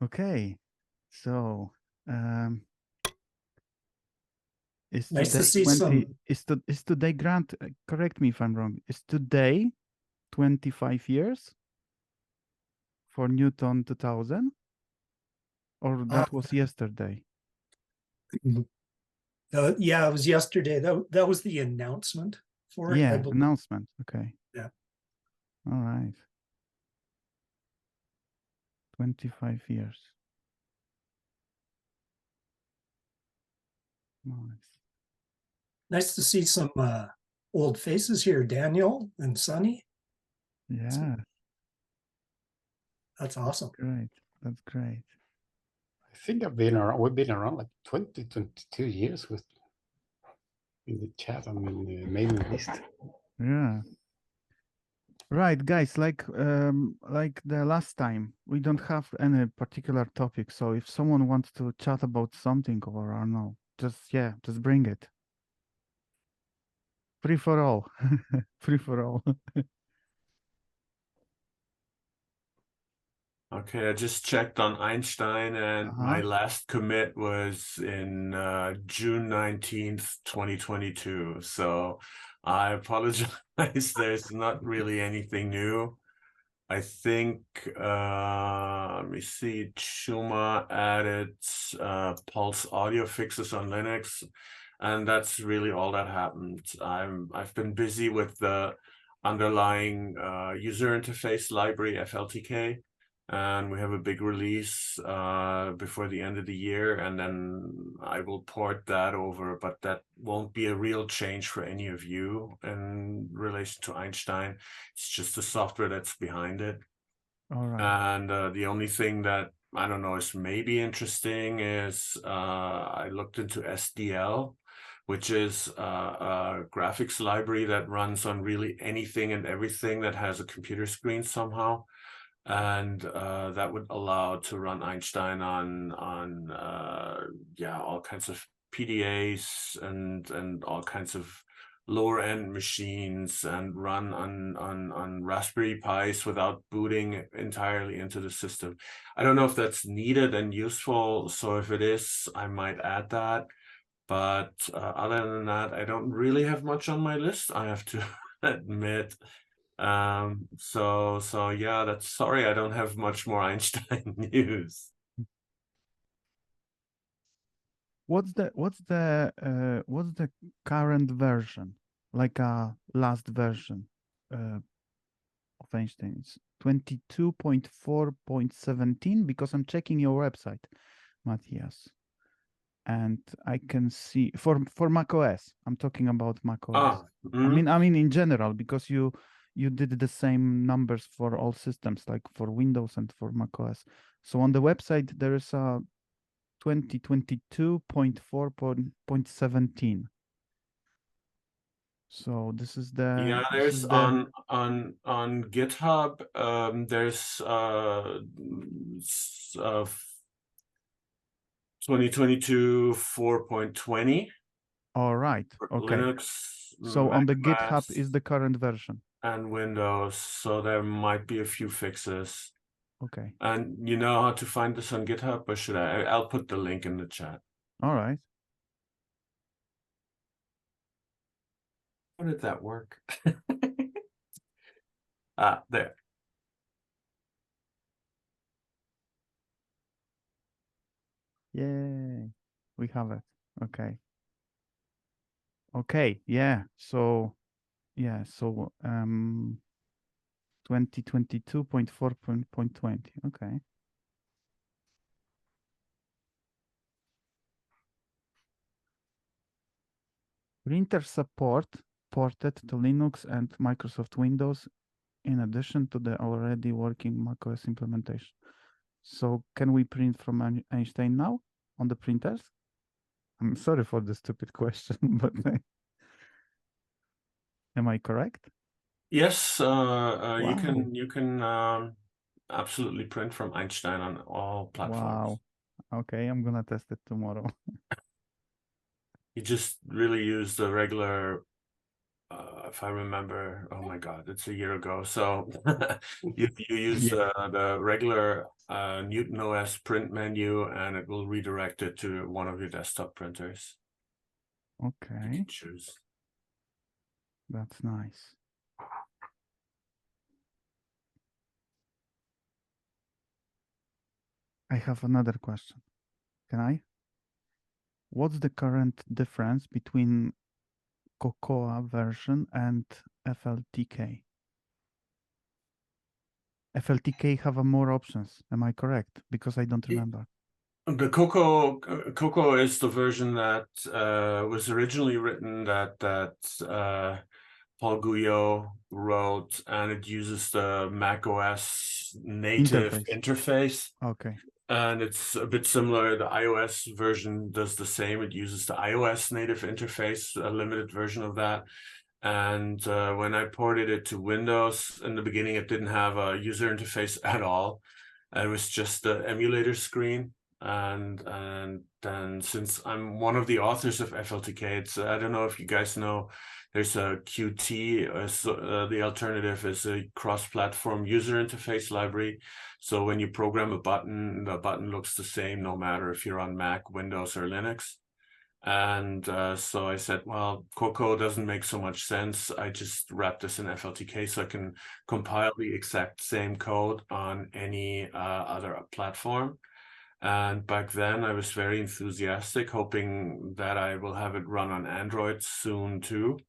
Okay, so is Nice to today see some. is today, Grant, correct me if I'm wrong, is today 25 years for Newton 2000, or Uh, that was yesterday? yeah, it was yesterday. That was the announcement for it, I Yeah, believe. announcement. Okay. Yeah. All right. 25 years. Nice. Nice to see some old faces here, Daniel and Sunny. Yeah, That's that's awesome. great. That's great. I think we've been around like 22 years with in the chat on the mailing list. Yeah. Right, guys, like the last time, we don't have any particular topic. So if someone wants to chat about something or I don't know, just bring it. Free for all. Free for all. Okay, I just checked on Einstein, and my last commit was in June 19th, 2022. So I apologize. There's not really anything new. I think, let me see, Chuma added Pulse audio fixes on Linux, and that's really all that happened. I've been busy with the underlying user interface library, FLTK, and we have a big release before the end of the year, and then I will port that over, but that won't be a real change for any of you in relation to Einstein. It's just the software that's behind it. All right. And the only thing that I don't know is maybe interesting is I looked into SDL, which is a graphics library that runs on really anything and everything that has a computer screen somehow. And that would allow to run Einstein on all kinds of PDAs and all kinds of lower end machines, and run on Raspberry Pis without booting entirely into the system. I don't know if that's needed and useful, so if it is, I might add that. But other than that, I don't really have much on my list, I have to admit. So yeah, that's sorry, I don't have much more Einstein news. What's the current version? Like a last version of Einstein. It's 22.4.17 because I'm checking your website, Matthias. And I can see for macOS. I'm talking about macOS. I mean in general, because you did the same numbers for all systems, like for Windows and for macOS. So on the website there is a 2022.4.17. So this is the there's on GitHub. There's 2022 4.20. All right. Okay. Linux. So on the GitHub is the current version. And Windows. So there might be a few fixes. Okay. And you know how to find this on GitHub, or should I? I'll put the link in the chat. All right. How did that work? There. Yay. We have it. Okay. Okay. Yeah. So 2022.4.20. Okay. Printer support ported to Linux and Microsoft Windows in addition to the already working macOS implementation. So can we print from Einstein now on the printers? I'm sorry for the stupid question, but am I correct? Yes, Wow. you can absolutely print from Einstein on all platforms. Wow. Okay, I'm gonna test it tomorrow. You just really use the regular if I remember, oh my God, it's a year ago. So you use the regular Newton OS print menu, and it will redirect it to one of your desktop printers. Okay. You can choose. That's nice. I have another question. Can I? What's the current difference between Cocoa version and FLTK? FLTK have more options. Am I correct? Because I don't remember. The Cocoa is the version that was originally written that Paul Guyot wrote, and it uses the Mac OS native interface. Okay. And it's a bit similar. The iOS version does the same. It uses the iOS native interface, a limited version of that. And when I ported it to Windows, in the beginning, it didn't have a user interface at all. It was just the emulator screen. And then since I'm one of the authors of FLTK, it's, I don't know if you guys know, there's a Qt, the alternative is a cross-platform user interface library. So when you program a button, the button looks the same no matter if you're on Mac, Windows, or Linux. And so I said, well, Cocoa doesn't make so much sense. I just wrap this in FLTK so I can compile the exact same code on any other platform. And back then I was very enthusiastic, hoping that I will have it run on Android soon too.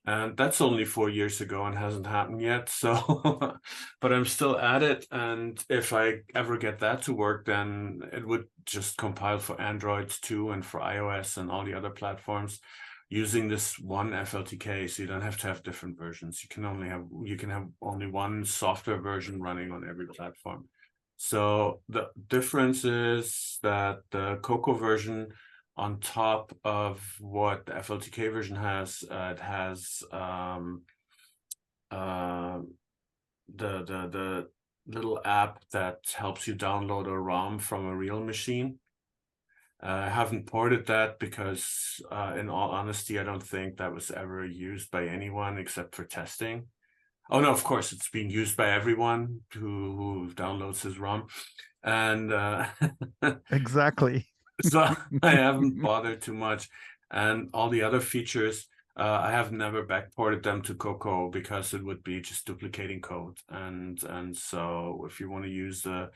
And that's only 4 years ago and hasn't happened yet. So, but I'm still at it. And if I ever get that to work, then it would just compile for Android too, and for iOS and all the other platforms using this one FLTK. So you don't have to have different versions. You can have only one software version running on every platform. So the difference is that the Cocoa version, on top of what the FLTK version has, it has the little app that helps you download a ROM from a real machine. I haven't ported that because, in all honesty, I don't think that was ever used by anyone except for testing. Oh no, of course, it's being used by everyone who downloads his ROM. And exactly. So I haven't bothered too much. And all the other features, I have never backported them to Cocoa because it would be just duplicating code. And so if you want to use the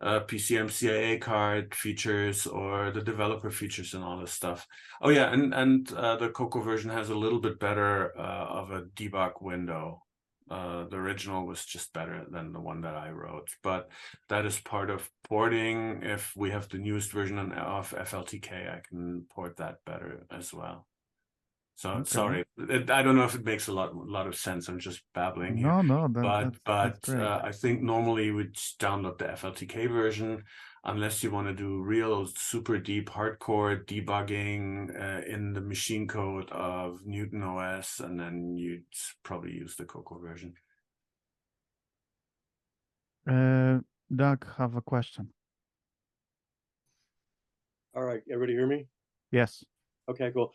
PCMCIA card features or the developer features and all this stuff. Oh yeah, and the Cocoa version has a little bit better of a debug window. The original was just better than the one that I wrote, but that is part of porting. If we have the newest version of FLTK, I can port that better as well. So Okay. Sorry, I don't know if it makes a lot of sense. I'm just babbling here. No, But great. I think normally we just download the FLTK version, unless you want to do real super deep hardcore debugging in the machine code of Newton OS, and then you'd probably use the Cocoa version. Doug, have a question. All right, everybody hear me? Yes. Okay, cool.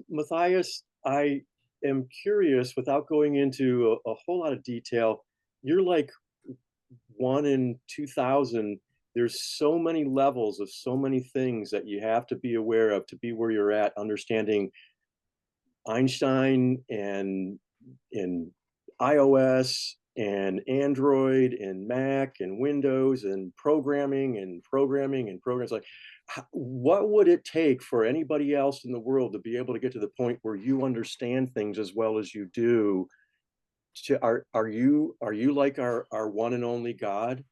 Matthias, I am curious, without going into a whole lot of detail, you're like 1 in 2,000. There's so many levels of so many things that you have to be aware of to be where you're at, understanding Einstein and iOS and Android and Mac and Windows and programs. Like, what would it take for anybody else in the world to be able to get to the point where you understand things as well as you do? Are you like our one and only God?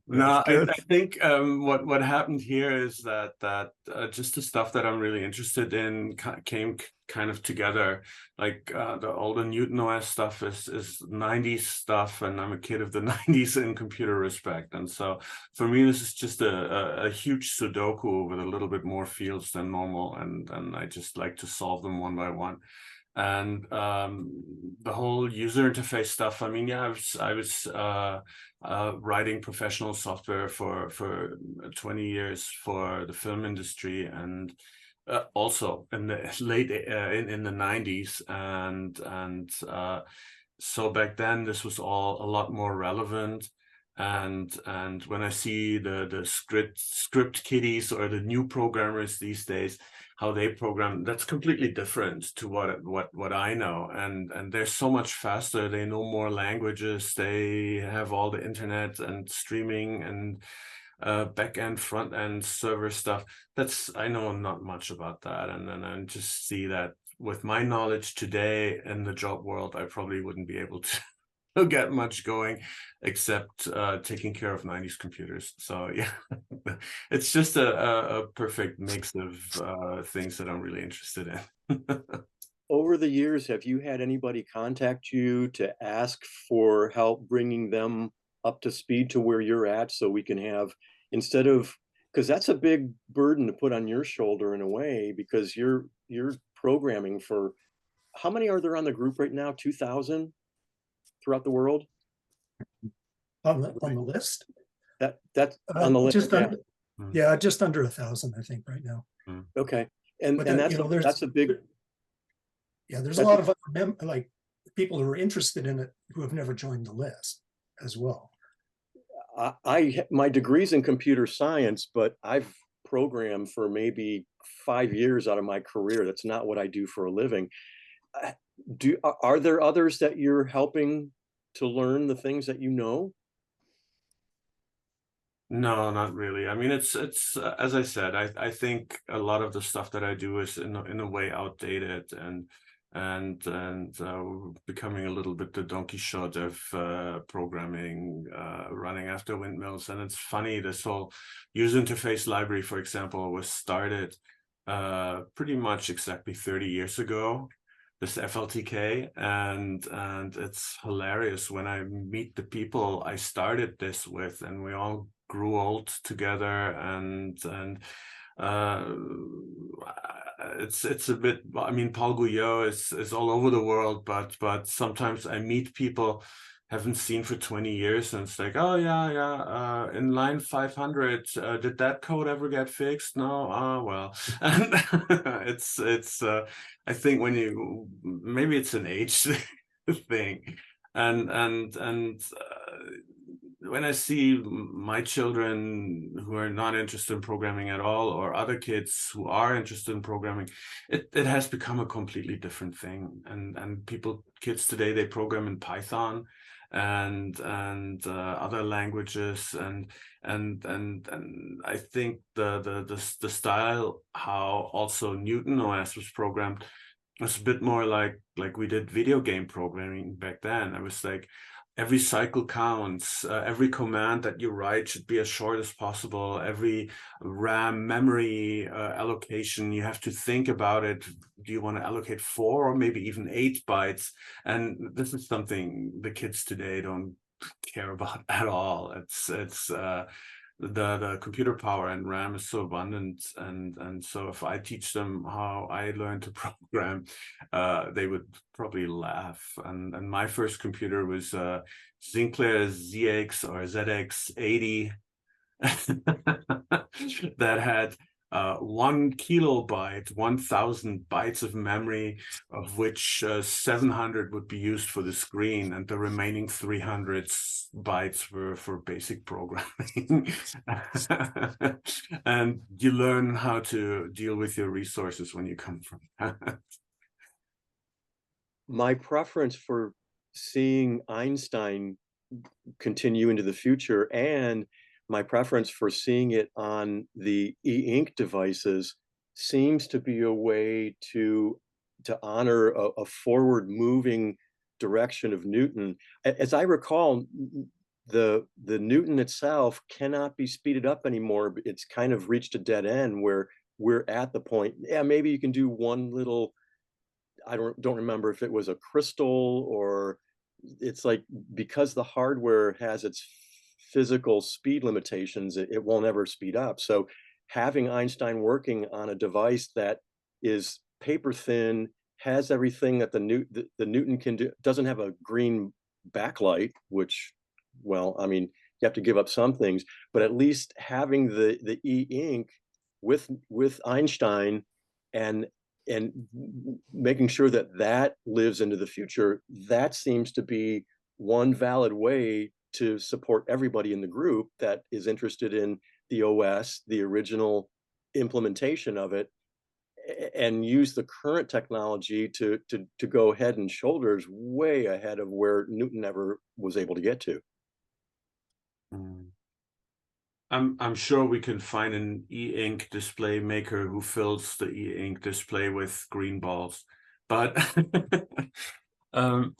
No, I think what happened here is that just the stuff that I'm really interested in came kind of together. Like the older Newton OS stuff is 90s stuff, and I'm a kid of the 90s in computer respect. And so for me, this is just a huge Sudoku with a little bit more fields than normal, and I just like to solve them one by one. And the whole user interface stuff, I mean, yeah, I was writing professional software for 20 years for the film industry, and Also in the late in the 90s, and so back then this was all a lot more relevant. And when I see the script kiddies or the new programmers these days, how they program, that's completely different to what I know. And they're so much faster. They know more languages. They have all the internet and streaming and back end, front end, server stuff. I know not much about that. And then I just see that with my knowledge today in the job world, I probably wouldn't be able to get much going except taking care of 90s computers. So yeah, it's just a perfect mix of things that I'm really interested in. Over the years, have you had anybody contact you to ask for help bringing them up to speed to where you're at, so we can have, instead of, because that's a big burden to put on your shoulder in a way, because you're programming for, how many are there on the group right now? 2,000 throughout the world? On the list? That's on the list, yeah. Just under 1,000, I think, right now. Okay. And But that's, you know, that's a big, yeah, there's a lot of like people who are interested in it who have never joined the list as well. My degree's in computer science, but I've programmed for maybe 5 years out of my career. That's not what I do for a living. Are there others that you're helping to learn the things that you know? No, not really. I mean, it's as I said, I think a lot of the stuff that I do is in a way outdated and becoming a little bit the Don Quixote of programming, running after windmills. And it's funny, this whole user interface library, for example, was started pretty much exactly 30 years ago. This FLTK, and it's hilarious when I meet the people I started this with, and we all grew old together, and it's a bit, I mean, Paul Gouillot is all over the world, but sometimes I meet people haven't seen for 20 years, and it's like, oh yeah, in line 500, did that code ever get fixed? No, well, and it's I think when you, maybe it's an age thing, and when I see my children who are not interested in programming at all, or other kids who are interested in programming, it has become a completely different thing. And kids today, they program in Python and other languages, and I think the style how also Newton OS was programmed was a bit more like we did video game programming back then. I was like, every cycle counts. Every command that you write should be as short as possible. Every RAM memory allocation, you have to think about it. Do you want to allocate 4 or maybe even 8 bytes? And this is something the kids today don't care about at all. It's the computer power and RAM is so abundant, and so if I teach them how I learned to program, they would probably laugh. And my first computer was Sinclair ZX or ZX80 that had 1 kilobyte, 1,000 bytes of memory, of which 700 would be used for the screen, and the remaining 300 bytes were for basic programming. And you learn how to deal with your resources when you come from that. My preference for seeing Einstein continue into the future, and my preference for seeing it on the e-ink devices, seems to be a way to honor a forward moving direction of Newton. As I recall, the Newton itself cannot be speeded up anymore. It's kind of reached a dead end where we're at the point, yeah, maybe you can do one little, I don't remember if it was a crystal, or it's like, because the hardware has its physical speed limitations, it won't ever speed up. So having Einstein working on a device that is paper thin, has everything that the Newton can do, doesn't have a green backlight, which, well, I mean, you have to give up some things, but at least having the e-ink with Einstein and making sure that that lives into the future, that seems to be one valid way to support everybody in the group that is interested in the OS, the original implementation of it, and use the current technology to go head and shoulders way ahead of where Newton ever was able to get to. I'm sure we can find an e-ink display maker who fills the e-ink display with green balls, but one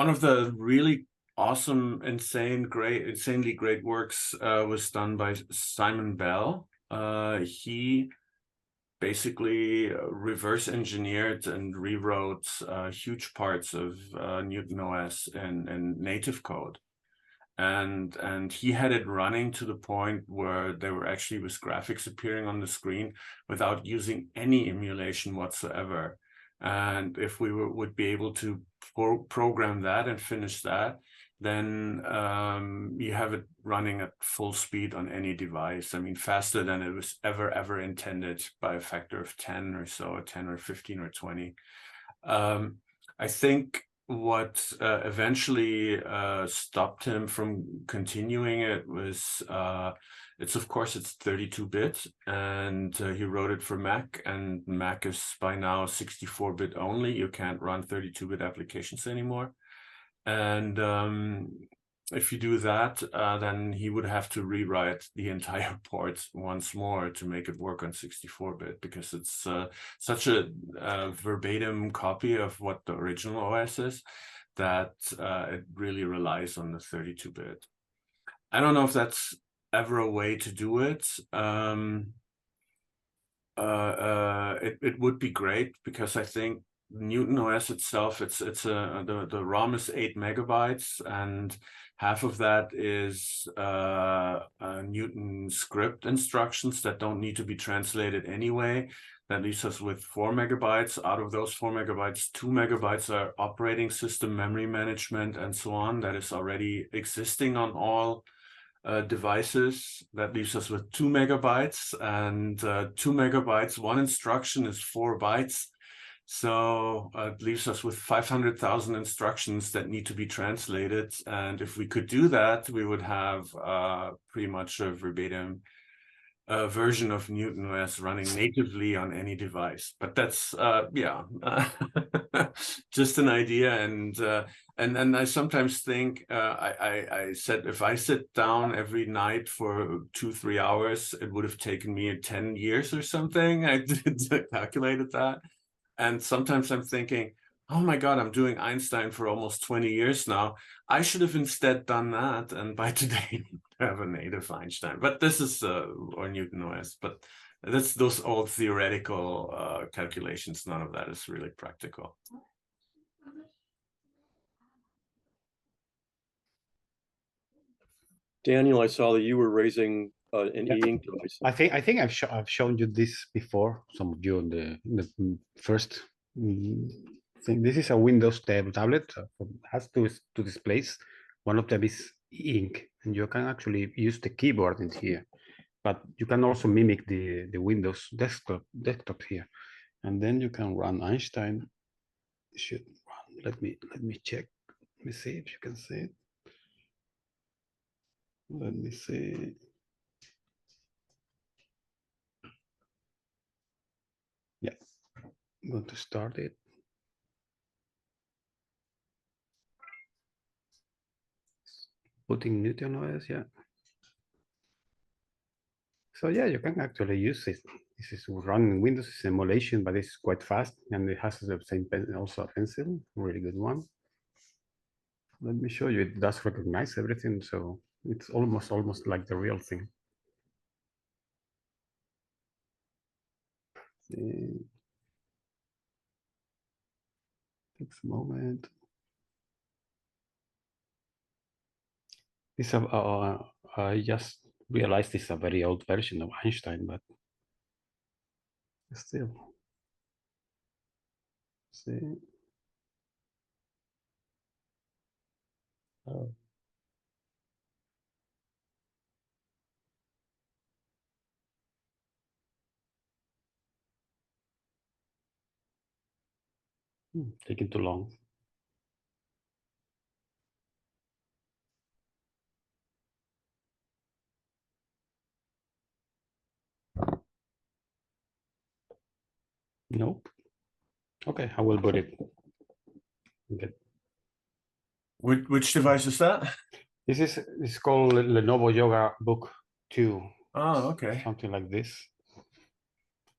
of the really awesome, insanely great works was done by Simon Bell. He basically reverse engineered and rewrote huge parts of Newton OS in native code. And he had it running to the point where there were actually was graphics appearing on the screen without using any emulation whatsoever. And if we would be able to program that and finish that, then you have it running at full speed on any device. I mean, faster than it was ever intended by a factor of 10 or so, 10 or 15 or 20. I think what eventually stopped him from continuing it was it's 32-bit, and he wrote it for Mac, and Mac is by now 64-bit only. You can't run 32-bit applications anymore. And if you do that, then he would have to rewrite the entire port once more to make it work on 64-bit, because it's such a verbatim copy of what the original OS is that it really relies on the 32-bit. I don't know if that's ever a way to do it. It would be great, because I think Newton OS itself, the ROM is 8 megabytes, and half of that is Newton script instructions that don't need to be translated anyway. That leaves us with 4 megabytes. Out of those 4 megabytes, 2 megabytes are operating system memory management and so on, that is already existing on all devices. That leaves us with 2 megabytes, and 2 megabytes, one instruction is 4 bytes. So it leaves us with 500,000 instructions that need to be translated. And if we could do that, we would have pretty much a verbatim version of Newton OS running natively on any device. But that's, just an idea. And I sometimes think, I said, if I sit down every night for 2-3 hours, it would have taken me 10 years or something. I calculated that. And sometimes I'm thinking, oh my God, I'm doing Einstein for almost 20 years now. I should have instead done that. And by today, I have a native Einstein. But this is, or Newton OS. But that's those old theoretical calculations. None of that is really practical. Daniel, I saw that you were raising an e-ink device. I think I've shown you this before. Some of you in the first thing. This is a Windows tablet. Has two displays. One of them is ink, and you can actually use the keyboard in here. But you can also mimic the Windows desktop here, and then you can run Einstein. It should run. Let me check. Let me see if you can see it. Let me see. Yeah, I'm going to start it. Putting Newton OS, yeah. So yeah, you can actually use it. This is running Windows simulation, but it's quite fast, and it has the same also a pencil, really good one. Let me show you. It does recognize everything, so it's almost like the real thing. Takes a moment. This I just realized this is a very old version of Einstein, but still. See. Oh. Taking too long. Nope. Okay, I will put it. Okay. Which device is that? This is called Lenovo Yoga Book 2. Oh, okay. Something like this.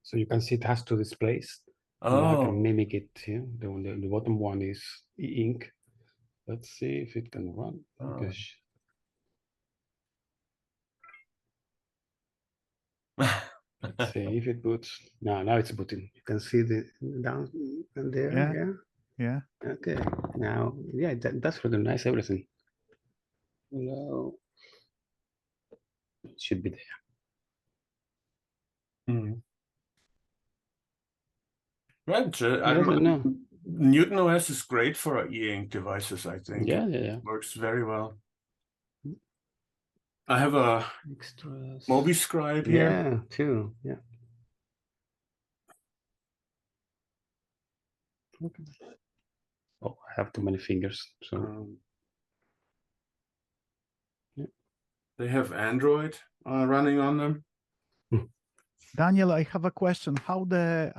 So you can see it has two displays. Oh, I can mimic it too. The bottom one is e-ink. Let's see if it can run. Gosh. Let's see if it boots. No, now it's booting. You can see the down and there. Yeah. Okay. Now, yeah, that's recognize everything. Hello. It should be there. Right. No. Newton OS is great for e-ink devices, I think. Yeah. It works very well. I have a Extras. MobiScribe here. Yeah, too. Yeah. Okay. Oh, I have too many fingers. So yeah. They have Android running on them. Daniel, I have a question. How the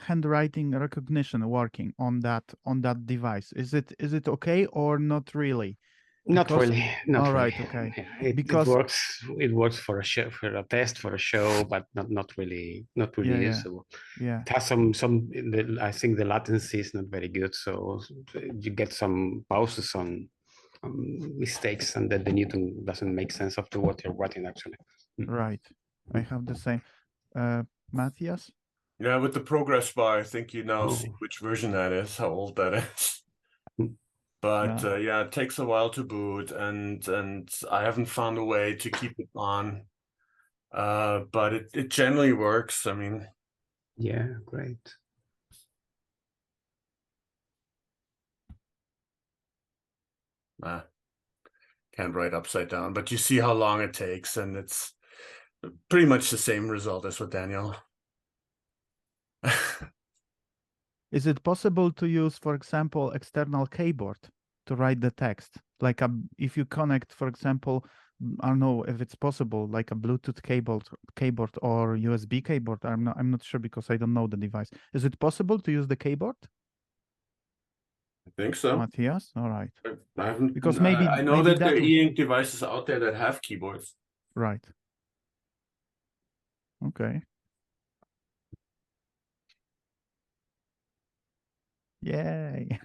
handwriting recognition working on that device? Is it okay or not really? Not really. All right, really. okay. Yeah, Because it works for a show, for a test, for a show, but not really usable. Yeah. It has some. I think the latency is not very good, so you get some pauses on mistakes, and that the Newton doesn't make sense of what you're writing actually. Right. I have the same. Matthias? Yeah, with the progress bar, I think you now see which version that is, how old that is. But yeah, it takes a while to boot, and I haven't found a way to keep it on. But it generally works. I mean, yeah, great. Can't write upside down, but you see how long it takes, and it's pretty much the same result as with Daniel. Is it possible to use, for example, external keyboard to write the text? Like if you connect, for example, I don't know if it's possible, like a Bluetooth keyboard or USB keyboard. I'm not sure because I don't know the device. Is it possible to use the keyboard? I think so. Matthias, all right. I haven't, because I know that there are e-ink devices out there that have keyboards. Right. Okay. Yay.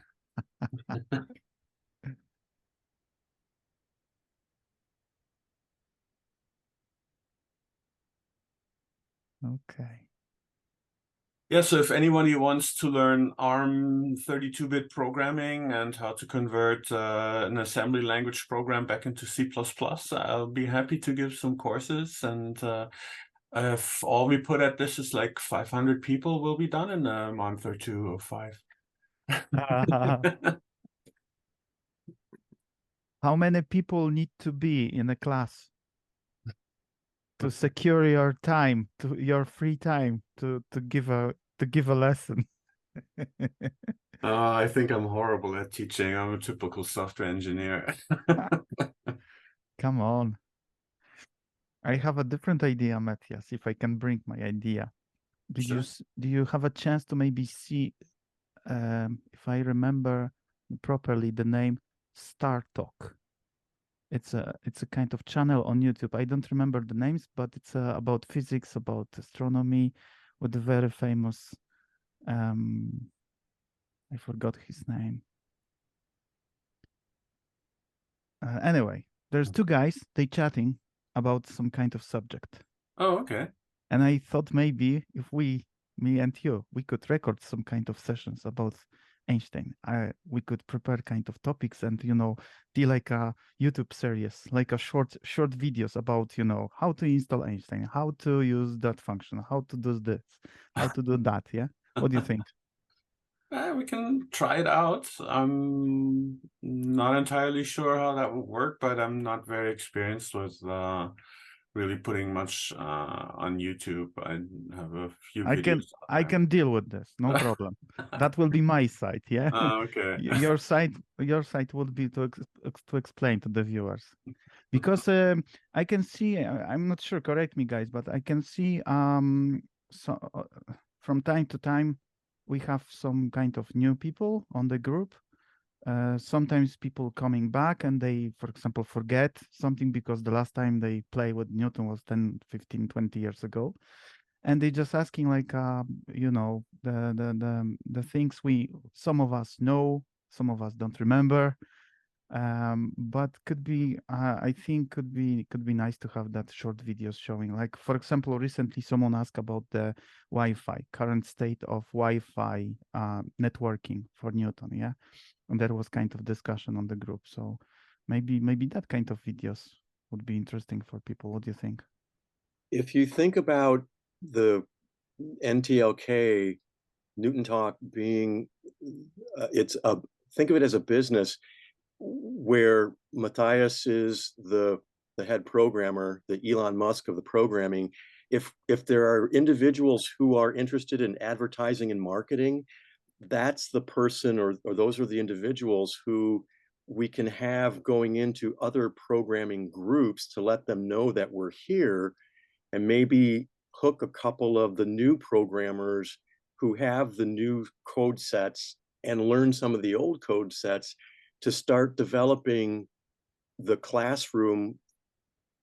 Okay. Yeah, so if anybody wants to learn ARM 32-bit programming and how to convert an assembly language program back into C++, I'll be happy to give some courses. And if all we put at this is like 500 people, we'll be done in a month or two or 5. How many people need to be in a class to secure your time, to your free time, to give a lesson? I think I'm horrible at teaching. I'm a typical software engineer. Come on. I have a different idea, Matthias, if I can bring my idea. Do you have a chance to maybe see, if I remember properly, the name Star Talk? It's a kind of channel on YouTube. I don't remember the names, but it's about physics, about astronomy, with a very famous, I forgot his name. Anyway, there's two guys, they chatting about some kind of subject. Oh, okay. And I thought maybe if me and you, we could record some kind of sessions about Einstein. We could prepare kind of topics and, do like a YouTube series, like a short videos about, how to install Einstein, how to use that function, how to do this, how to do that. Yeah. What do you think? We can try it out. I'm not entirely sure how that would work, but I'm not very experienced with really putting much on YouTube. I have a few I videos. I can deal with this, no problem. That will be my site, yeah. Okay. Your site would be to explain to the viewers, because I can see. I'm not sure. Correct me, guys, but I can see so from time to time we have some kind of new people on the group. Sometimes people coming back and they, for example, forget something because the last time they play with Newton was 10, 15, 20 years ago. And they just asking like, you know, the things some of us know, some of us don't remember. But could be, I think could be nice to have that short videos showing. Like, for example, recently someone asked about the Wi-Fi, current state of Wi-Fi networking for Newton, yeah? And there was kind of discussion on the group. So maybe that kind of videos would be interesting for people. What do you think? If you think about the NTLK, Newton Talk being, think of it as a business where Matthias is the head programmer, the Elon Musk of the programming. If there are individuals who are interested in advertising and marketing, that's the person, or those are the individuals who we can have going into other programming groups to let them know that we're here, and maybe hook a couple of the new programmers who have the new code sets and learn some of the old code sets to start developing the classroom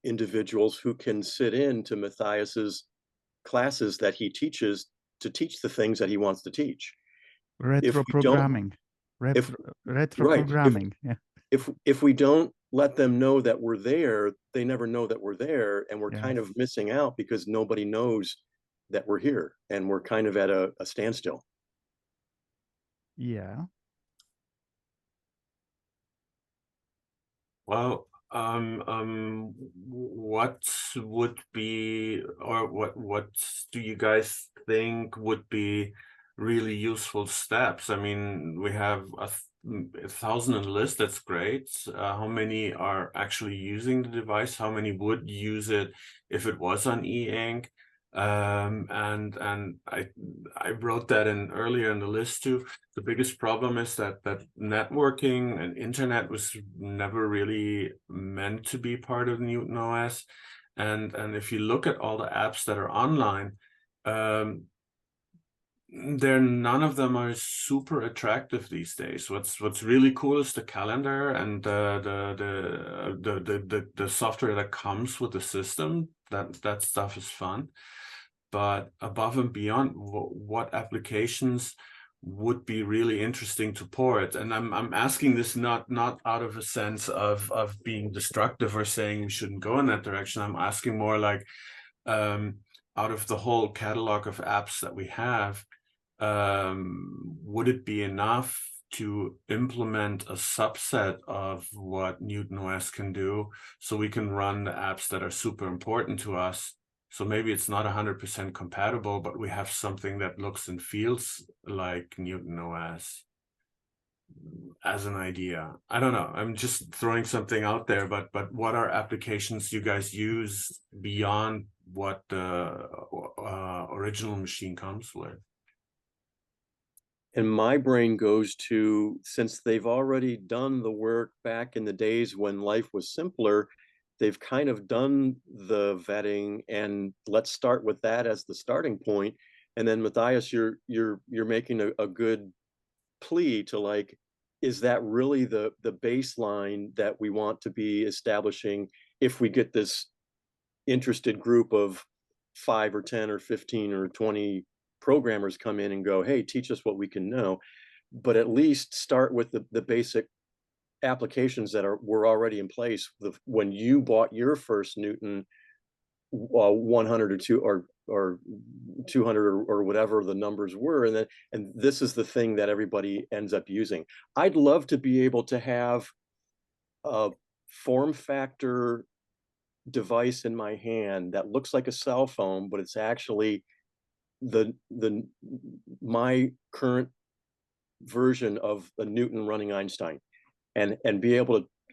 individuals who can sit in to Matthias's classes that he teaches to teach the things that he wants to teach. Retro programming. Retro programming. Yeah. If we don't let them know that we're there, they never know that we're there, and we're kind of missing out because nobody knows that we're here, and we're kind of at a standstill. Yeah. Well, what would be, or what do you guys think would be really useful steps? I mean, we have 1,000 on the list. That's great. How many are actually using the device? How many would use it if it was on e-ink? And I wrote that in earlier in the list too. The biggest problem is that networking and internet was never really meant to be part of Newton OS. And if you look at all the apps that are online, none of them are super attractive these days. What's really cool is the calendar and the software that comes with the system. That stuff is fun. But above and beyond, what applications would be really interesting to port? And I'm asking this not out of a sense of being destructive or saying we shouldn't go in that direction. I'm asking more like, out of the whole catalog of apps that we have, would it be enough to implement a subset of what Newton OS can do so we can run the apps that are super important to us? So maybe it's not 100% compatible, but we have something that looks and feels like Newton OS as an idea. I don't know. I'm just throwing something out there, but what are applications you guys use beyond what the original machine comes with? And my brain goes to, since they've already done the work back in the days when life was simpler, they've kind of done the vetting, and let's start with that as the starting point. And then Matthias, you're making a good plea to, like, is that really the baseline that we want to be establishing if we get this interested group of 5 or 10 or 15 or 20 programmers come in and go, hey, teach us what we can know, but at least start with the basic applications that were already in place when you bought your first Newton 100 or 2 or 200 or whatever the numbers were, and this is the thing that everybody ends up using. I'd love to be able to have a form factor device in my hand that looks like a cell phone, but it's actually my current version of a Newton running Einstein, and be able to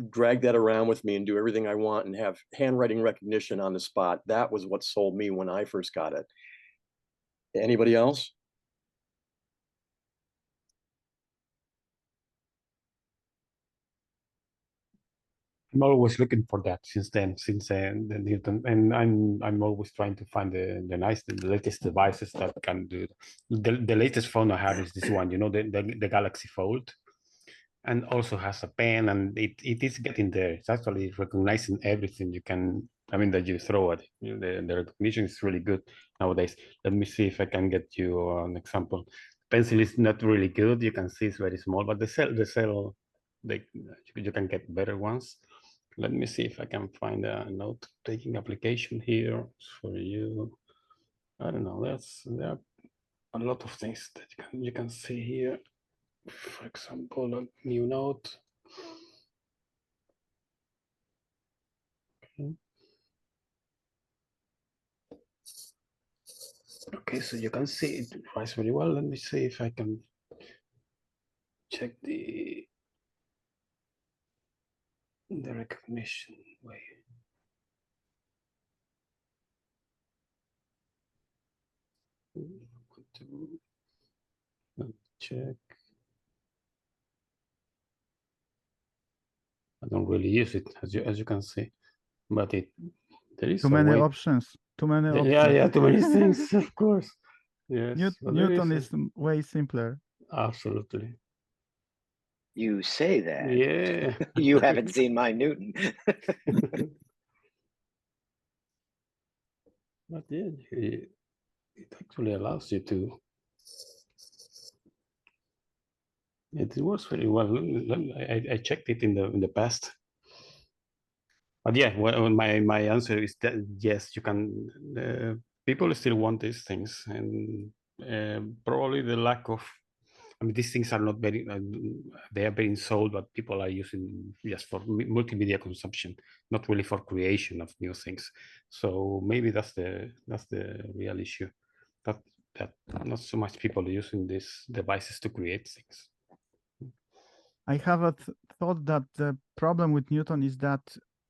drag that around with me and do everything I want and have handwriting recognition on the spot. That was what sold me when I first got it. Anybody else? I'm always looking for that since then, the Newton, and I'm always trying to find the latest devices that can do. The latest phone I have is this one, you know, the Galaxy Fold, and also has a pen, and it is getting there. It's actually recognizing everything you can, I mean, that you throw at it. You know, the recognition is really good nowadays. Let me see if I can get you an example. Pencil is not really good. You can see it's very small, but the cell, you can get better ones. Let me see if I can find a note-taking application here for you. I don't know. There are a lot of things that you can see here. For example, a new note. Okay, so you can see it writes very well. Let me see if I can check the recognition way. Check. I don't really use it, as you can see, but there is too many options. Too many options. Yeah, too many things, of course. Yes, Newton is way simpler. Absolutely. You say that. Yeah. You haven't seen my Newton. But yeah, it actually allows you to. It works very well. I checked it in the past. But yeah, well, my answer is that yes, you can. People still want these things, and probably the lack of. I mean, these things are not very. They are being sold, but people are using just for multimedia consumption, not really for creation of new things. So maybe that's the real issue. That not so much people using these devices to create things. I have a thought that the problem with Newton is that,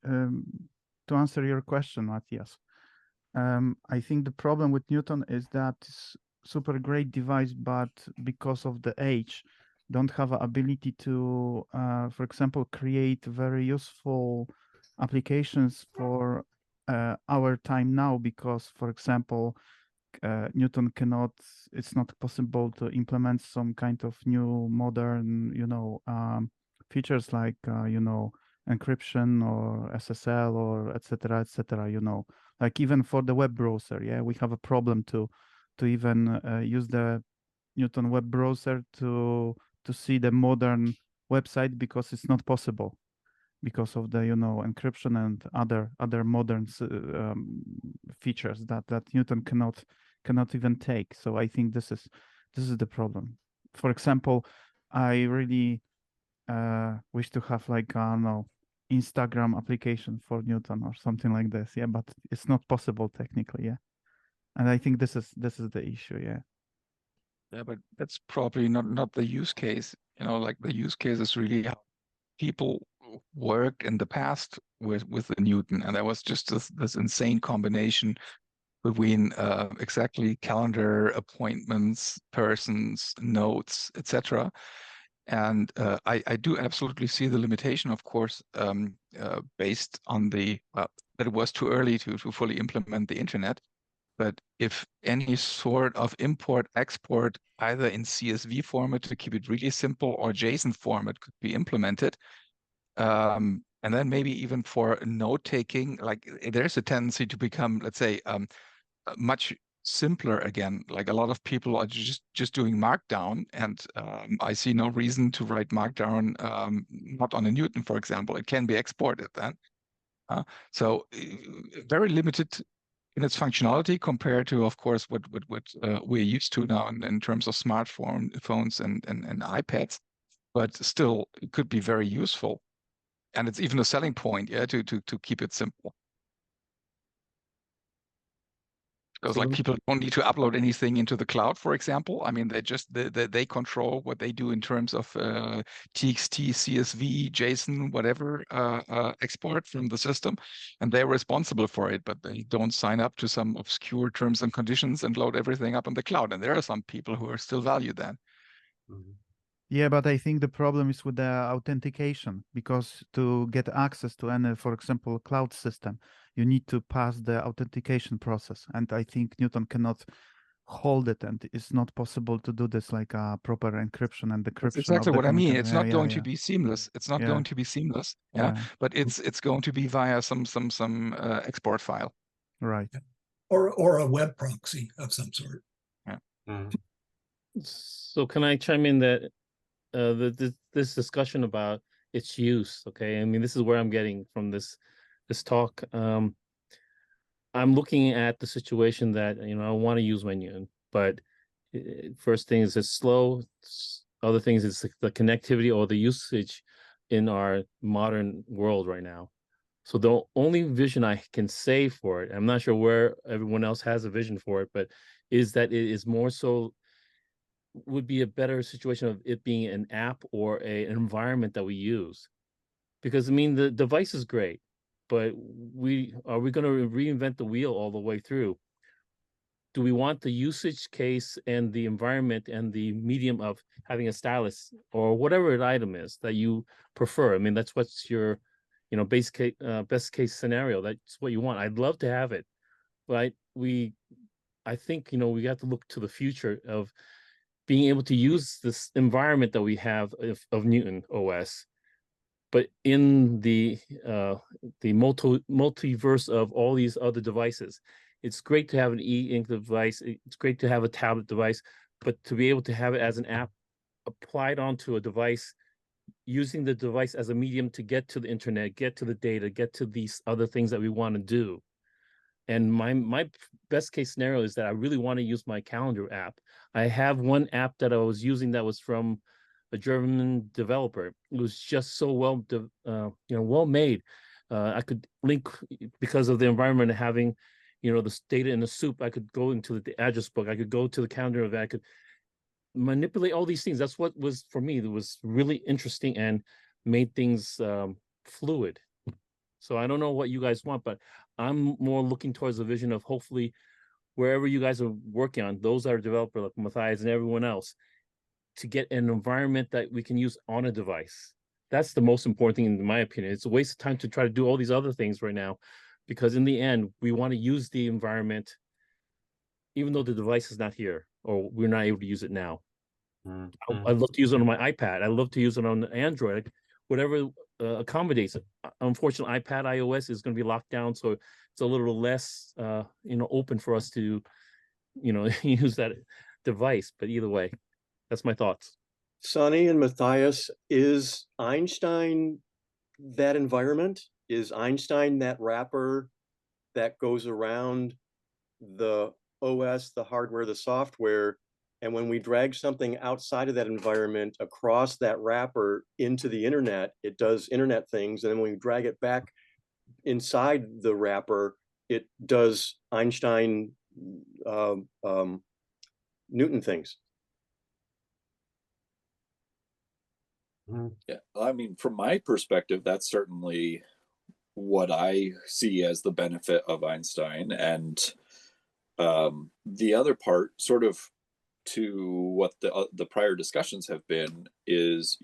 to answer your question, Matthias, I think the problem with Newton is that it's super great device, but because of the age, don't have an ability to, for example, create very useful applications for our time now. Because, for example, Newton cannot, it's not possible to implement some kind of new modern, features like, encryption or SSL or etc., like even for the web browser. Yeah, we have a problem to even use the Newton web browser to see the modern website, because it's not possible because of the encryption and other modern features that Newton cannot even take. So I think this is the problem. For example, I really wish to have like Instagram application for Newton or something like this. Yeah, but it's not possible technically. Yeah, and I think this is the issue. Yeah. Yeah, but that's probably not the use case. Like the use case is really how people worked in the past with the Newton, and that was just this insane combination between exactly calendar, appointments, persons, notes, etc. And I do absolutely see the limitation, of course, based on that it was too early to fully implement the internet. But if any sort of import export, either in CSV format to keep it really simple or JSON format, could be implemented, and then maybe even for note taking, like there's a tendency to become, let's say, much simpler again. Like a lot of people are just doing Markdown, and I see no reason to write Markdown not on a Newton, for example. It can be exported then. So very limited in its functionality compared to, of course, what we're used to now in terms of smartphones and iPads. But still, it could be very useful, and it's even a selling point, yeah, to keep it simple. Because like people don't need to upload anything into the cloud, for example. I mean, they control what they do in terms of TXT, CSV, JSON, whatever export from the system, and they're responsible for it. But they don't sign up to some obscure terms and conditions and load everything up in the cloud. And there are some people who are still value that. Mhm. Yeah, but I think the problem is with the authentication, because to get access to any, for example, cloud system, you need to pass the authentication process. And I think Newton cannot hold it, and it's not possible to do this like a proper encryption and decryption. That's exactly of the what I mean. It's not going to yeah. be seamless. It's not Yeah. going to be seamless. Yeah, Yeah. but it's going to be via some export file. Right. Or a web proxy of some sort. Yeah. Mhm. So can I chime in that this discussion about its use? Okay, I mean, this is where I'm getting from this talk. I'm looking at the situation that, you know, I want to use my Newton, but first thing is it's slow. Other things is the connectivity or the usage in our modern world right now. So the only vision I can say for it, I'm not sure where everyone else has a vision for it, but is that it is more so would be a better situation of it being an app or an environment that we use. Because I mean, the device is great, but are we going to reinvent the wheel all the way through? Do we want the usage case and the environment and the medium of having a stylus or whatever an item is that you prefer? I mean, that's what's your, you know, best case scenario. That's what you want. I'd love to have it, but I think, you know, we have to look to the future of being able to use this environment that we have of Newton OS, but in the multiverse of all these other devices. It's great to have an e-ink device. It's great to have a tablet device, but to be able to have it as an app applied onto a device, using the device as a medium to get to the internet, get to the data, get to these other things that we want to do. And my best case scenario is that I really want to use my calendar app. I have one app that I was using that was from a German developer. It was just so well, well made. I could link because of the environment having, you know, this data in the soup. I could go into the address book. I could go to the calendar event. I could manipulate all these things. That's what was for me. That was really interesting and made things fluid. So I don't know what you guys want, but I'm more looking towards the vision of hopefully wherever you guys are working on, those that are developers like Matthias and everyone else, to get an environment that we can use on a device. That's the most important thing in my opinion. It's a waste of time to try to do all these other things right now, because in the end, we want to use the environment, even though the device is not here or we're not able to use it now. I love to use it on my iPad. I love to use it on Android, whatever accommodates it. Unfortunately, iPad iOS is going to be locked down, so it's a little less, open for us to, use that device. But either way, that's my thoughts. Sonny and Matthias, is Einstein that environment? Is Einstein that wrapper that goes around the OS, the hardware, the software? And when we drag something outside of that environment across that wrapper into the internet, it does internet things. And then when we drag it back inside the wrapper, it does Einstein Newton things. Yeah, I mean, from my perspective, that's certainly what I see as the benefit of Einstein. And the other part, sort of to what the prior discussions have been, is,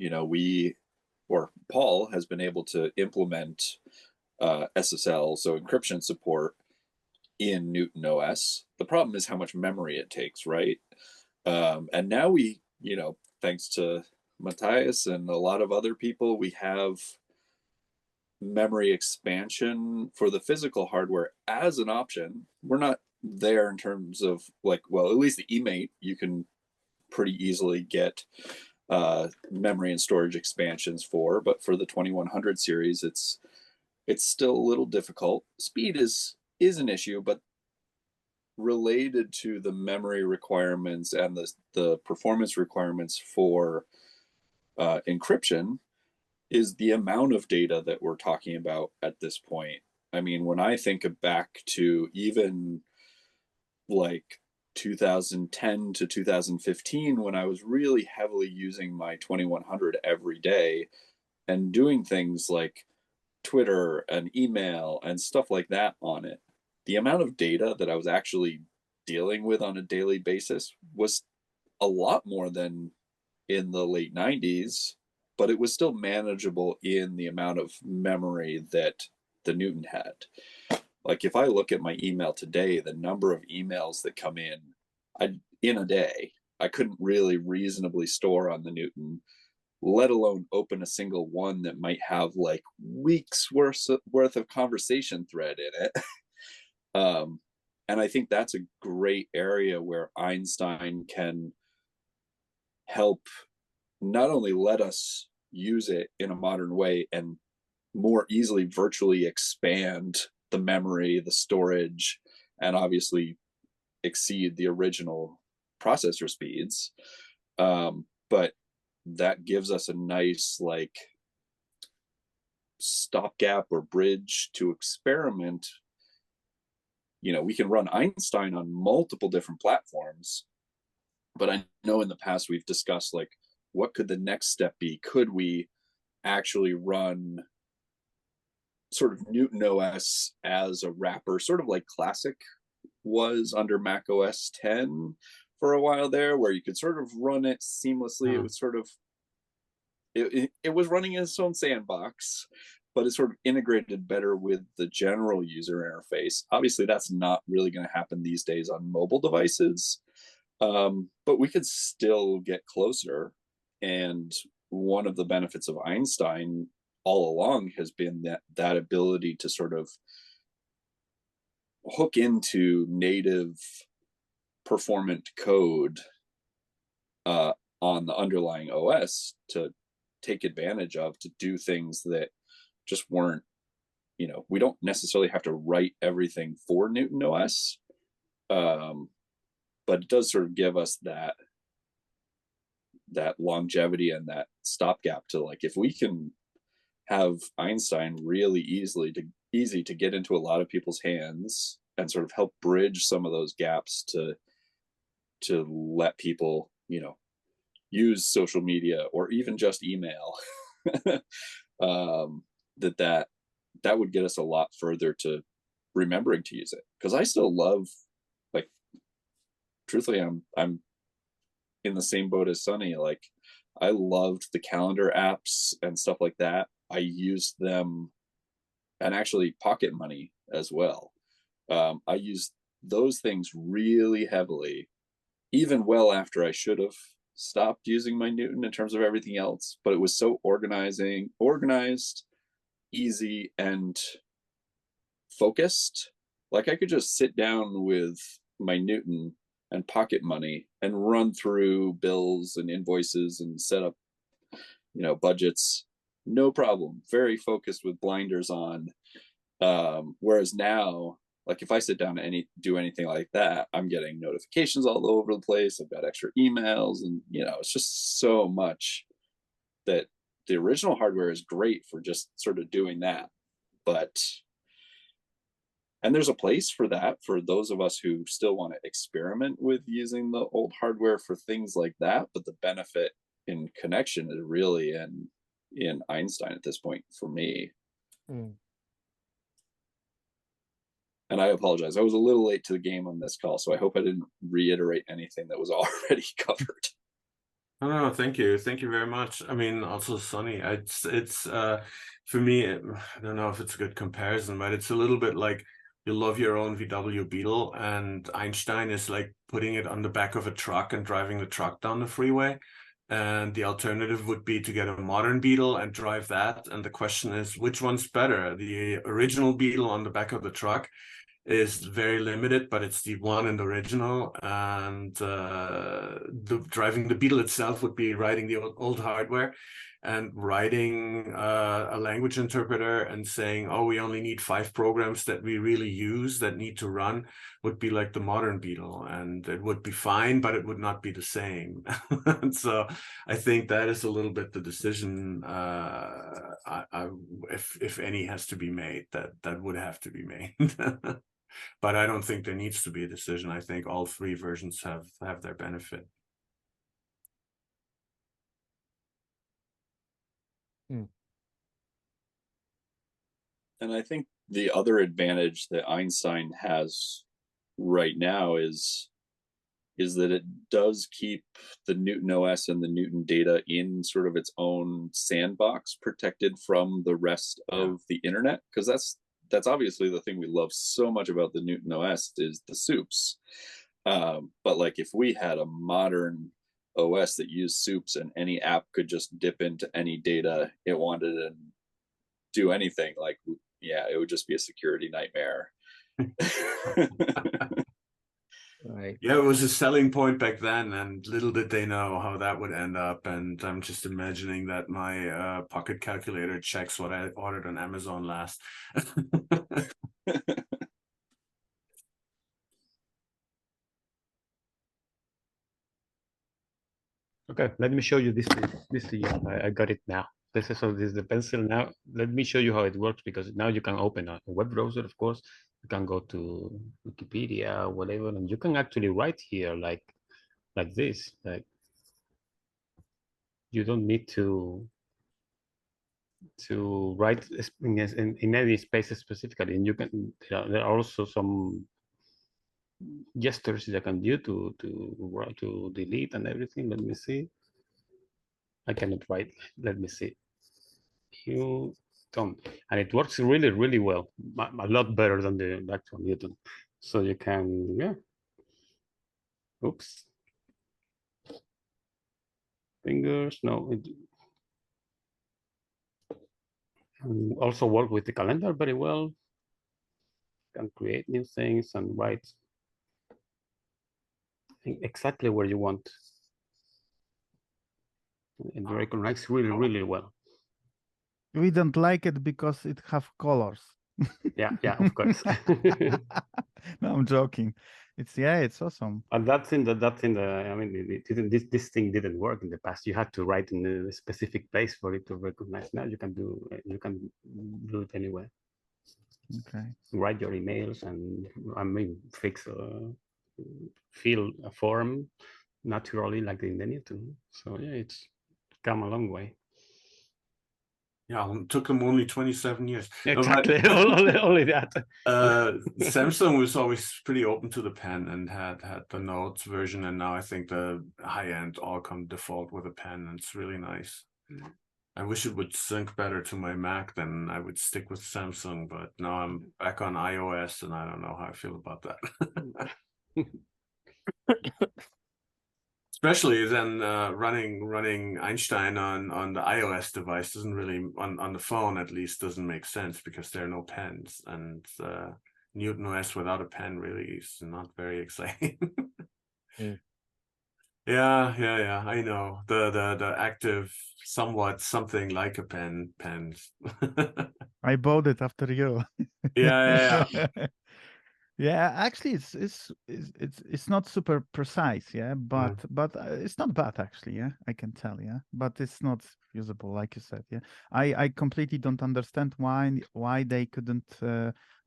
Paul has been able to implement SSL, so encryption support, in Newton OS. The problem is how much memory it takes, right? And now we, thanks to Matthias and a lot of other people, we have memory expansion for the physical hardware as an option. We're not there in terms of at least the eMate, you can pretty easily get memory and storage expansions for, but for the 2100 series, it's still a little difficult. Speed is an issue, but related to the memory requirements and the performance requirements for encryption is the amount of data that we're talking about at this point. I mean, when I think back to even like 2010 to 2015, when I was really heavily using my 2100 every day and doing things like Twitter and email and stuff like that on it, the amount of data that I was actually dealing with on a daily basis was a lot more than in the late 90s, but it was still manageable in the amount of memory that the Newton had. Like if I look at my email today, the number of emails that come in a day, I couldn't really reasonably store on the Newton, let alone open a single one that might have like weeks worth of conversation thread in it. And I think that's a great area where Einstein can help not only let us use it in a modern way and more easily virtually expand the memory, the storage, and obviously exceed the original processor speeds, but that gives us a nice like stopgap or bridge to experiment. You know, we can run Einstein on multiple different platforms, but I know in the past we've discussed like, what could the next step be? Could we actually run sort of Newton OS as a wrapper, sort of like Classic was under Mac OS 10 for a while there, where you could sort of run it seamlessly. It was sort of, it was running in its own sandbox, but it sort of integrated better with the general user interface. Obviously, that's not really going to happen these days on mobile devices, but we could still get closer. And one of the benefits of Einstein all along has been that ability to sort of hook into native performant code on the underlying OS to take advantage of, to do things that just weren't, you know, we don't necessarily have to write everything for Newton OS, but it does sort of give us that longevity and that stopgap to like, if we can have Einstein really easy to get into a lot of people's hands and sort of help bridge some of those gaps to let people, you know, use social media or even just email, that would get us a lot further to remembering to use it. Because I still love, like, truthfully, I'm in the same boat as Sunny. Like, I loved the calendar apps and stuff like that. I used them, and actually Pocket Money as well. I used those things really heavily, even well after I should have stopped using my Newton in terms of everything else. But it was so organized, easy, and focused. Like I could just sit down with my Newton and Pocket Money and run through bills and invoices and set up, you know, budgets, no problem. Very focused with blinders on. Whereas now, like if I sit down and do anything like that, I'm getting notifications all over the place. I've got extra emails, and you know, it's just so much that the original hardware is great for just sort of doing that. And there's a place for that for those of us who still want to experiment with using the old hardware for things like that. But the benefit in connection is really in Einstein at this point for me. And I apologize, I was a little late to the game on this call, so I hope I didn't reiterate anything that was already covered. No, thank you very much. I mean, also Sonny, it's for me, I don't know if it's a good comparison, but it's a little bit like you love your own VW Beetle, and Einstein is like putting it on the back of a truck and driving the truck down the freeway. And the alternative would be to get a modern Beetle and drive that. And the question is, which one's better? The original Beetle on the back of the truck is very limited, but it's the one in the original. And driving the Beetle itself would be writing the old hardware and writing a language interpreter and saying, oh, we only need 5 programs that we really use that need to run, would be like the modern Beetle. And it would be fine, but it would not be the same. And so I think that is a little bit the decision, if any has to be made, that would have to be made. But I don't think there needs to be a decision. I think all three versions have their benefit. And I think the other advantage that Einstein has right now is that it does keep the Newton OS and the Newton data in sort of its own sandbox, protected from the rest of the internet. Because that's obviously the thing we love so much about the Newton OS is the soups. But like if we had a modern OS that used soups and any app could just dip into any data it wanted and do anything, like, yeah, it would just be a security nightmare. Right. Yeah, it was a selling point back then, and little did they know how that would end up. And I'm just imagining that my pocket calculator checks what I ordered on Amazon last. Okay, let me show you this. I got it now. This is the pencil now. Let me show you how it works, because now you can open a web browser, of course. You can go to Wikipedia, whatever, and you can actually write here like this. Like, you don't need to write in any spaces specifically, and you can. There are also some gestures that can do to delete and everything. Let me see. I cannot write. Let me see. You don't, and it works really, really well. A lot better than the actual Newton. So you can, yeah. Oops. Fingers. No. And also work with the calendar very well. Can create new things and write exactly where you want. And it recognizes really, really well. We don't like it because it have colors. Yeah, of course. No, I'm joking. It's awesome. And that's in the. I mean, this thing didn't work in the past. You had to write in a specific place for it to recognize. Now you can do it anywhere. Okay. Write your emails and fill a form naturally like in the Newton. So yeah, it's come a long way. Yeah, it took them only 27 years. Exactly, only that. Samsung was always pretty open to the pen and had the Notes version, and now I think the high-end all come default with a pen, and it's really nice. I wish it would sync better to my Mac, then I would stick with Samsung, but now I'm back on iOS, and I don't know how I feel about that. Especially then running Einstein on the iOS device doesn't really, on the phone at least, doesn't make sense, because there are no pens, and Newton OS without a pen really is not very exciting. Yeah, I know. The active, somewhat something like a pens. I bought it after you. Yeah. Yeah, actually, it's not super precise, yeah, but it's not bad actually, yeah. I can tell, yeah, but it's not usable, like you said, yeah. I completely don't understand why they couldn't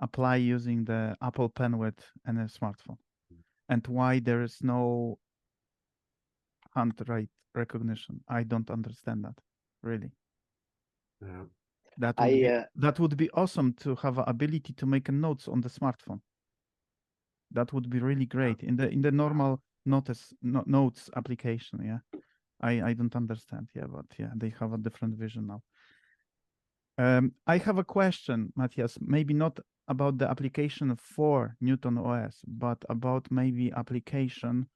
apply using the Apple Pen with any smartphone, and why there is no handwrite recognition. I don't understand that, really. Yeah. That would be awesome to have an ability to make notes on the smartphone. That would be really great in the normal notes application. Yeah, I don't understand. Yeah, but yeah, they have a different vision now. I have a question, Matthias. Maybe not about the application for Newton OS, but about maybe application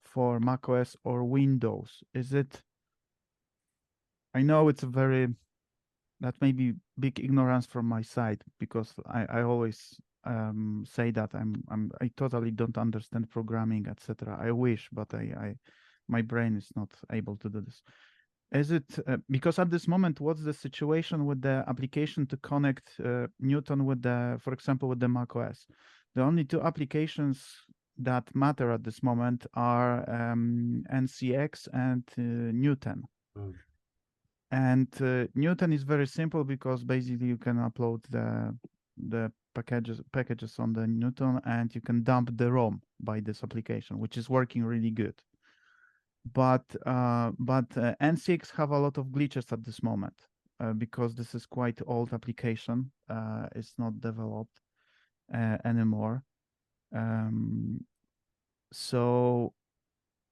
for Mac OS or Windows. Is it? I know it's that may be big ignorance from my side, because I always say that I totally don't understand programming, etc. I wish, but my brain is not able to do this. Is it because at this moment, what's the situation with the application to connect Newton with for example, with the Mac OS? The only two applications that matter at this moment are NCX and Newton. And Newton is very simple, because basically you can upload the packages on the Newton, and you can dump the ROM by this application, which is working really good. But NCX have a lot of glitches at this moment because this is quite old application. It's not developed anymore. So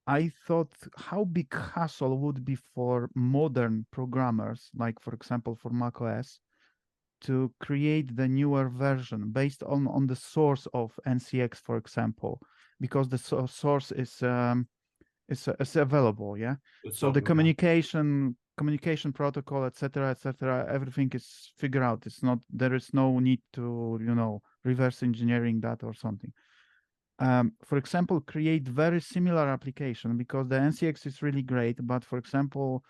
I thought how big hassle would be for modern programmers, like for example for macOS, to create the newer version based on the source of NCX, for example, because the source is available, yeah. So the communication protocol, etc., everything is figured out. It's not, there is no need to, you know, reverse engineering that or something. For example, create very similar application, because the NCX is really great, but for example,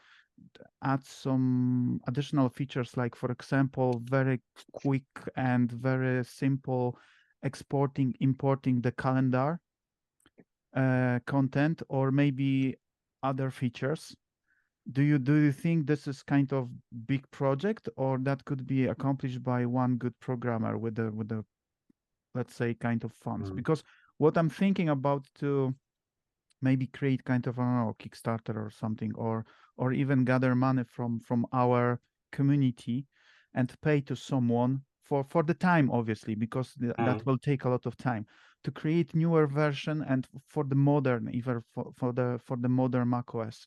add some additional features, like for example, very quick and very simple exporting, importing the calendar content, or maybe other features. Do you think this is kind of big project, or that could be accomplished by one good programmer with the let's say kind of funds? Because what I'm thinking about to maybe create kind of, I don't know, Kickstarter or something, or even gather money from our community and pay to someone for the time, obviously, because that will take a lot of time to create newer version, and for the modern, even for the modern macOS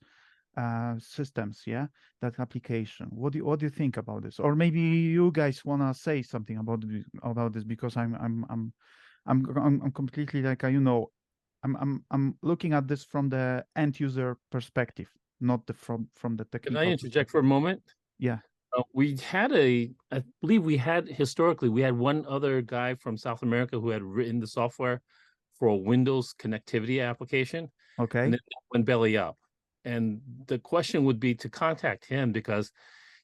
systems, yeah, that application. What do you think about this? Or maybe you guys wanna say something about this, because I'm completely like, you know, I'm looking at this from the end user perspective, not from the technical. Can I interject for a moment? Yeah. We had I believe we had historically, we had one other guy from South America who had written the software for a Windows connectivity application. Okay. And then that went belly up. And the question would be to contact him, because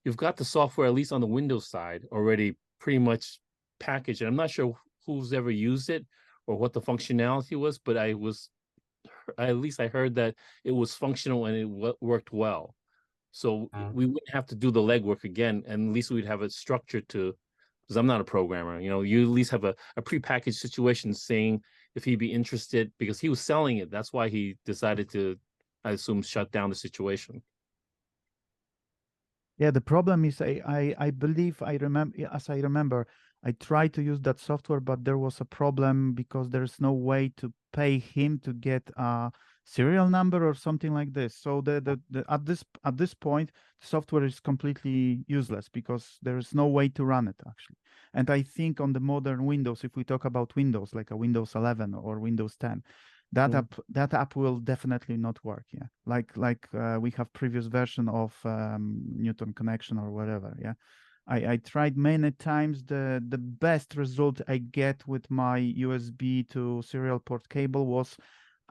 you've got the software, at least on the Windows side, already pretty much packaged. And I'm not sure who's ever used it or what the functionality was, but at least I heard that it was functional and it worked well. So we wouldn't have to do the legwork again, and at least we'd have a structure to, because I'm not a programmer, you know, you at least have a prepackaged situation saying if he'd be interested, because he was selling it. That's why he decided to, I assume, shut down the situation. Yeah, the problem is I believe I remember I tried to use that software, but there was a problem because there's no way to pay him to get a serial number or something like this. So at this point, the software is completely useless because there is no way to run it actually. And I think on the modern Windows, if we talk about Windows, like a Windows 11 or Windows 10, that app will definitely not work. Yeah, like we have previous version of Newton connection or whatever. Yeah, I tried many times. The best result I get with my USB to serial port cable was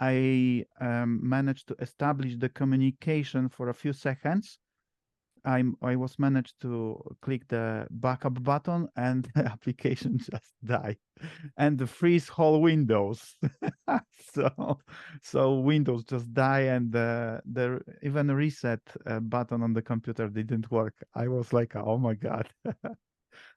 I managed to establish the communication for a few seconds. I was managed to click the backup button, and the application just died, and the freeze whole Windows. so Windows just die, and the even reset button on the computer didn't work. I was like, oh my god.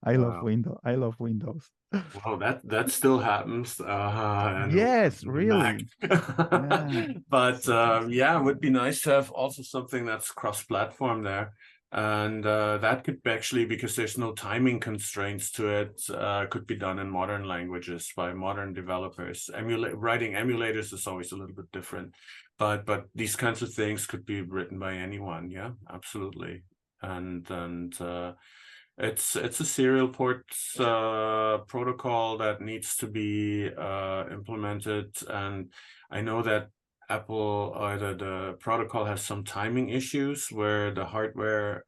I love Windows. I love Windows. Wow, that still happens. Yes, really. Yeah. But yeah, it would be nice to have also something that's cross-platform there. And that could actually, because there's no timing constraints to it, could be done in modern languages by modern developers. Writing emulators is always a little bit different, but these kinds of things could be written by anyone. Yeah, absolutely. And it's a serial port protocol that needs to be implemented, and I know that Apple, the protocol has some timing issues where the hardware,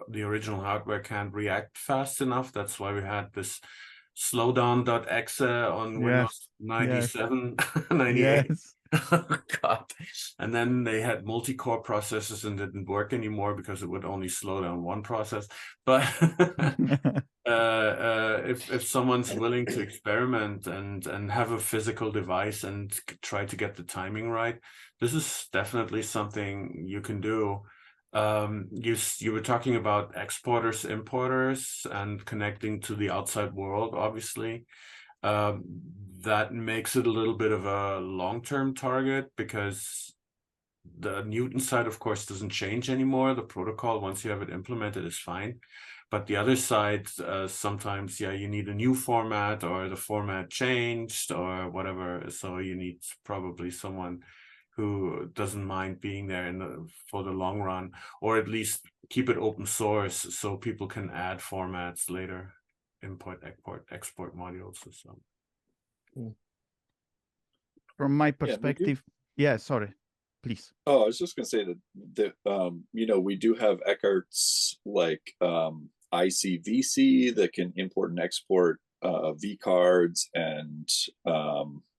the original hardware can't react fast enough. That's why we had this slowdown.exe on Windows 97, 98. Yes. God. And then they had multi-core processors and didn't work anymore because it would only slow down one process. But if someone's willing to experiment and have a physical device and try to get the timing right, this is definitely something you can do. You were talking about exporters, importers, and connecting to the outside world, obviously. That makes it a little bit of a long-term target because the Newton side, of course, doesn't change anymore. The protocol, once you have it implemented, is fine. But the other side, sometimes, yeah, you need a new format or the format changed or whatever. So you need probably someone who doesn't mind being there for the long run, or at least keep it open source so people can add formats later, import, export modules or something. From my perspective, yeah, sorry, please. Oh, I was just going to say that you know, we do have Eckhart's like ICVC that can import and export V cards and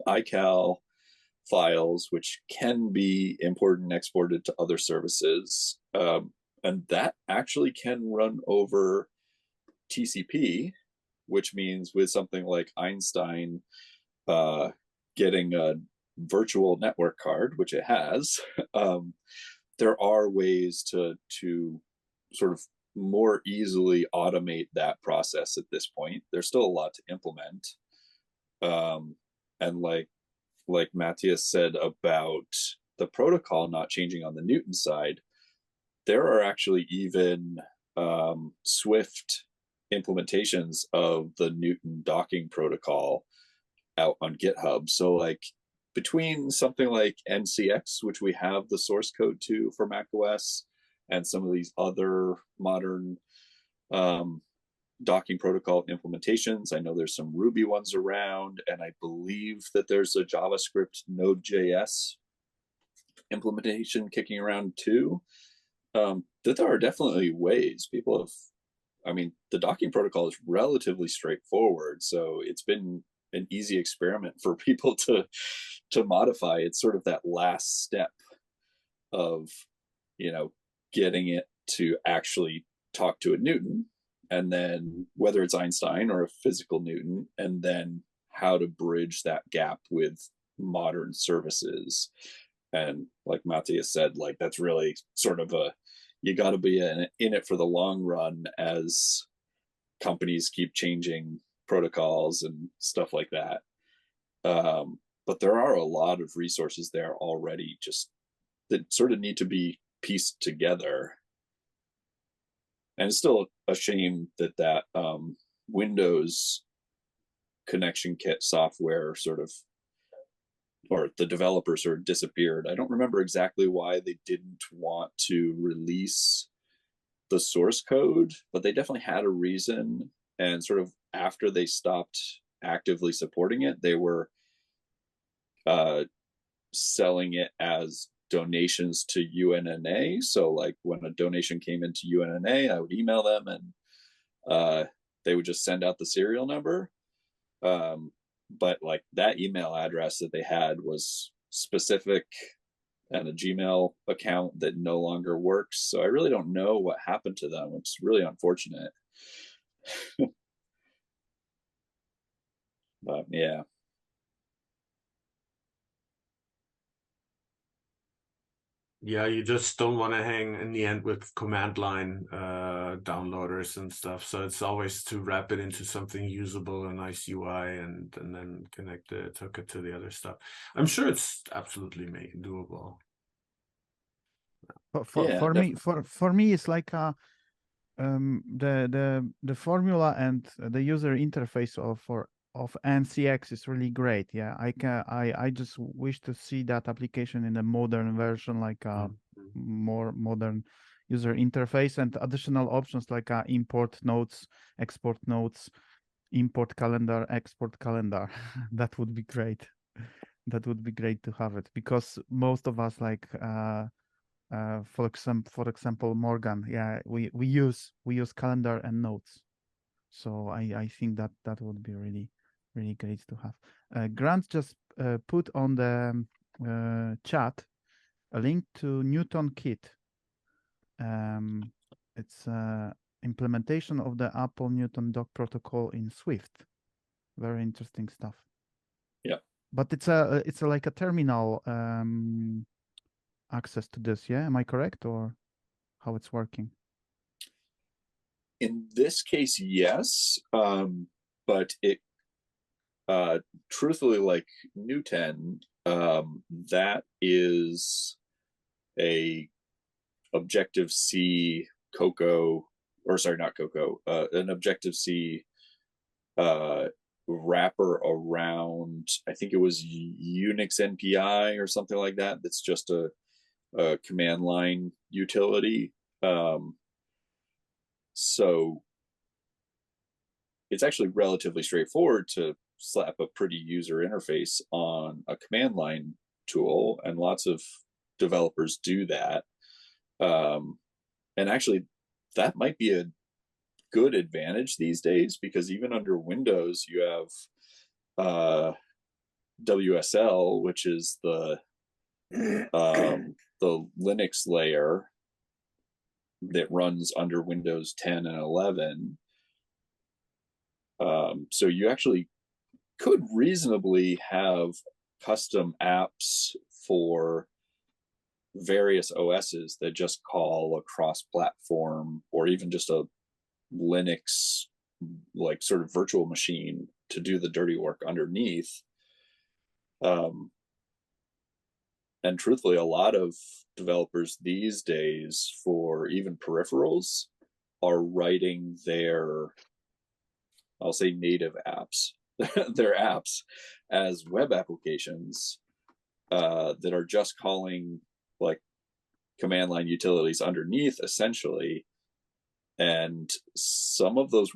iCal files, which can be imported and exported to other services. And that actually can run over TCP, which means with something like Einstein getting a virtual network card, which it has, there are ways to sort of more easily automate that process at this point. There's still a lot to implement. And like Matthias said about the protocol not changing on the Newton side, there are actually even Swift implementations of the Newton docking protocol out on GitHub. So like between something like NCX, which we have the source code to for macOS, and some of these other modern docking protocol implementations, I know there's some Ruby ones around, and I believe that there's a JavaScript Node.js implementation kicking around too. That there are definitely ways people have, I mean, the docking protocol is relatively straightforward, so it's been an easy experiment for people to modify. It's sort of that last step of, you know, getting it to actually talk to a Newton, and then whether it's Einstein or a physical Newton, and then how to bridge that gap with modern services. And like Matthias said, like that's really sort of you got to be in it for the long run as companies keep changing protocols and stuff like that. But there are a lot of resources there already, just that sort of need to be pieced together. And it's still a shame that Windows connection kit software sort of, or the developers sort of disappeared. I don't remember exactly why they didn't want to release the source code, but they definitely had a reason. And sort of after they stopped actively supporting it, they were selling it as donations to UNNA. So like when a donation came into UNNA, I would email them and they would just send out the serial number. But like that email address that they had was specific and a Gmail account that no longer works. So I really don't know what happened to them. It's really unfortunate. But yeah. Yeah, you just don't want to hang in the end with command line downloaders and stuff. So it's always to wrap it into something usable, a nice UI, and then connect it, hook it to the other stuff. I'm sure it's absolutely doable. For me, it's like the formula and the user interface of NCX is really great. Yeah, I just wish to see that application in a modern version, like a more modern user interface and additional options like import notes, export notes, import calendar, export calendar. That would be great. That would be great to have it, because most of us like for example, Morgan, yeah, we use calendar and notes. So I think that would be really great to have. Grant just put on the chat a link to Newton Kit. It's implementation of the Apple Newton dock protocol in Swift. Very interesting stuff. Yeah, but it's a like a terminal access to this. Yeah, am I correct? Or how it's working? In this case, yes, but it truthfully, like New 10, that is a Objective-C Cocoa, or sorry, not Cocoa, an Objective-C wrapper around, I think it was Unix NPI or something like that. That's just a command line utility. So it's actually relatively straightforward to slap a pretty user interface on a command line tool, and lots of developers do that. And actually, that might be a good advantage these days, because even under Windows, you have WSL, which is the Linux layer that runs under Windows 10 and 11. So you actually could reasonably have custom apps for various OSs that just call a cross-platform, or even just a Linux like sort of virtual machine to do the dirty work underneath. And truthfully, a lot of developers these days for even peripherals are writing their, I'll say, native apps, their apps as web applications that are just calling like command line utilities underneath, essentially. And some of the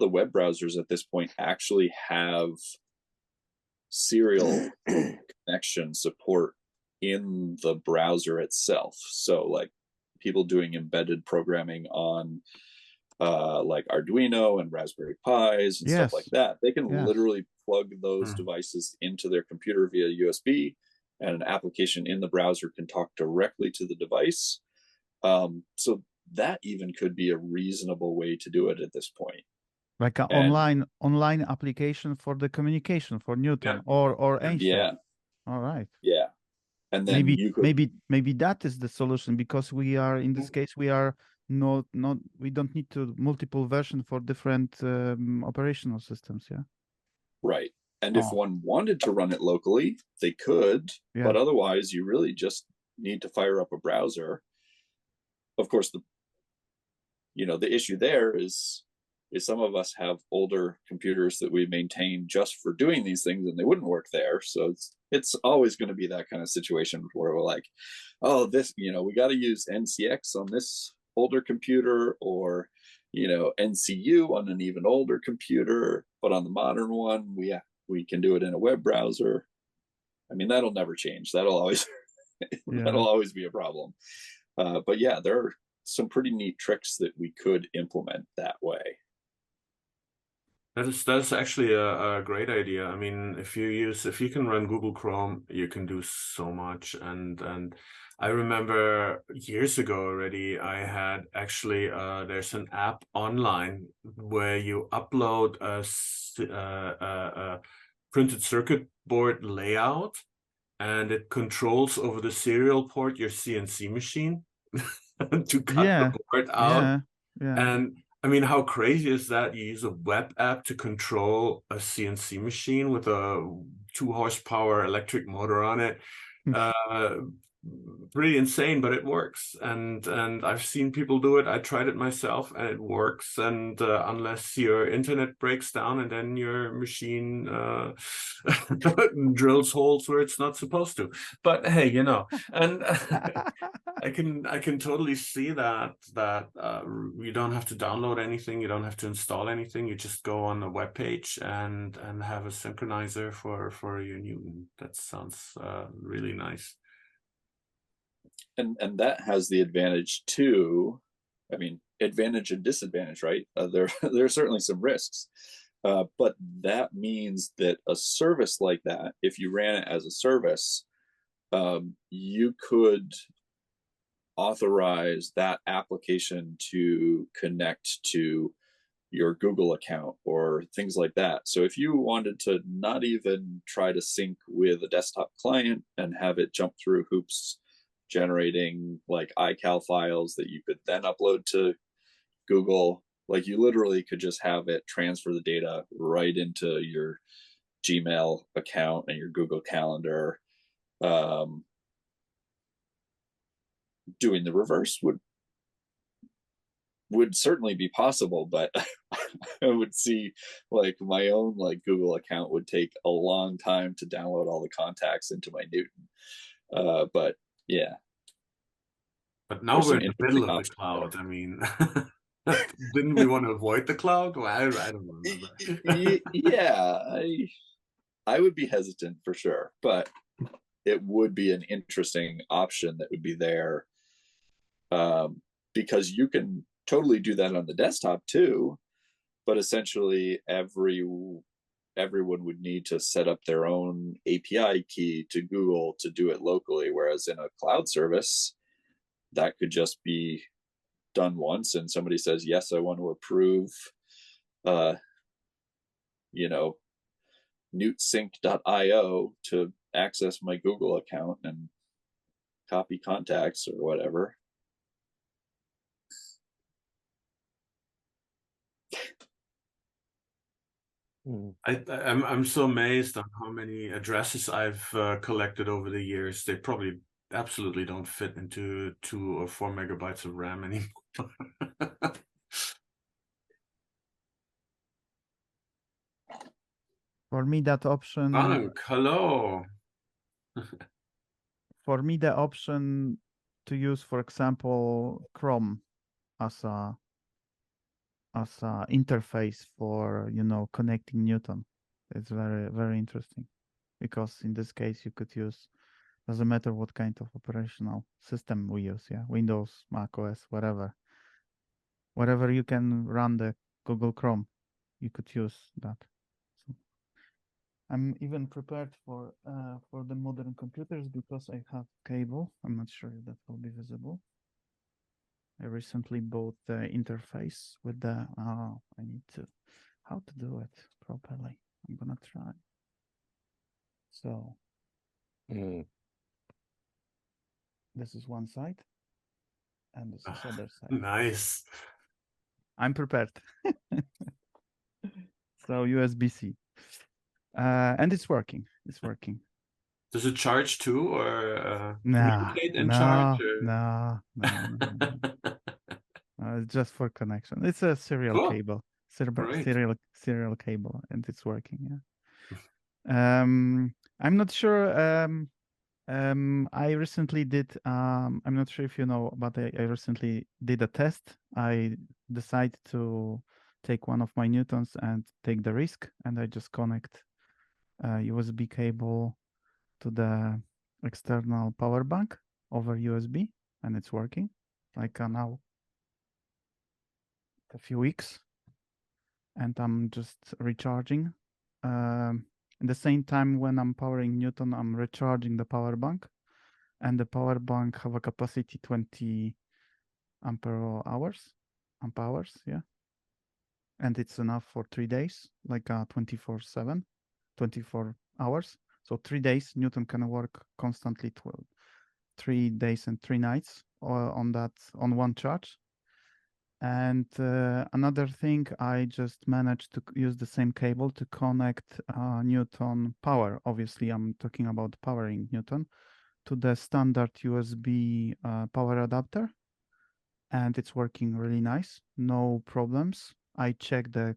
web browsers at this point actually have serial connection support in the browser itself. So like people doing embedded programming on like Arduino and Raspberry Pis and stuff like that, they can literally plug those devices into their computer via USB, and an application in the browser can talk directly to the device. So that even could be a reasonable way to do it at this point. Like an online application for the communication for Newton or Einstein. Yeah. All right. Yeah. And then maybe that is the solution, because we are in this case we are not we don't need to multiple version for different operational systems. Yeah. Right. And if one wanted to run it locally, they could, but otherwise you really just need to fire up a browser. Of course, the issue there is some of us have older computers that we maintain just for doing these things, and they wouldn't work there. So it's always going to be that kind of situation where we're like, oh, this, we got to use NCX on this older computer, or NCU on an even older computer, but on the modern one, we can do it in a web browser. I mean, that'll never change. That'll always that'll always be a problem. But yeah, there are some pretty neat tricks that we could implement that way. That's actually a great idea. I mean, if you can run Google Chrome, you can do so much. And I remember years ago already, I had actually there's an app online where you upload a printed circuit board layout, and it controls over the serial port your CNC machine to cut the board out. And I mean, how crazy is that? You use a web app to control a CNC machine with a 2 horsepower electric motor on it. Pretty insane, but it works. And I've seen people do it. I tried it myself, and it works. And unless your internet breaks down and then your machine drills holes where it's not supposed to. But hey, and I can totally see that you don't have to download anything, you don't have to install anything. You just go on a web page and have a synchronizer for your Newton. That sounds really nice. And that has the advantage too. I mean, advantage and disadvantage, right? There are certainly some risks, but that means that a service like that, if you ran it as a service, you could authorize that application to connect to your Google account or things like that. So if you wanted to not even try to sync with a desktop client and have it jump through hoops generating like iCal files that you could then upload to Google. Like you literally could just have it transfer the data right into your Gmail account and your Google Calendar. Doing the reverse would certainly be possible, but I would see like my own like Google account would take a long time to download all the contacts into my Newton. But yeah. But now we're in the middle of the cloud. I mean, didn't we want to avoid the cloud? Well, I don't remember. Yeah, I would be hesitant for sure, but it would be an interesting option that would be there, because you can totally do that on the desktop too, but essentially everyone would need to set up their own API key to Google to do it locally, whereas in a cloud service that could just be done once and somebody says, yes, I want to approve newtsync.io to access my Google account and copy contacts or whatever. I'm so amazed on how many addresses I've collected over the years. They probably absolutely don't fit into 2 or 4 megabytes of RAM anymore. For me, that option. Hello. For me, the option to use, for example, Chrome as a interface for connecting Newton, it's very, very interesting, because in this case you could use, doesn't matter what kind of operational system we use, Windows, Mac OS, whatever you can run the Google Chrome, you could use that. So I'm even prepared for the modern computers because I have cable. I'm not sure if that will be visible. I recently bought the interface with the, I need to, how to do it properly. I'm gonna try. So, this is one side, and this is other side. Nice. I'm prepared. So USB-C, and it's working. It's working. Does it charge too, or No, charge? Or... No. It's just for connection. It's a serial cable, serial cable, and it's working. Yeah. I'm not sure. I recently did. I'm not sure if you know, but I recently did a test. I decided to take one of my Newtons and take the risk, and I just connect a USB cable to the external power bank over USB, and it's working. Like now, a few weeks, and I'm just recharging. At the same time, when I'm powering Newton, I'm recharging the power bank, and the power bank have a capacity 20 amp hours, yeah, and it's enough for 3 days, like 24/7, 24 hours. So 3 days, Newton can work constantly 3 days and 3 nights on one charge. And another thing, I just managed to use the same cable to connect Newton power. Obviously, I'm talking about powering Newton to the standard USB power adapter. And it's working really nice. No problems. I checked the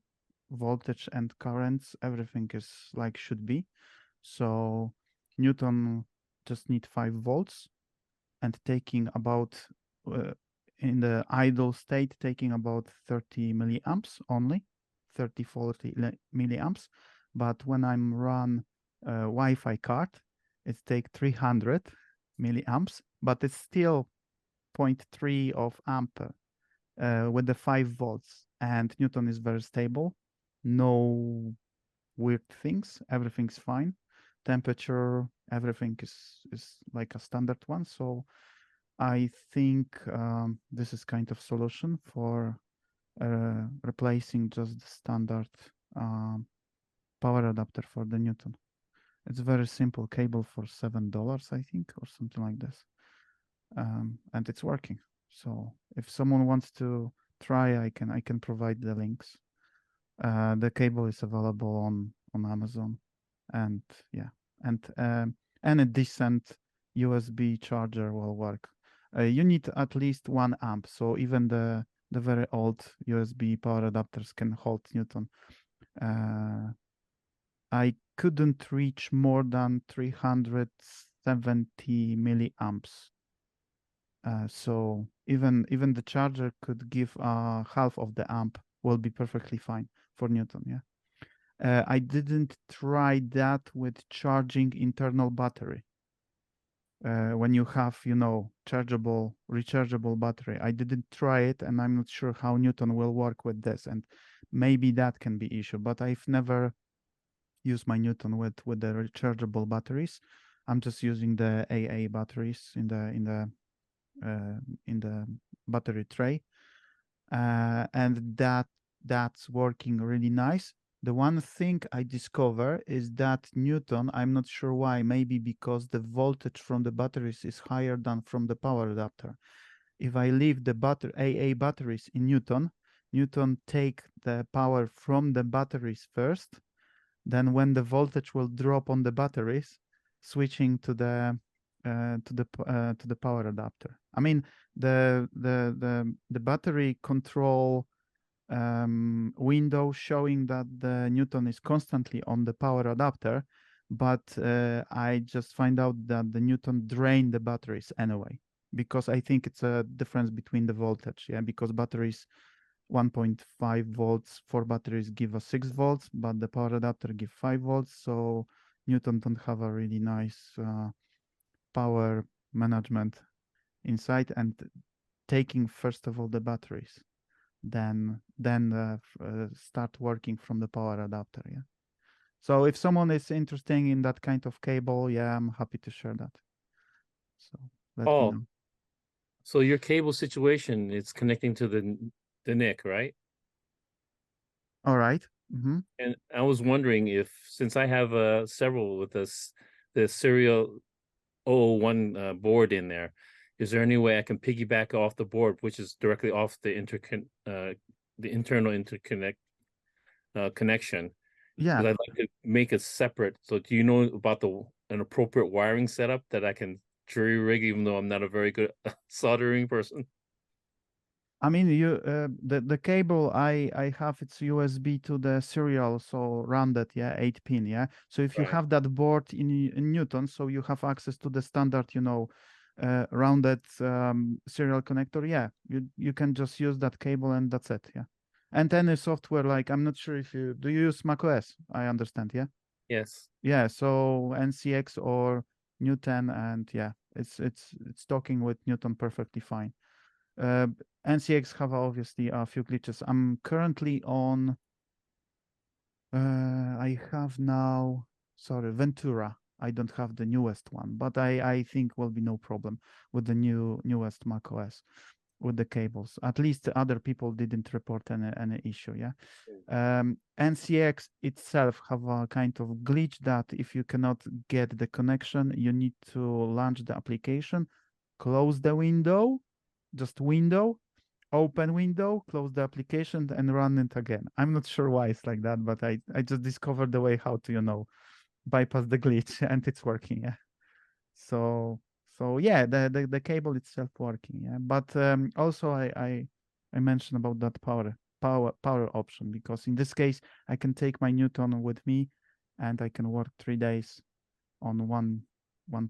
voltage and currents. Everything is like should be. So Newton just need 5 volts and taking about in the idle state, taking about 30 milliamps only, 30, 40 milliamps. But when I'm run Wi-Fi card, it take 300 milliamps, but it's still 0.3 of amp with the 5 volts. And Newton is very stable. No weird things. Everything's fine. Temperature, everything is like a standard one. So I think this is kind of solution for replacing just the standard power adapter for the Newton. It's very simple cable for $7, I think, or something like this. and it's working. So if someone wants to try, I can provide the links. The cable is available on Amazon, and yeah, and a decent USB charger will work. You need at least 1 amp, so even the very old USB power adapters can hold Newton. I couldn't reach more than 370 milliamps. So even the charger could give half of the amp, will be perfectly fine for Newton. Yeah. I didn't try that with charging internal battery. When you have, chargeable, rechargeable battery. I didn't try it, and I'm not sure how Newton will work with this, and maybe that can be issue. But I've never used my Newton with the rechargeable batteries. I'm just using the AA batteries in the battery tray, and that's working really nice. The one thing I discover is that Newton, I'm not sure why, maybe because the voltage from the batteries is higher than from the power adapter. If I leave the AA batteries in Newton take the power from the batteries first, then when the voltage will drop on the batteries, switching to the power adapter. I mean, the battery control window showing that the Newton is constantly on the power adapter, but I just find out that the Newton drain the batteries anyway, because I think it's a difference between the voltage. Yeah, because batteries 1.5 volts for batteries give us 6 volts, but the power adapter give 5 volts. So Newton don't have a really nice power management inside, and taking first of all the batteries, then start working from the power adapter. Yeah. So if someone is interested in that kind of cable, yeah, I'm happy to share that. So let me know. So your cable situation is connecting to the NIC, right? All right. Mm-hmm. And I was wondering if, since I have several with the serial 001 board in there, is there any way I can piggyback off the board, which is directly off the internal interconnect connection? Yeah. Because I'd like to make it separate. So do you know about an appropriate wiring setup that I can jury rig, even though I'm not a very good soldering person? I mean, the cable I have, it's USB to the serial, so rounded, yeah, 8-pin, yeah. So if you have that board in Newton, so you have access to the standard, rounded serial connector, yeah, you can just use that cable and that's it, yeah. And any software, like, I'm not sure if do you use macOS? I understand, yeah. Yes. Yeah, so NCX or Newton, and yeah, it's talking with Newton perfectly fine. NCX have obviously a few glitches. I'm currently on, I have now, sorry, Ventura. I don't have the newest one, but I think will be no problem with the newest macOS with the cables. At least other people didn't report any issue, yeah. NCX itself have a kind of glitch that if you cannot get the connection, you need to launch the application, close the window, just window, open window, close the application, and run it again. I'm not sure why it's like that, but I just discovered the way how to, bypass the glitch, and it's working. Yeah. So yeah, the cable itself working. Yeah. But also I mentioned about that power option, because in this case I can take my Newton with me, and I can work 3 days on one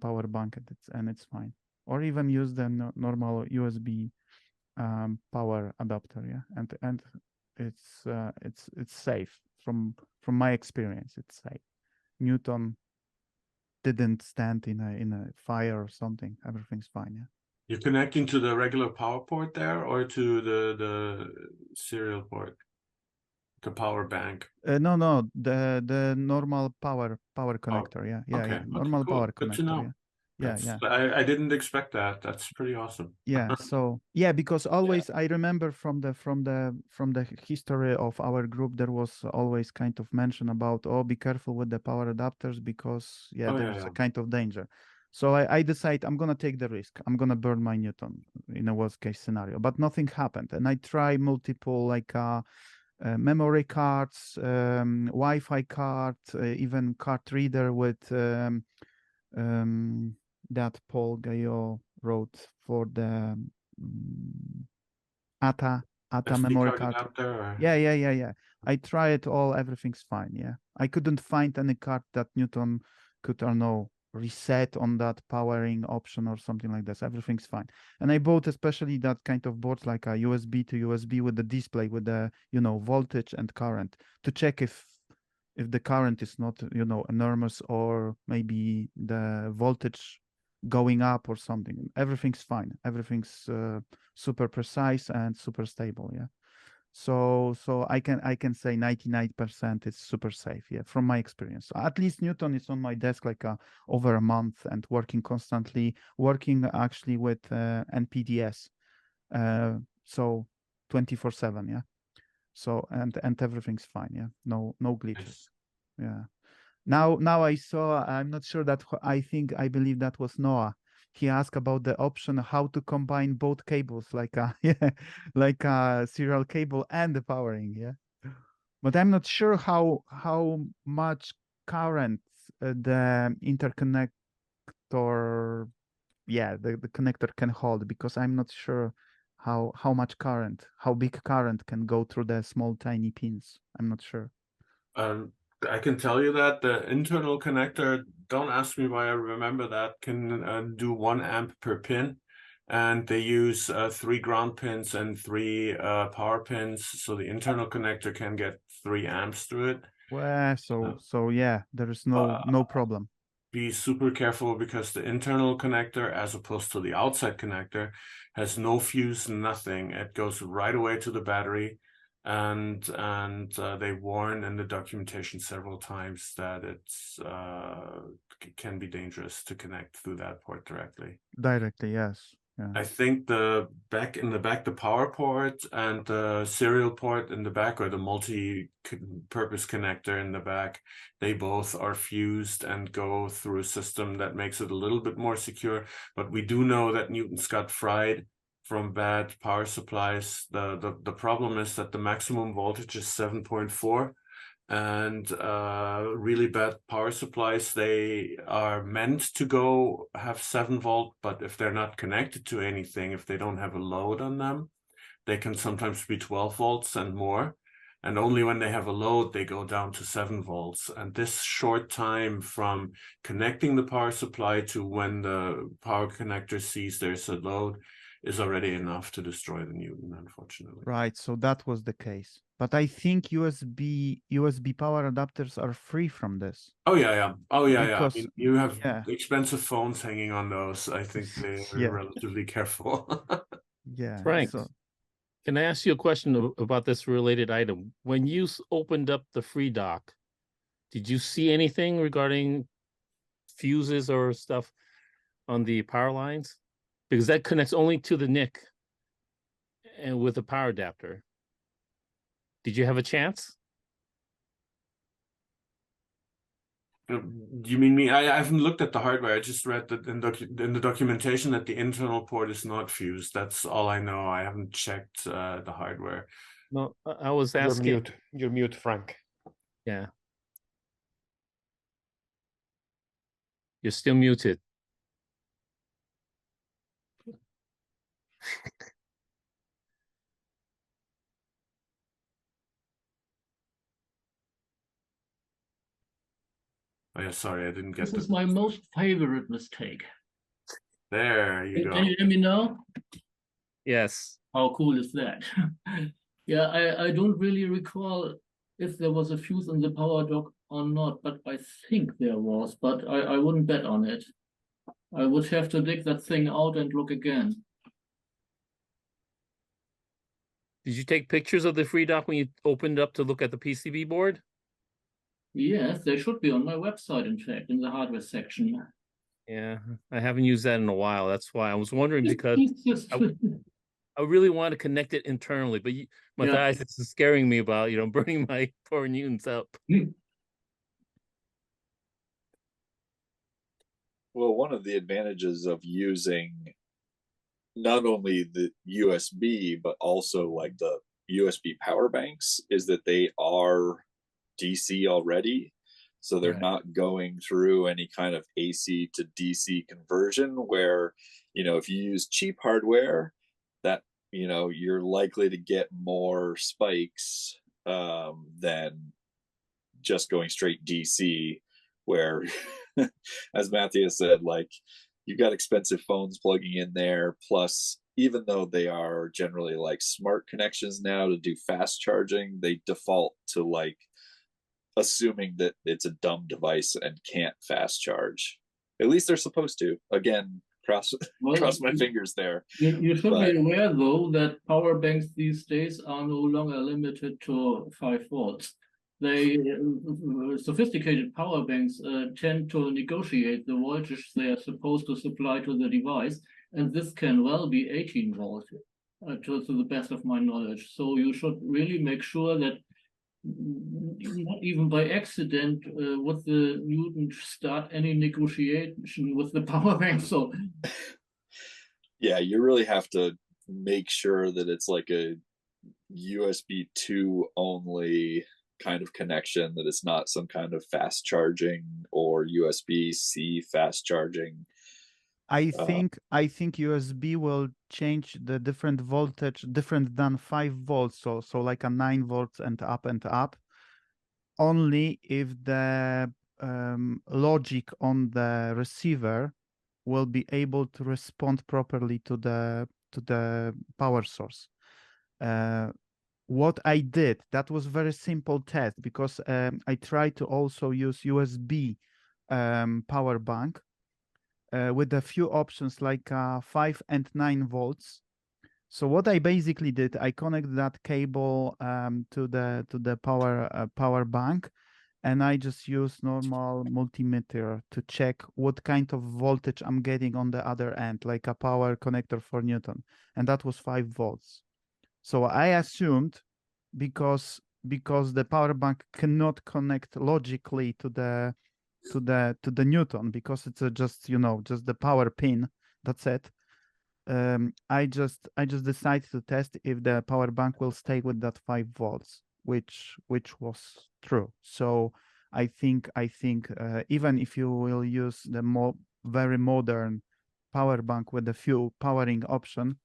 power bank, and it's fine. Or even use the normal USB power adapter, yeah, and it's safe from my experience. It's safe. Newton didn't stand in a fire or something. Everything's fine. Yeah. You're connecting to the regular power port there, or to the serial port, the power bank? No, the normal power connector. Yeah, okay, normal cool. power Good connector. to know. Yeah. I didn't expect that. That's pretty awesome. Yeah. So yeah, because always I remember from the history of our group, there was always kind of mention about, oh, be careful with the power adapters, because there's a kind of danger. So I decide I'm gonna take the risk. I'm gonna burn my Newton in a worst case scenario, but nothing happened. And I try multiple like memory cards, Wi-Fi card, even card reader with that Paul Gaillot wrote for the ATA SD memory card card. adapter or... Yeah. I try it all. Everything's fine. Yeah. I couldn't find any card that Newton could, I don't know, reset on that powering option or something like this. Everything's fine. And I bought especially that kind of boards like a USB to USB with the display with the, you know, voltage and current to check if the current is not, you know, enormous or maybe the voltage going up or something. Everything's fine. Everything's super precise and super stable. Yeah. So I can say 99% is super safe. Yeah, from my experience. At least Newton is on my desk like over a month and working constantly, working actually with NPDS. So 24/7. Yeah. So and everything's fine. Yeah. No glitches. Yeah. Now I saw, I'm not sure that I believe that was Noah. He asked about the option how to combine both cables like a like a serial cable and the powering, yeah. But I'm not sure how much current the interconnector, yeah, the connector can hold, because I'm not sure how much current, how big current can go through the small tiny pins. I'm not sure. I can tell you that the internal connector, don't ask me why I remember that, can do 1 amp per pin. And they use 3 ground pins and 3 power pins. So the internal connector can get 3 amps through it. Well, so yeah, there is no problem. Be super careful because the internal connector, as opposed to the outside connector, has no fuse, nothing. It goes right away to the battery. And they warn in the documentation several times that it's can be dangerous to connect through that port directly. Directly, yes. Yeah. I think the power port and the serial port in the back, or the multi-purpose connector in the back, they both are fused and go through a system that makes it a little bit more secure. But we do know that Newton's got fried from bad power supplies. The problem is that the maximum voltage is 7.4. And really bad power supplies, they are meant to have 7 volt, but if they're not connected to anything, if they don't have a load on them, they can sometimes be 12 volts and more. And only when they have a load, they go down to 7 volts. And this short time from connecting the power supply to when the power connector sees there's a load is already enough to destroy the Newton, unfortunately. Right, so that was the case. But I think USB power adapters are free from this. Oh yeah. Because, I mean, you have expensive phones hanging on those. I think they're relatively careful. Yeah. Frank, So, can I ask you a question about this related item? When you opened up the free dock, did you see anything regarding fuses or stuff on the power lines? Because that connects only to the NIC and with a power adapter. Did you have a chance? You mean me? I haven't looked at the hardware. I just read that in the documentation that the internal port is not fused. That's all I know. I haven't checked the hardware. No, I was asking. You're mute, Frank. Yeah. You're still muted. Oh yeah, sorry, I didn't get this. This is my most favorite mistake. There you go. Can you hear me now? Yes. How cool is that? Yeah, I don't really recall if there was a fuse in the power dock or not, but I think there was, but I wouldn't bet on it. I would have to dig that thing out and look again. Did you take pictures of the free dock when you opened up to look at the PCB board? Yes, they should be on my website, in fact, in the hardware section. Yeah, I haven't used that in a while. That's why I was wondering, because I really want to connect it internally, but Matthias, it's scaring me about, burning my 4 newtons up. Well, one of the advantages of using not only the USB, but also like the USB power banks is that they are DC already. So they're not going through any kind of AC to DC conversion where, if you use cheap hardware, that, you're likely to get more spikes than just going straight DC, where, as Matthias said, like, you've got expensive phones plugging in there. Plus, even though they are generally like smart connections now to do fast charging, they default to like assuming that it's a dumb device and can't fast charge. At least they're supposed to. Again, cross my fingers there. You should be aware, though, that power banks these days are no longer limited to 5 volts. They sophisticated power banks tend to negotiate the voltage they are supposed to supply to the device, and this can well be 18 volts, to the best of my knowledge. So you should really make sure that not even by accident would the Newton start any negotiation with the power bank. So yeah, you really have to make sure that it's like a USB 2 only kind of connection, that it's not some kind of fast charging or USB-C fast charging. I think USB will change the different voltage, different than 5 volts, so like a 9 volts and up, only if the logic on the receiver will be able to respond properly to the power source. What I did, that was very simple test, because I tried to also use USB power bank with a few options like 5 and 9 volts. So what I basically did, I connect that cable to the power bank, and I just use normal multimeter to check what kind of voltage I'm getting on the other end, like a power connector for Newton, and that was 5 volts. So I assumed, because the power bank cannot connect logically to the Newton, because it's just just the power pin, that's it. I just decided to test if the power bank will stay with that 5 volts, which was true. So I think even if you will use the very modern power bank with a few powering option,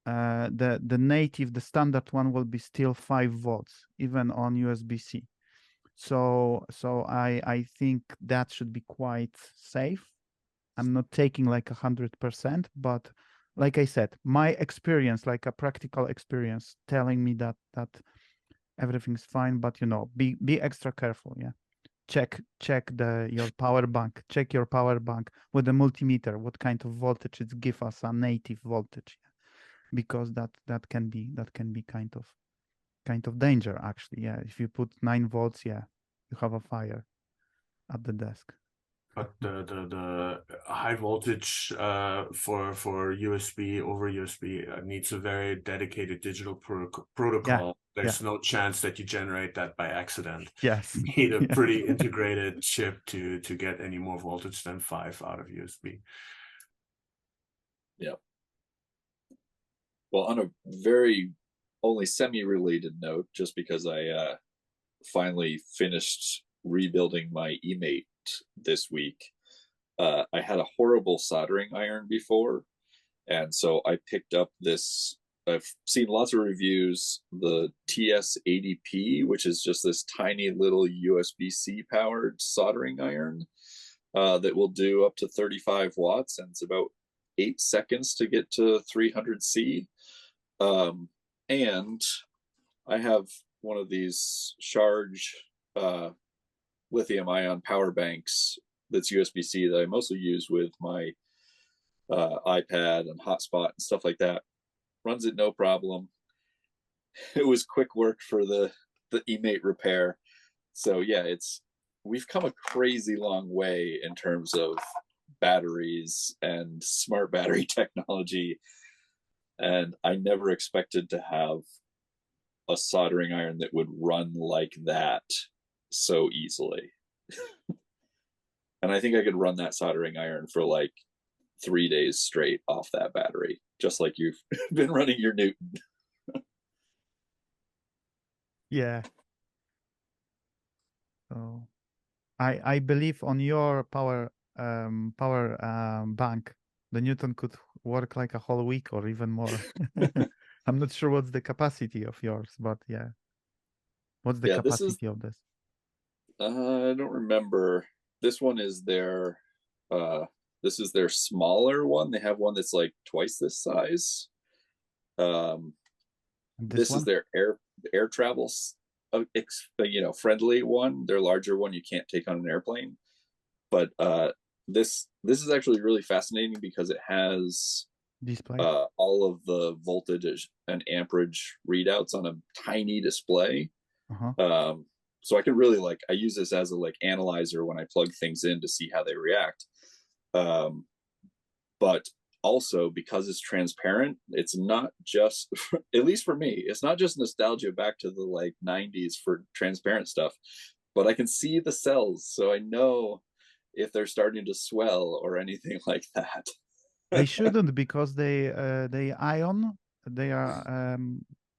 the standard one will be still 5 volts even on USB-C. So I think that should be quite safe. I'm not taking like 100%, but like I said, my experience, like a practical experience, telling me that everything's fine. But be extra careful. Yeah, check your power bank. Check your power bank with the multimeter. What kind of voltage it give us, a native voltage, because that can be kind of danger actually. Yeah, if you put 9 volts, yeah, you have a fire at the desk. But the high voltage for USB over USB needs a very dedicated digital protocol. There's no chance that you generate that by accident. Yes. You need a pretty integrated chip to get any more voltage than 5 out of USB. Yeah. Well, on a very only semi-related note, just because I finally finished rebuilding my eMate this week, I had a horrible soldering iron before, and so I picked up this. I've seen lots of reviews, the TS80P, which is just this tiny little USB-C powered soldering iron that will do up to 35 watts, and it's about 8 seconds to get to 300C. And I have one of these Charge lithium-ion power banks that's USB-C that I mostly use with my iPad and hotspot and stuff like that. Runs it no problem. It was quick work for the eMate repair. So yeah, we've come a crazy long way in terms of batteries and smart battery technology. And I never expected to have a soldering iron that would run like that so easily. And I think I could run that soldering iron for like 3 days straight off that battery, just like you've been running your Newton. Yeah. So I believe on your power bank, the Newton could work like a whole week or even more. I'm not sure what's the capacity of yours, but yeah. What's the capacity of this? I don't remember. This one is this is their smaller one. They have one that's like twice this size. This is their air travel, friendly one. Their larger one you can't take on an airplane. But this is actually really fascinating because it has display all of the voltage and amperage readouts on a tiny display. So I can really I use this as a analyzer when I plug things in to see how they react. But also because it's transparent, it's not just, at least for me, it's not just nostalgia back to the 90s for transparent stuff, but I can see the cells, so I know if they're starting to swell or anything like that. They shouldn't, because they are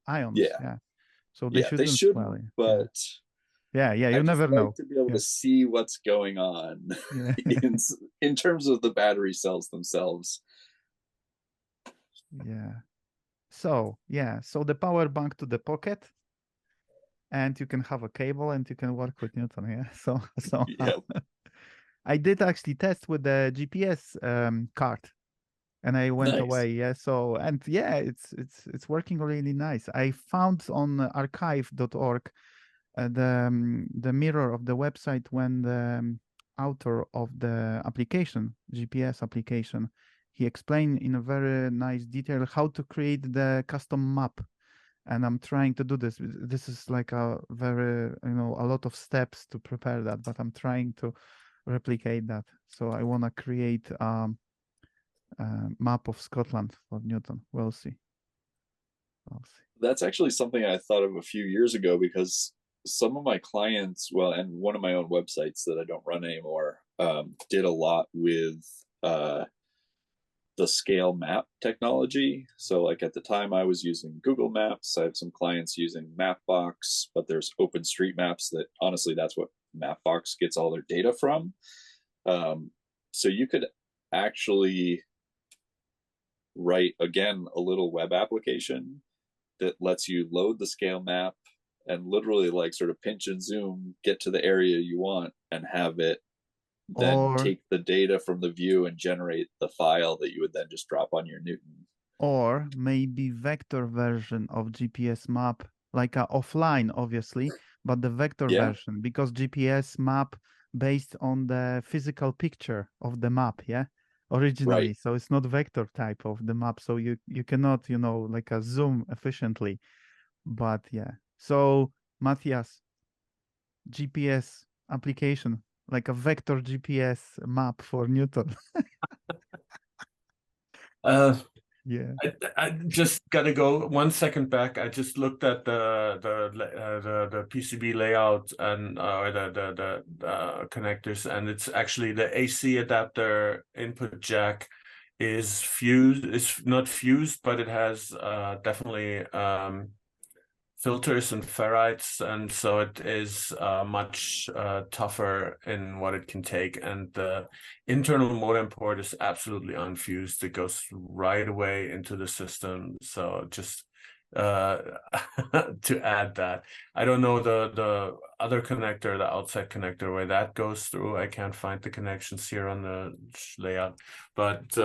ions. Yeah. So they shouldn't swell. But yeah, you never know. To be able to see what's going on in terms of the battery cells themselves. Yeah. So the power bank to the pocket, and you can have a cable and you can work with Newton. Yeah. So I did actually test with the GPS card, and I went away. Yeah. So it's working really nice. I found on archive.org the mirror of the website when the author of the application, GPS application, he explained in a very nice detail how to create the custom map. And I'm trying to do this. This is like a very, a lot of steps to prepare that, but I'm trying to replicate that. So I want to create a map of Scotland for Newton. We'll see. That's actually something I thought of a few years ago, because some of my clients, and one of my own websites that I don't run anymore, did a lot with the scale map technology. So at the time I was using Google Maps. I have some clients using Mapbox, but there's OpenStreetMaps that honestly, that's what Mapbox gets all their data from. So you could actually write, again, a little web application that lets you load the scale map and literally sort of pinch and zoom, get to the area you want, and have it then take the data from the view and generate the file that you would then just drop on your Newton. Or maybe vector version of GPS map, like offline, obviously, but the vector version, because GPS map based on the physical picture of the map, originally. So it's not vector type of the map. So you cannot, zoom efficiently. But so Matthias, GPS application, like a vector GPS map for Newton. I just gotta go 1 second back. I just looked at the PCB layout and the connectors, and it's actually the AC adapter input jack is fused. It's not fused, but it has definitely filters and ferrites, and so it is much tougher in what it can take. And the internal modem port is absolutely unfused. It goes right away into the system. So just to add that, I don't know the other connector, the outside connector, where that goes through. I can't find the connections here on the layout, but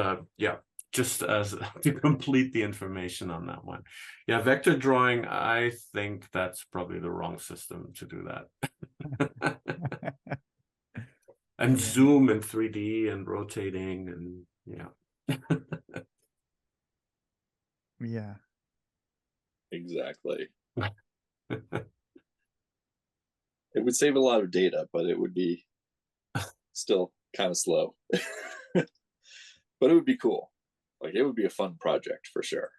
just as to complete the information on that one. Vector drawing, I think that's probably the wrong system to do that. And zoom in 3D and rotating and yeah. Exactly. It would save a lot of data, but it would be still kind of slow. But it would be cool. It would be a fun project for sure.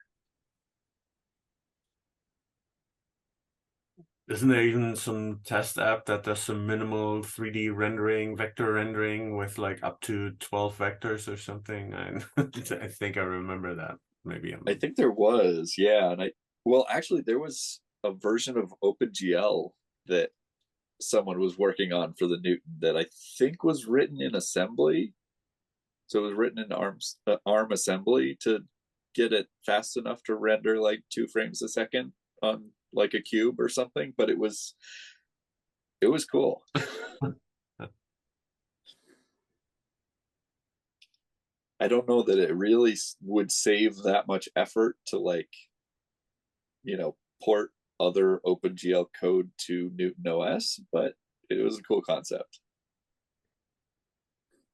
Isn't there even some test app that does some minimal 3D rendering, vector rendering with like up to 12 vectors or something? I think I remember that. Maybe I think there was, yeah. And well, actually, there was a version of OpenGL that someone was working on for the Newton that I think was written in assembly. So it was written in ARM assembly to get it fast enough to render like 2 frames a second on like a cube or something, but it was cool. I don't know that it really would save that much effort to like, port other OpenGL code to Newton OS, but it was a cool concept.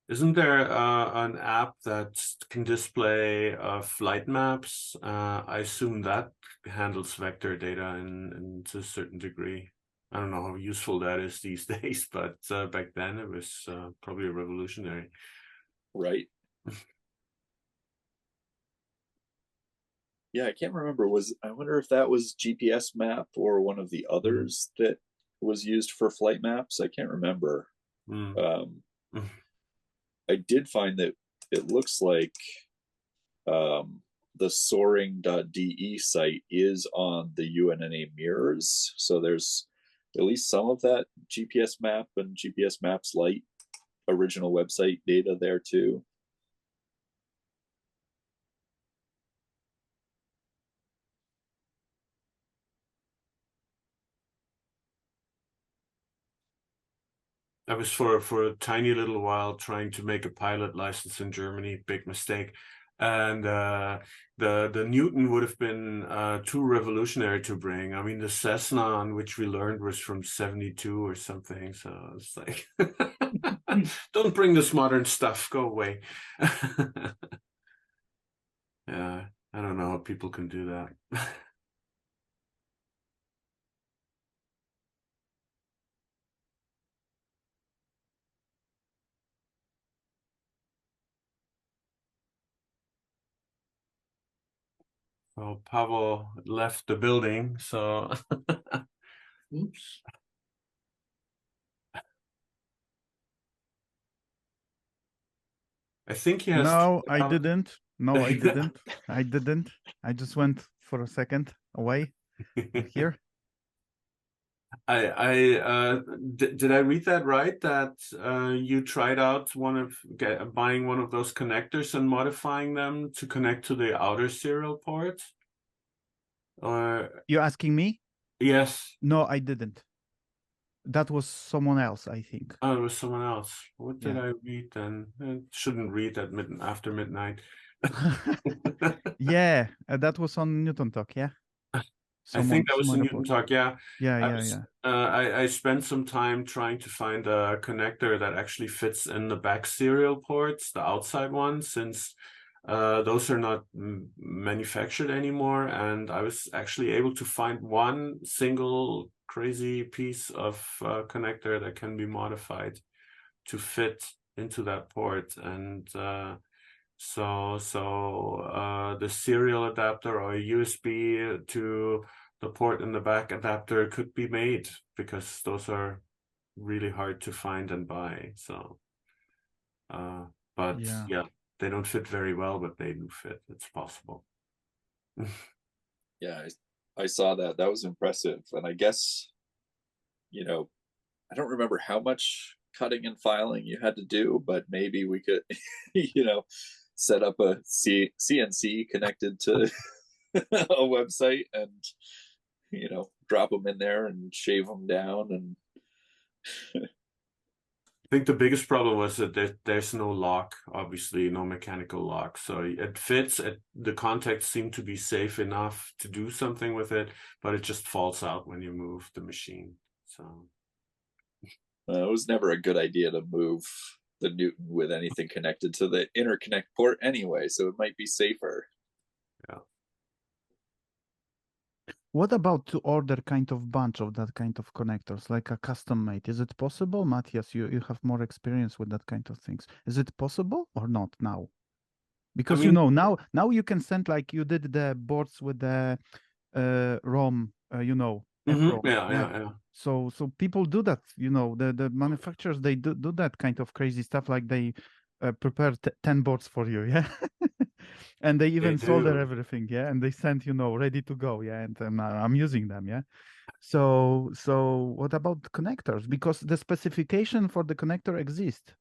Isn't there an app that can display flight maps? I assume that handles vector data to a certain degree. I don't know how useful that is these days, but back then it was probably revolutionary. Right. Yeah, I can't remember. I wonder if that was GPS map or one of the others that was used for flight maps. I can't remember. I did find that it looks like the soaring.de site is on the UNNA mirrors. So there's at least some of that GPS map and GPS Maps Lite original website data there too. I was for a tiny little while trying to make a pilot license in Germany, big mistake. And the Newton would have been too revolutionary to bring. I mean, the Cessna, on which we learned, was from 72 or something. So it's like, don't bring this modern stuff, go away. Yeah, I don't know how people can do that. Well, Pavel left the building, so. Oops. I think he has. No, I didn't. No, I didn't. I didn't. I just went for a second away. Here. Did I read that right? That you tried out buying one of those connectors and modifying them to connect to the outer serial port? Or you're asking me? Yes. No, I didn't. That was someone else, I think. Oh, it was someone else. What did I read then? I shouldn't read at after midnight. Yeah, that was on Newton Talk, yeah? I think that was in Newton Talk, yeah. Yeah. I spent some time trying to find a connector that actually fits in the back serial ports, the outside ones, since those are not manufactured anymore. And I was actually able to find one single crazy piece of connector that can be modified to fit into that port. And so the serial adapter or a USB to the port in the back adapter could be made, because those are really hard to find and buy. So, but yeah, they don't fit very well, but they do fit. It's possible. Yeah, I saw that. That was impressive. And I guess, I don't remember how much cutting and filing you had to do, but maybe we could, set up a CNC connected to a website and, drop them in there and shave them down. And I think the biggest problem was that there's no lock, obviously no mechanical lock. So it fits, the contacts seem to be safe enough to do something with it, but it just falls out when you move the machine. So it was never a good idea to move the Newton with anything connected to the interconnect port anyway, so it might be safer. Yeah. What about to order kind of bunch of that kind of connectors, like a custom made? Is it possible? Matthias, you have more experience with that kind of things. Is it possible or not now? Because now you can send, like you did the boards with the ROM, approach. Yeah. So people do that, you know, the manufacturers, they do that kind of crazy stuff, like they prepare 10 boards for you, yeah. And they even solder do. everything, yeah, and they send, you know, ready to go, yeah, and I'm using them, yeah. So what about connectors? Because the specification for the connector exists.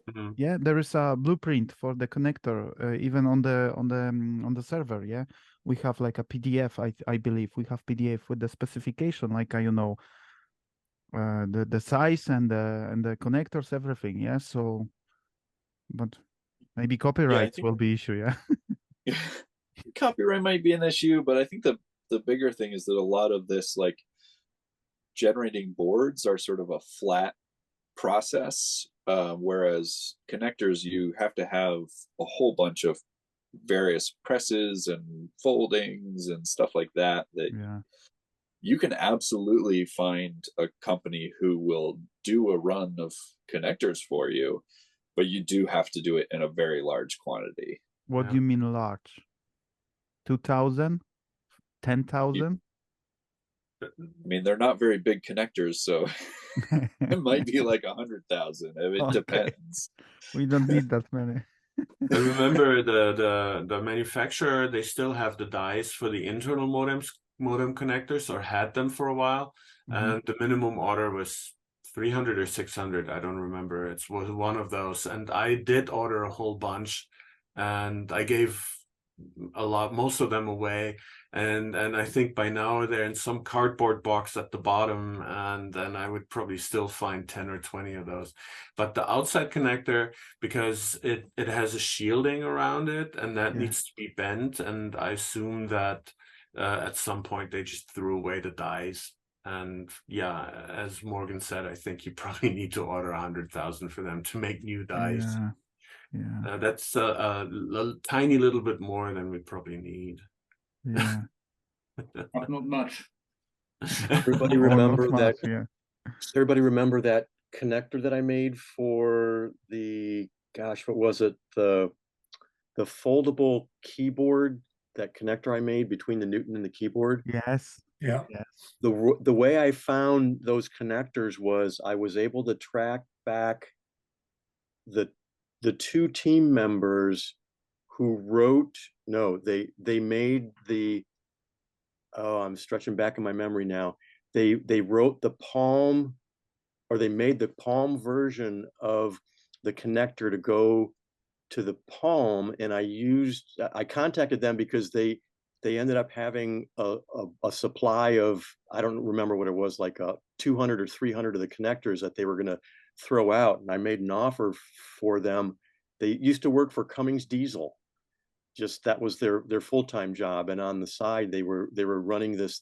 Mhm. Yeah, there is a blueprint for the connector, even on the server. Yeah, we have like a PDF. I believe we have PDF with the specification, like you know, the size and the connectors, everything. Yeah, so, but maybe copyrights will be issue. Yeah. Copyright might be an issue, but I think the bigger thing is that a lot of this, like, generating boards are sort of a flat process, whereas connectors, you have to have a whole bunch of various presses and foldings and stuff like that Yeah. You can absolutely find a company who will do a run of connectors for you, but you do have to do it in a very large quantity. What do you mean large? 2,000? 10,000? I mean, they're not very big connectors, so it might be like 100,000. It depends. We don't need that many. I remember the manufacturer, they still have the dies for the internal modem connectors, or had them for a while. And the minimum order was 300 or 600. I don't remember. It was one of those. And I did order a whole bunch, and I gave most of them away. And I think by now they're in some cardboard box at the bottom, and then I would probably still find 10 or 20 of those. But the outside connector, because it has a shielding around it, and that needs to be bent, and I assume that at some point they just threw away the dies. And yeah, as Morgan said, I think you probably need to order 100,000 for them to make new dies. Yeah. That's a tiny little bit more than we probably need. Yeah. Not much. Everybody remember that? Everybody remember that connector that I made for the, gosh, what was it? The foldable keyboard, that connector I made between the Newton and the keyboard. Yes. Yeah. Yes. The way I found those connectors was I was able to track back the two team members who wrote, no, they made the, oh, I'm stretching back in my memory now. They wrote the Palm, or they made the Palm version of the connector to go to the Palm, and I contacted them because they ended up having a supply of, I don't remember what it was, like 200 or 300 of the connectors that they were going to throw out, and I made an offer for them. They used to work for Cummins Diesel. Just that was their full-time job, and on the side they were running this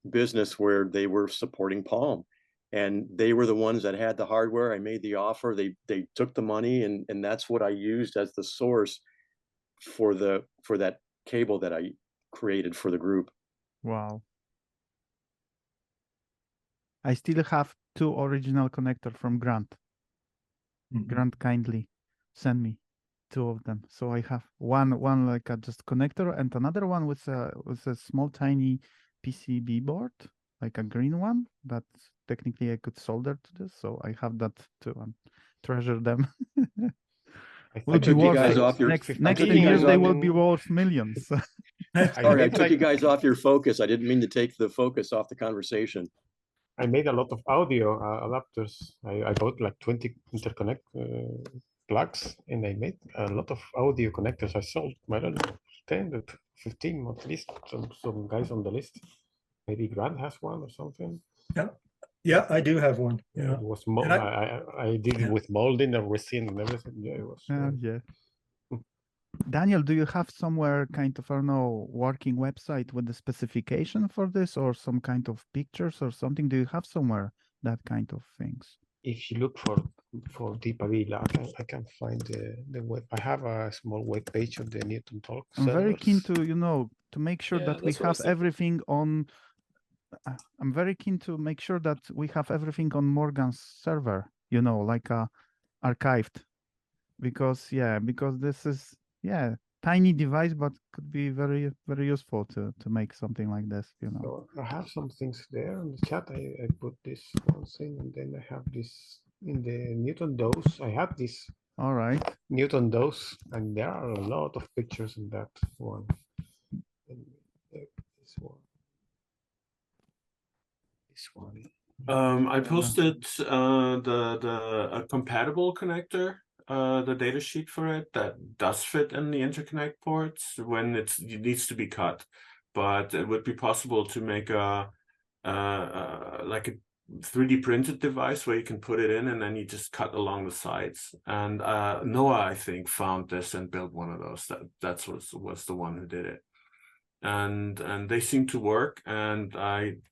business where they were supporting Palm, and they were the ones that had the hardware. I made the offer, they took the money, and that's what I used as the source for that cable that I created for the group. Wow. I still have 2 original connector from Grant. Grant kindly sent me 2 of them. So I have one like a just connector, and another one with a small tiny PCB board, like a green one that technically I could solder to this. So I have that too, and treasure them. I took you guys off your next 10 years they will be worth millions. Sorry, I took you guys off your focus. I didn't mean to take the focus off the conversation. I made a lot of audio adapters. I bought like 20 interconnect plugs, and I made a lot of audio connectors. I sold, I don't know, 10 to 15 at least. Some guys on the list. Maybe Grant has one or something. Yeah, I do have one. Yeah, it was I did it with molding and resin and everything. Yeah, it was. Yeah. Daniel, do you have somewhere kind of, I don't know, working website with the specification for this, or some kind of pictures or something? Do you have somewhere that kind of things? If you look for Deep Avila, I can find the web. I have a small web page on the Newton Talk. I'm very keen to, to make sure that we have everything on. I'm very keen to make sure that we have everything on Morgan's server, like archived, because this is, tiny device, but could be very, very useful to make something like this, you know. So I have some things there in the chat. I put this one thing, and then I have this in the Newton dose. I have this All right. Newton dose, and there are a lot of pictures in that one. And this one. This one. I posted a compatible connector, the data sheet for it that does fit in the interconnect ports when it needs to be cut, but it would be possible to make a like a 3D printed device where you can put it in and then you just cut along the sides. And Noah, I think, found this and built one of those. That's was the one who did it. And they seem to work, and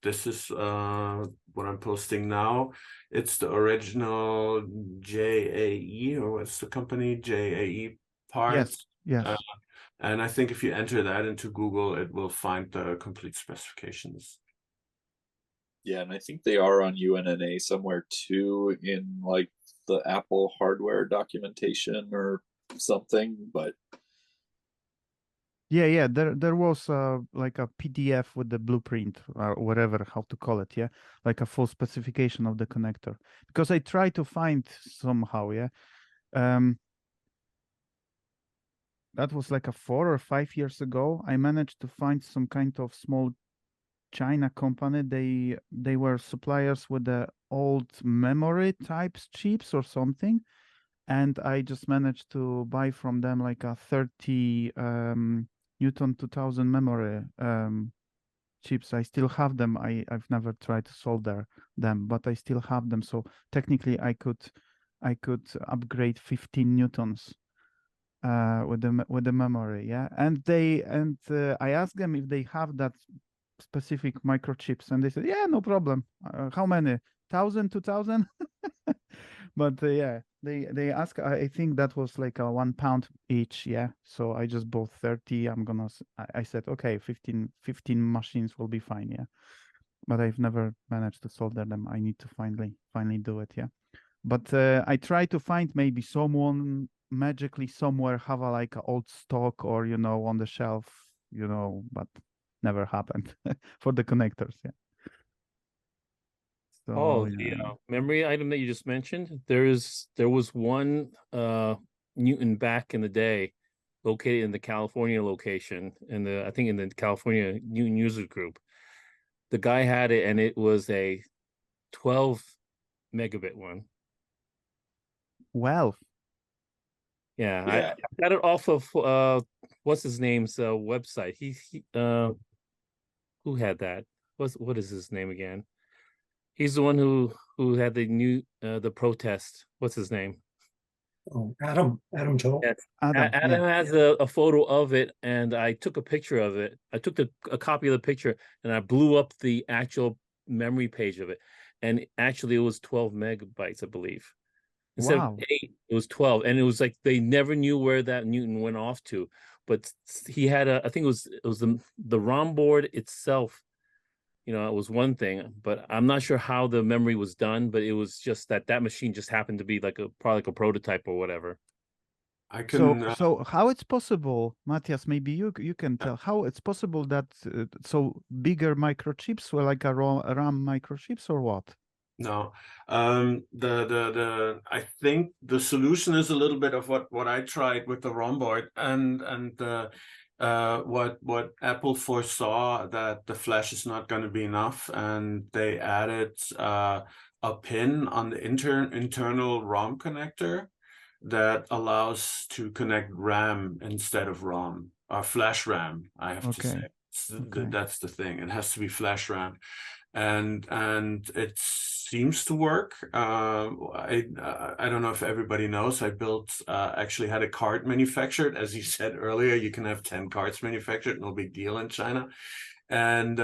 this is what I'm posting now. It's the original JAE, or what's the company, JAE parts. Yes. And I think if you enter that into Google, it will find the complete specifications. Yeah, and I think they are on UNNA somewhere too, in like the Apple hardware documentation or something, but Yeah. There was like a PDF with the blueprint or whatever, how to call it. Yeah, like a full specification of the connector. Because I tried to find somehow. Yeah, that was like 4 or 5 years ago. I managed to find some kind of small China company. They were suppliers with the old memory types chips or something, and I just managed to buy from them like a 30 Newton 2000 memory chips. I still have them. I've never tried to solder them, but I still have them. So technically, I could upgrade 15 newtons with the memory. Yeah, and I asked them if they have that specific microchips, and they said, yeah, no problem. How many? 1,000, 2,000? But yeah, they ask. I think that was like a £1 each. Yeah, so I just bought 30. I said, okay, 15 machines will be fine. Yeah, but I've never managed to solder them. I need to finally do it. Yeah, but I try to find maybe someone magically somewhere have a like a old stock or on the shelf, but never happened for the connectors. Yeah. So the memory item that you just mentioned, there was one Newton back in the day located in the California location, I think in the California Newton user group. The guy had it, and it was a 12 megabit one. Well, yeah. Yeah. I got it off of what's his name's website. He who had that? What is his name again? He's the one who had the protest. What's his name? Oh, Adam Toll. Yes. Adam has a photo of it, and I took a picture of it. I took a copy of the picture, and I blew up the actual memory page of it. And actually, it was 12 megabytes, I believe. Instead of 8, it was 12. And it was like they never knew where that Newton went off to. But he had I think it was the ROM board itself. It was one thing, but I'm not sure how the memory was done, but it was just that machine just happened to be probably like a prototype or whatever. I can. So how it's possible, Matthias? Maybe you can tell how it's possible that so bigger microchips were like a RAM microchips or what? No, I think the solution is a little bit of what I tried with the ROM board, and what Apple foresaw, that the flash is not going to be enough, and they added a pin on the internal ROM connector that allows to connect RAM instead of ROM, or flash RAM, I have to say. That's the thing. It has to be flash RAM, and it seems to work. I don't know if everybody knows. I actually had a card manufactured. As you said earlier, you can have 10 cards manufactured, no big deal in China, and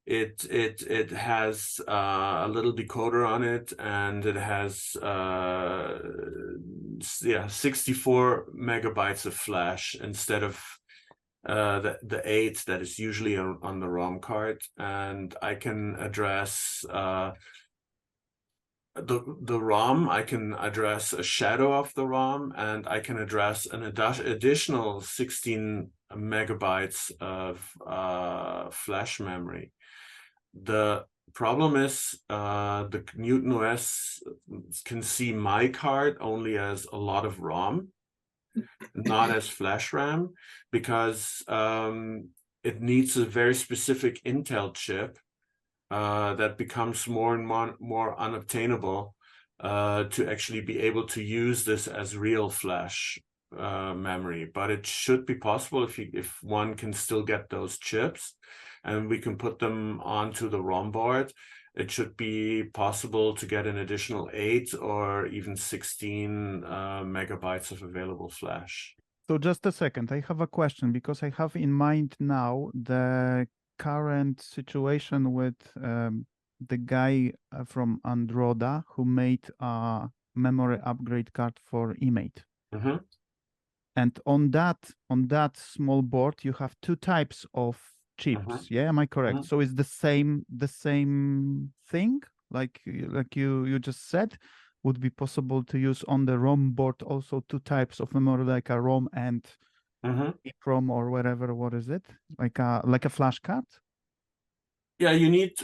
it has a little decoder on it, and it has 64 megabytes of flash instead of the 8 that is usually on the ROM card, and I can address the ROM, I can address a shadow of the ROM, and I can address an additional 16 megabytes of flash memory. The problem is the Newton OS can see my card only as a lot of ROM, not as flash RAM, because it needs a very specific Intel chip that becomes more and more unobtainable to actually be able to use this as real flash memory. But it should be possible if one can still get those chips, and we can put them onto the ROM board. It should be possible to get an additional 8 or even 16 megabytes of available flash. So just a second, I have a question, because I have in mind now the current situation with the guy from Androda who made a memory upgrade card for eMate. Mm-hmm. And on that small board, you have two types of chips. Yeah, am I correct? So it's the same thing, like you just said. Would be possible to use on the ROM board also two types of memory, like a ROM and EEPROM or whatever. What is it? Like a flash card? Yeah, you need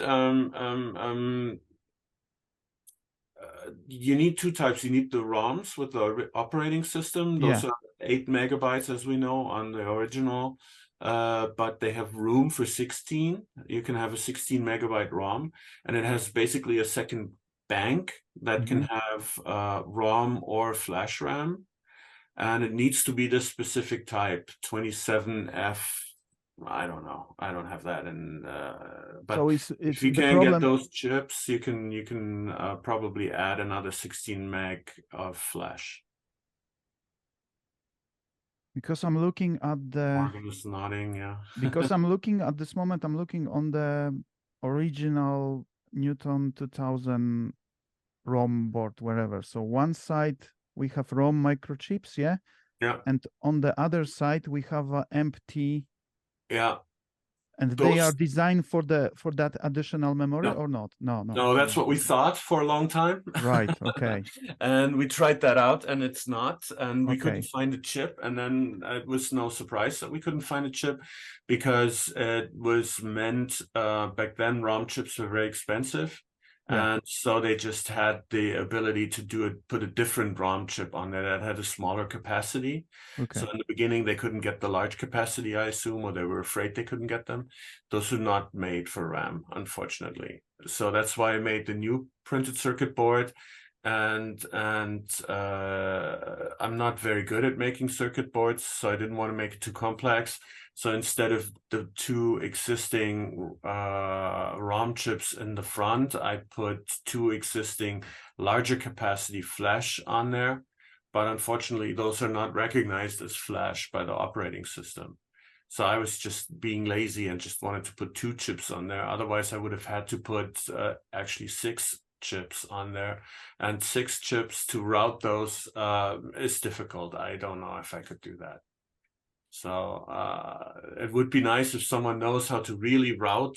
two types. You need the ROMs with the operating system. Those are 8 megabytes, as we know, on the original. But they have room for 16. You can have a 16 megabyte ROM, and it has basically a second bank that can have ROM or flash RAM, and it needs to be this specific type, 27F. I don't know. I don't have that. And but so if you can get those chips, you can probably add another 16 meg of flash. Because I'm looking at the. Morgan is nodding, yeah. Because I'm looking at this moment, I'm looking on the original Newton 2000 ROM board, wherever. So one side we have ROM microchips, yeah? Yeah. And on the other side we have an empty. Yeah. And they are designed for that additional memory or not? No, that's what we thought for a long time. Right, okay. And we tried that out, and it's not, and we couldn't find a chip. And then it was no surprise that we couldn't find a chip, because it was meant back then ROM chips were very expensive. And so they just had the ability to put a different ROM chip on there that had a smaller capacity. So in the beginning, they couldn't get the large capacity, I assume, or they were afraid they couldn't get them. Those are not made for RAM, unfortunately. So that's why I made the new printed circuit board. And I'm not very good at making circuit boards, so I didn't want to make it too complex. So instead of the two existing ROM chips in the front, I put two existing larger capacity flash on there. But unfortunately, those are not recognized as flash by the operating system. So I was just being lazy and just wanted to put two chips on there. Otherwise, I would have had to put actually 6 chips on there, and 6 chips to route those is difficult. I don't know if I could do that. So it would be nice if someone knows how to really route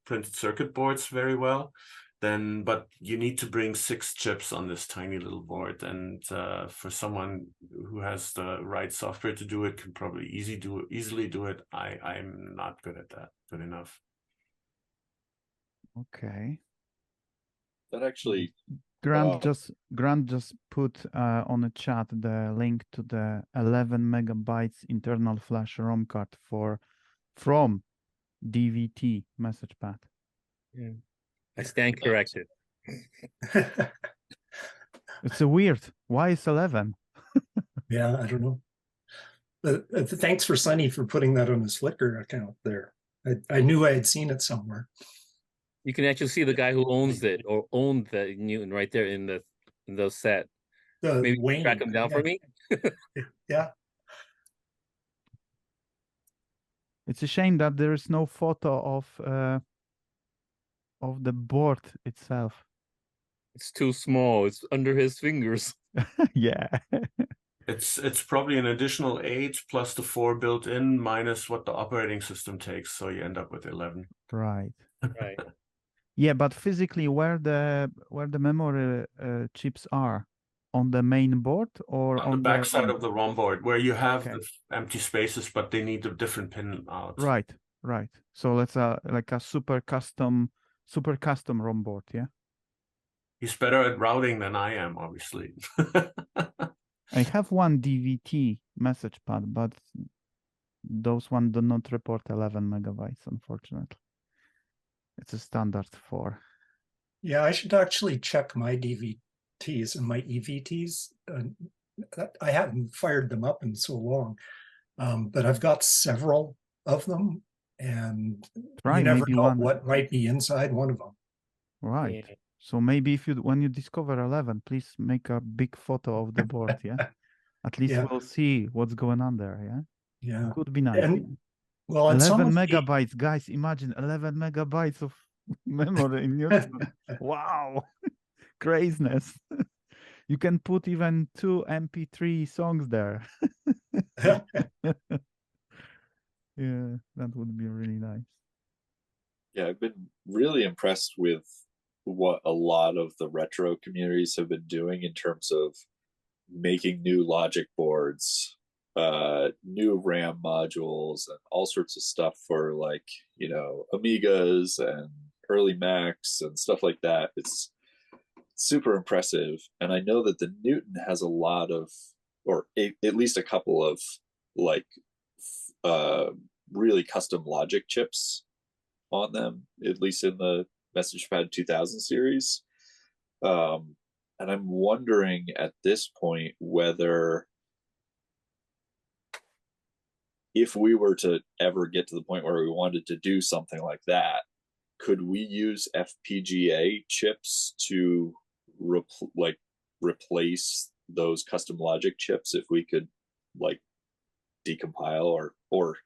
printed circuit boards very well. But you need to bring 6 chips on this tiny little board, and for someone who has the right software to do it, can probably easily do it. I'm not good at that. Good enough. Okay. That actually. Grant just put on the chat the link to the 11 megabytes internal flash ROM card from DVT message pad. Yeah. I stand corrected. It's a weird. Why is 11? Yeah, I don't know. Thanks for Sunny for putting that on his Flickr account there. I knew I had seen it somewhere. You can actually see the guy who owns it or owned the Newton right there in the set. Maybe Wayne, track him down for me. Yeah. It's a shame that there is no photo of the board itself. It's too small. It's under his fingers. Yeah. It's probably an additional 8 plus the 4 built in minus what the operating system takes, so you end up with 11. Right. Right. Yeah, but physically, where the memory chips are, on the main board or on the back side of ROM? the ROM board, where you have Okay. the empty spaces, but they need a different pin out. Right, right. So that's like a super custom ROM board, yeah. He's better at routing than I am, obviously. I have one DVT message pad, but those one do not report 11 megabytes, unfortunately. It's a standard 4. Yeah, I should actually check my DVTs and my EVTs. I haven't fired them up in so long, but I've got several of them, and Try you never maybe know one. what might be inside one of them. Right. Yeah. So maybe if when you discover 11, please make a big photo of the board, yeah? At least Yeah. we'll see what's going on there, yeah? Yeah. Could be nice. And Yeah? well, and some 11 of the, megabytes, guys, imagine 11 megabytes of memory in Newton. Wow. Craziness. You can put even 2 MP3 songs there. Yeah, that would be really nice. Yeah, I've been really impressed with what a lot of the retro communities have been doing in terms of making new logic boards, new RAM modules, and all sorts of stuff for, like, you know, Amigas and early Macs and stuff like that. It's super impressive. And I know that the Newton has a lot of, or at least a couple of, like, really custom logic chips on them, at least in the MessagePad 2000 series. And I'm wondering at this point whether, if we were to ever get to the point where we wanted to do something like that, could we use FPGA chips to replace those custom logic chips if we could, like, decompile or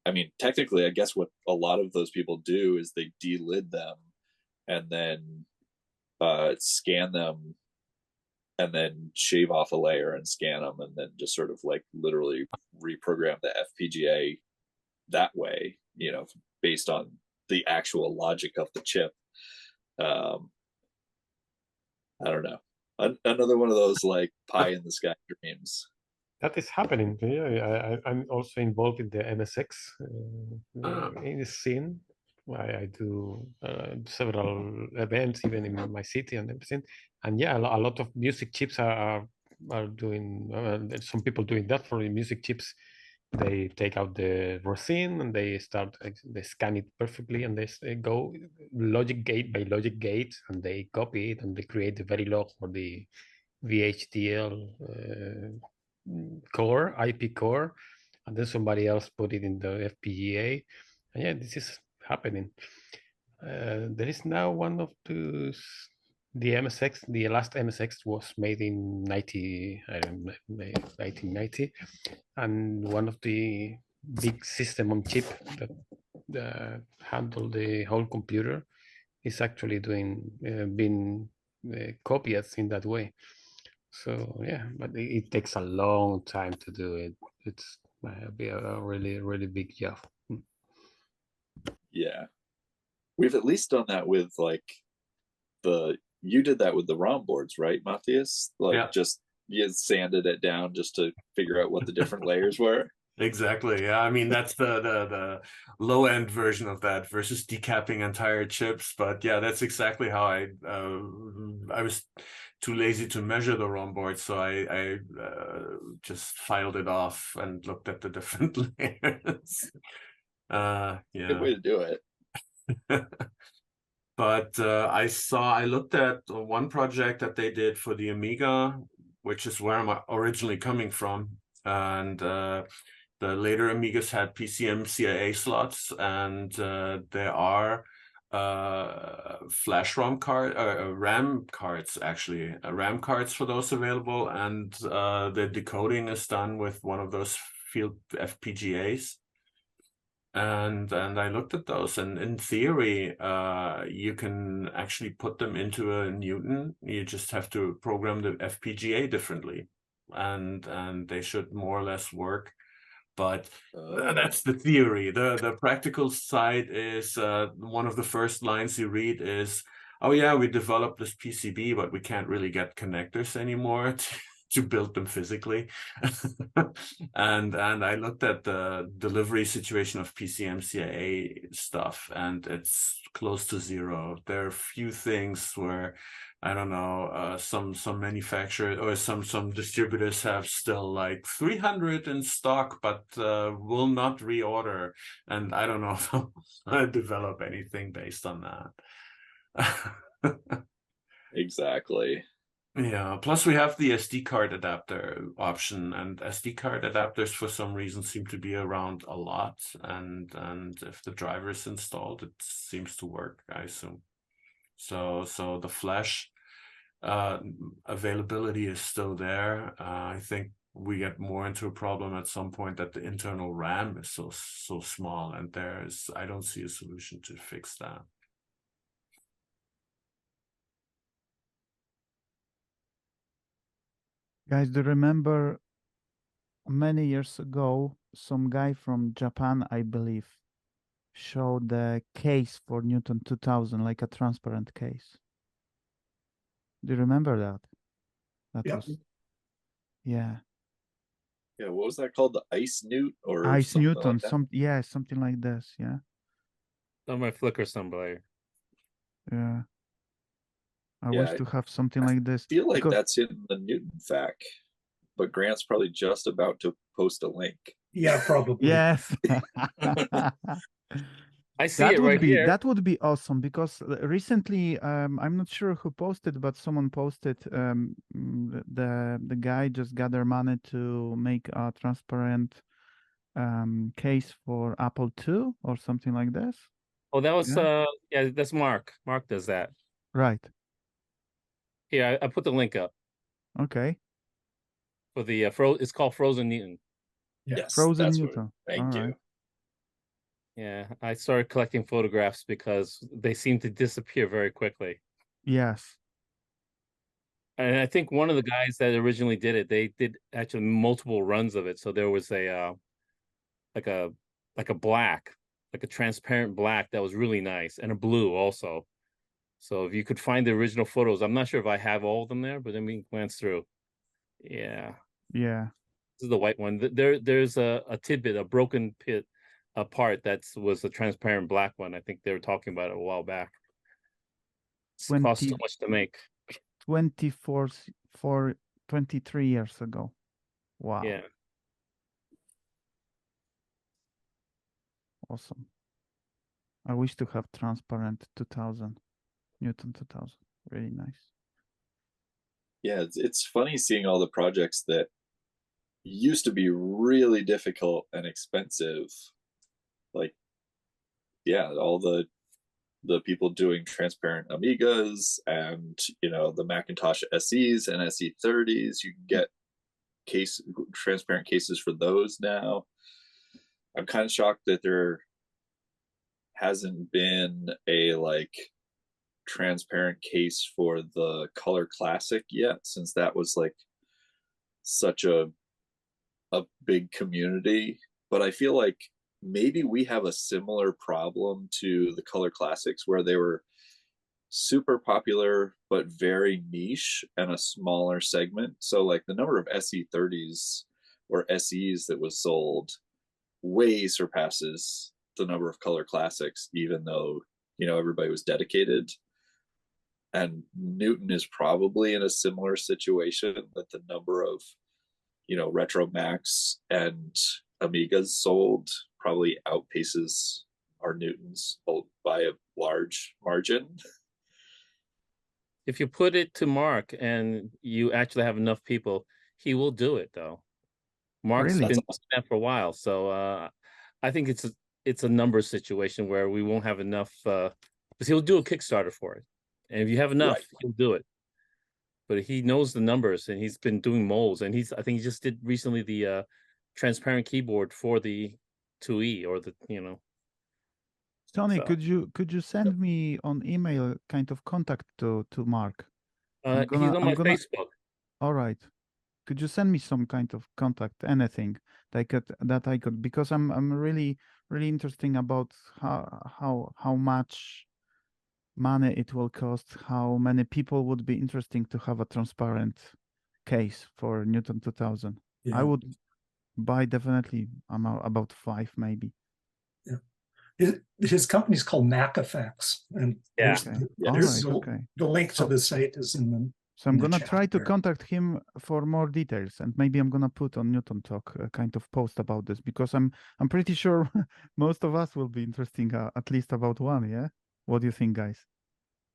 I mean, technically, I guess what a lot of those people do is they delid them and then scan them and then shave off a layer and scan them and then just sort of like literally reprogram the FPGA that way, you know, based on the actual logic of the chip. I don't know. Another one of those like pie in the sky dreams. That is happening. Yeah, I'm also involved in the MSX in the scene. I do several events, even in my city and everything. And yeah, a lot of music chips are doing. Some people doing that for the music chips. They take out the rosin and they scan it perfectly, and they go logic gate by logic gate, and they copy it and they create the Verilog or the VHDL core, IP core, and then somebody else put it in the FPGA. And yeah, this is happening. There is now one of those, the MSX, the last MSX was made in 1990, and one of the big system on chip that handle the whole computer is actually being copied in that way. So yeah, but it takes a long time to do it. It's be a really, really big job. Yeah, we've at least done that with like you did that with the ROM boards, right, Matthias? Like, yeah. Just you sanded it down just to figure out what the different layers were. Exactly. Yeah, I mean that's the low end version of that versus decapping entire chips. But yeah, that's exactly how I was too lazy to measure the ROM board, so I just filed it off and looked at the different layers. Yeah, good way to do it. But I looked at one project that they did for the Amiga, which is where I'm originally coming from, and the later Amigas had PCM-CIA slots, and there are flash RAM cards, actually, RAM cards for those available, and the decoding is done with one of those field FPGAs. And I looked at those, and in theory, you can actually put them into a Newton. You just have to program the FPGA differently, and they should more or less work. But that's the theory. The practical side is one of the first lines you read is, oh yeah, we developed this PCB, but we can't really get connectors anymore to build them physically. and I looked at the delivery situation of PCMCIA stuff, and it's close to zero. There are a few things where, I don't know, some manufacturers or some distributors have still like 300 in stock, but will not reorder. And I don't know if I'm gonna develop anything based on that. Exactly. Yeah, plus we have the SD card adapter option, and SD card adapters for some reason seem to be around a lot, and if the driver is installed, it seems to work, I assume. So the flash availability is still there. I think we get more into a problem at some point that the internal RAM is so small, and I don't see a solution to fix that. Guys, do you remember many years ago, some guy from Japan, I believe, showed the case for Newton 2000, like a transparent case? Do you remember that? That was, yeah. Yeah, what was that called? The Ice Newt or Ice something Newton, like that? yeah, something like this, yeah. On my Flickr somewhere. Yeah. I Yeah, wish to have something like this. I feel like because that's in the Newton FAQ, but Grant's probably just about to post a link. Yeah, probably. yes. I see it right here. That would be awesome, because recently, I'm not sure who posted, but someone posted, the guy just gathered money to make a transparent case for Apple II or something like this. Oh, that was yeah, that's Mark. Mark does that. Right. Here, I put the link up. Okay. For the it's called Frozen Newton. Yes, Frozen Newton. Thank you. Right. Yeah, I started collecting photographs because they seem to disappear very quickly. Yes. And I think one of the guys that originally did it, they did actually multiple runs of it. So there was a like a black, like a transparent black that was really nice, and a blue also. So if you could find the original photos, I'm not sure if I have all of them there, but let me glance through. Yeah. Yeah. This is the white one. There's a tidbit, a broken part that was a transparent black one. I think they were talking about it a while back. It costs so much to make. 23 years ago. Wow. Yeah. Awesome. I wish to have transparent 2000, Newton 2000. Really nice. Yeah, it's funny seeing all the projects that used to be really difficult and expensive. Like, yeah, all the people doing transparent Amigas and, you know, the Macintosh SEs and SE30s. You can get transparent cases for those now. I'm kind of shocked that there hasn't been a like transparent case for the Color Classic yet, since that was like such a big community. But I feel like maybe we have a similar problem to the Color Classics, where they were super popular but very niche and a smaller segment. So like the number of SE30s or SEs that was sold way surpasses the number of Color Classics, even though, you know, everybody was dedicated. And Newton is probably in a similar situation, that the number of, you know, Retro Macs and Amigas sold probably outpaces our Newtons by a large margin. If you put it to Mark and you actually have enough people, he will do it though. Mark's been doing that for a while. So I think it's a number situation where we won't have enough, because he'll do a Kickstarter for it. And if you have enough, he'll do it. But he knows the numbers, and he's been doing molds, and I think he just did recently the transparent keyboard for the 2E, or the, you know. Tony, so could you send me on email kind of contact to Mark? He's on my Facebook. All right. Could you send me some kind of contact, anything? that I could, because I'm really interesting about how much money it will cost, how many people would be interesting to have a transparent case for Newton 2000. Yeah. I would buy definitely about 5 maybe. Yeah. His company's called Mac Effects, and Yeah. Okay. Yes. All right. the, Okay. the link So- to the site is in the. So I'm in the gonna chat try to there. contact him for more details, and maybe I'm gonna put on Newton Talk a kind of post about this, because I'm pretty sure most of us will be interesting at least about one. Yeah. What do you think, guys?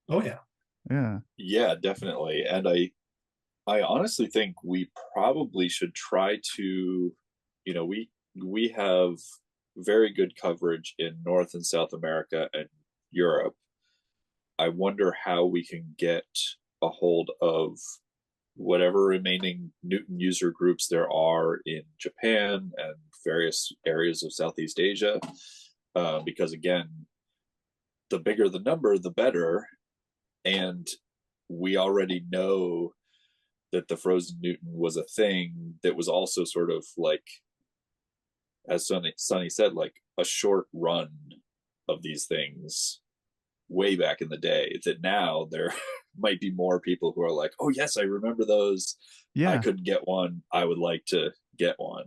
Oh yeah. Yeah. Yeah, definitely. And I honestly think we probably should try to, we have very good coverage in North and South America and Europe. I wonder how we can get a hold of whatever remaining Newton user groups there are in Japan and various areas of Southeast Asia. Because again, the bigger the number, the better. And we already know that the frozen Newton was a thing that was also sort of like, as Sonny said, like a short run of these things way back in the day, that now there might be more people who are like, oh yes, I remember those. Yeah. I couldn't get one. I would like to get one.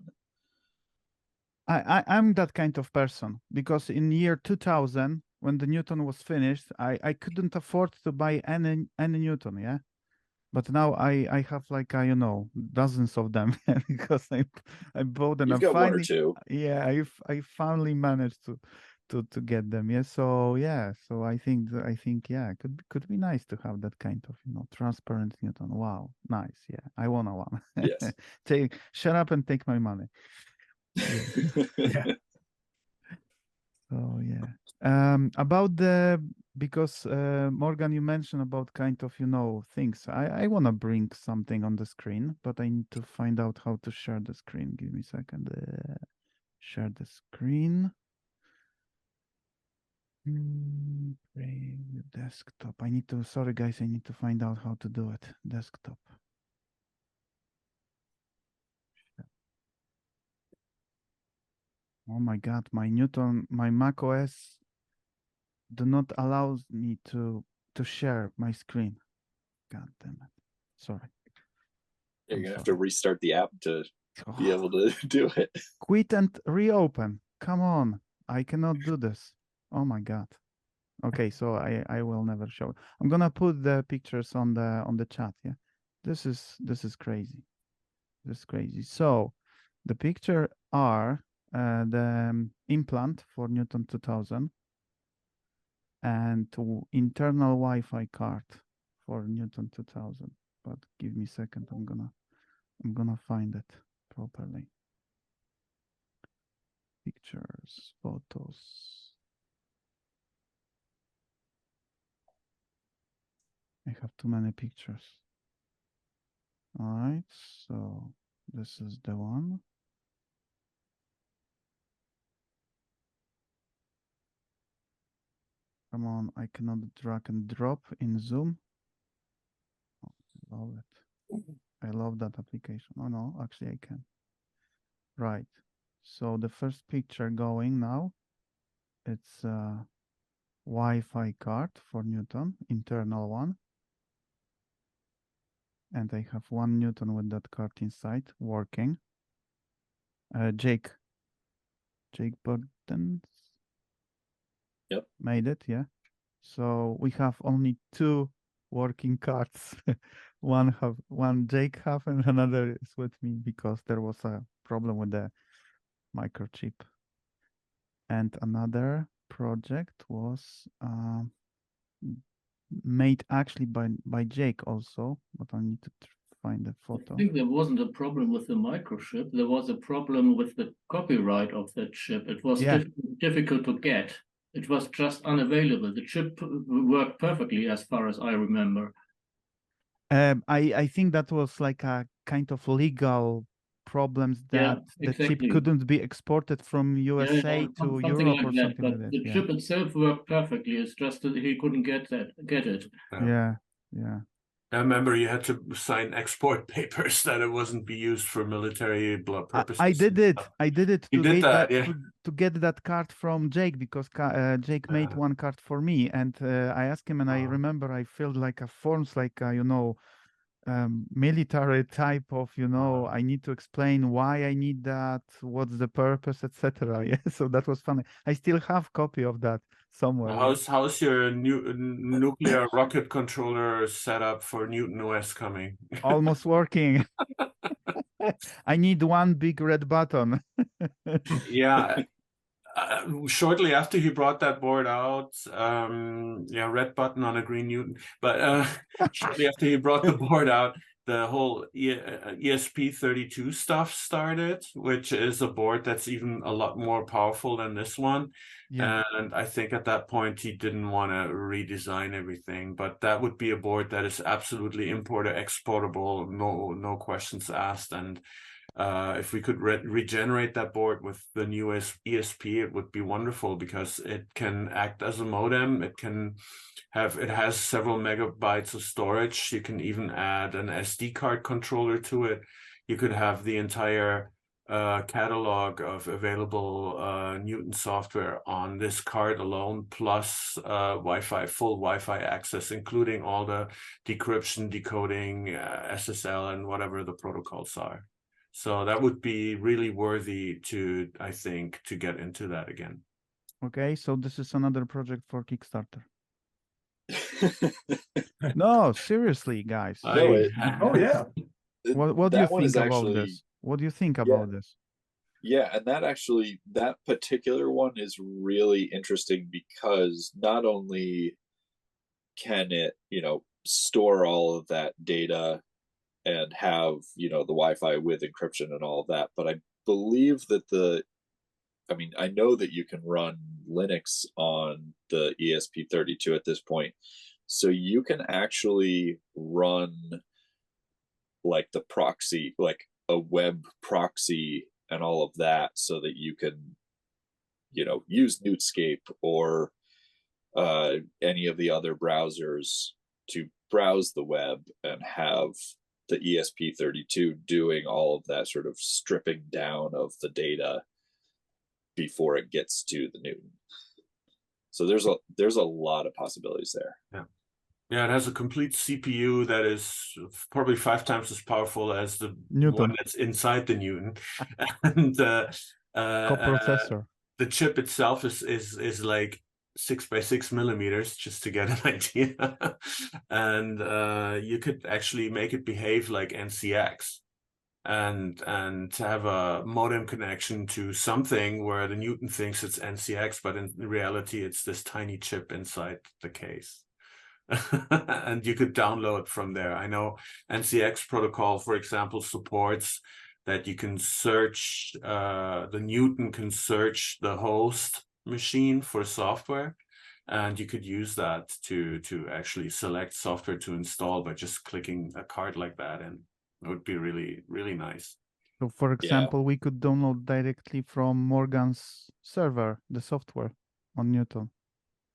I'm that kind of person, because in year 2000, when the Newton was finished, I couldn't afford to buy any Newton, yeah. But now I have like dozens of them because I bought them. You've and got one or finally, two. yeah, I finally managed to get them. Yeah, so I think yeah, it could be nice to have that kind of transparent Newton. Wow, nice. Yeah, I want one. Yes. Shut up and take my money. Yeah. So yeah. About because Morgan, you mentioned about kind of things. I want to bring something on the screen, but I need to find out how to share the screen. Give me a second. Share the screen. Bring the desktop. Sorry guys, I need to find out how to do it. Desktop. Oh my God, my Mac OS do not allow me to share my screen. God damn it. Sorry. You're going to have to restart the app to be able to do it. Quit and reopen. Come on. I cannot do this. Oh my God. Okay, so I will never show. I'm gonna put the pictures on the chat. Yeah. This is crazy. This is crazy. So the picture are the implant for Newton 2000 and internal Wi-Fi card for Newton 2000. But give me a second. I'm gonna find it properly. Pictures, photos. I have too many pictures. All right, so this is the one. Come on, I cannot drag and drop in Zoom. Oh, I love it. I love that application. Oh no, actually I can. Right. So the first picture going now, it's a Wi-Fi card for Newton, internal one. And I have 1 Newton with that card inside working. Jake Burton. Yep. Made it, yeah. So we have only 2 working cards. one Jake have and another is with me because there was a problem with the microchip. And another project was made actually by Jake also, but I need to find the photo. I think there wasn't a problem with the microchip. There was a problem with the copyright of that chip. It was difficult to get. It was just unavailable. The chip worked perfectly as far as I remember. I think that was like a kind of legal problems that the chip couldn't be exported from USA to Europe or something like that. The chip itself worked perfectly. It's just that he couldn't get it. Yeah. I remember you had to sign export papers that it wasn't be used for military purposes. I did it. I did it You to did get that, yeah. to get that card from Jake, because Jake made one card for me, and I asked him, and I remember I filled like a forms, like you know, military type of, you know, I need to explain why I need that, what's the purpose, etc. Yeah, so that was funny. I still have copy of that somewhere. How's your new nuclear rocket controller setup for Newton OS coming? Almost working. I need one big red button. Yeah. Shortly after he brought that board out, yeah, red button on a green Newton. But shortly after he brought the board out, the whole ESP32 stuff started, which is a board that's even a lot more powerful than this one. Yeah. And I think at that point he didn't want to redesign everything, but that would be a board that is absolutely importer exportable, no questions asked. And if we could regenerate that board with the new ESP, it would be wonderful, because it can act as a modem. It has several megabytes of storage. You can even add an SD card controller to it. You could have the entire catalog of available Newton software on this card alone, plus Wi-Fi, full Wi-Fi access, including all the decryption, decoding, SSL, and whatever the protocols are. So that would be really worthy to, I think, to get into that again. Okay, so this is another project for Kickstarter. No, seriously, guys. No, Oh yeah. What do you That one think is about actually, this? What do you think about this? yeah, and that particular one is really interesting, because not only can it, you know, store all of that data and have, you know, the Wi-Fi with encryption and all of that, but I believe that I know that you can run Linux on the ESP32 at this point. So you can actually run like the proxy, like a web proxy and all of that, so that you can, you know, use Newtscape or any of the other browsers to browse the web and have the ESP32 doing all of that sort of stripping down of the data before it gets to the Newton. So there's a lot of possibilities there. Yeah, it has a complete CPU that is probably 5 times as powerful as the Newton one that's inside the Newton, and coprocessor. The chip itself is like 6 by 6 millimeters, just to get an idea. And you could actually make it behave like NCX, and have a modem connection to something where the Newton thinks it's NCX, but in reality it's this tiny chip inside the case. And you could download from there. I know NCX protocol, for example, supports that you can search, the Newton can search the host machine for software, and you could use that to actually select software to install by just clicking a card like that, and it would be really, really nice. So, for example, we could download directly from Morgan's server the software on Newton.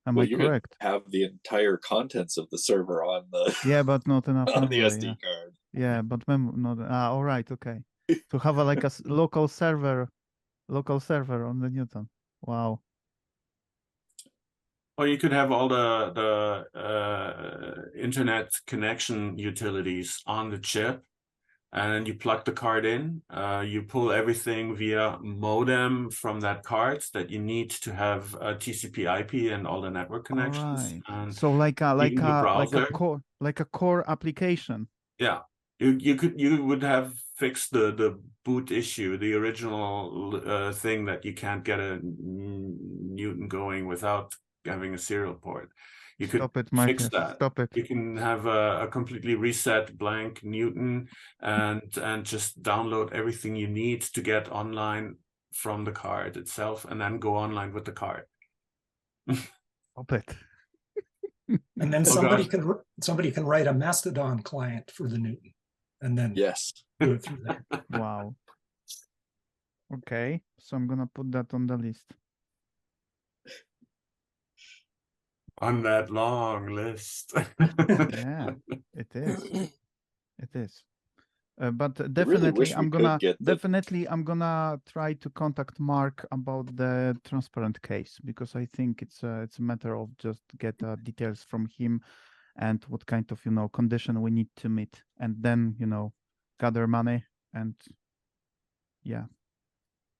Am I correct? Have the entire contents of the server on the but not enough on memory, the SD card. Yeah, but not. All right, okay. To have like a local server on the Newton. Wow. Or you could have all the internet connection utilities on the chip, and you plug the card in. You pull everything via modem from that card that you need to have a TCP/IP and all the network connections. Right. And so like a core application. Yeah, you would have fixed the boot issue, the original thing that you can't get a Newton going without having a serial port. You could fix that. Stop it. You can have a completely reset blank Newton and just download everything you need to get online from the card itself, and then go online with the card. Stop it. And then somebody can write a Mastodon client for the Newton, and then do it through there. Wow. Okay, so I'm gonna put that on the list. on that long list. Yeah, it is. It is. But really definitely, wish we I'm could gonna get the- I'm gonna try to contact Mark about the transparent case, because I think it's a matter of just get details from him and what kind of condition we need to meet, and then gather money and yeah.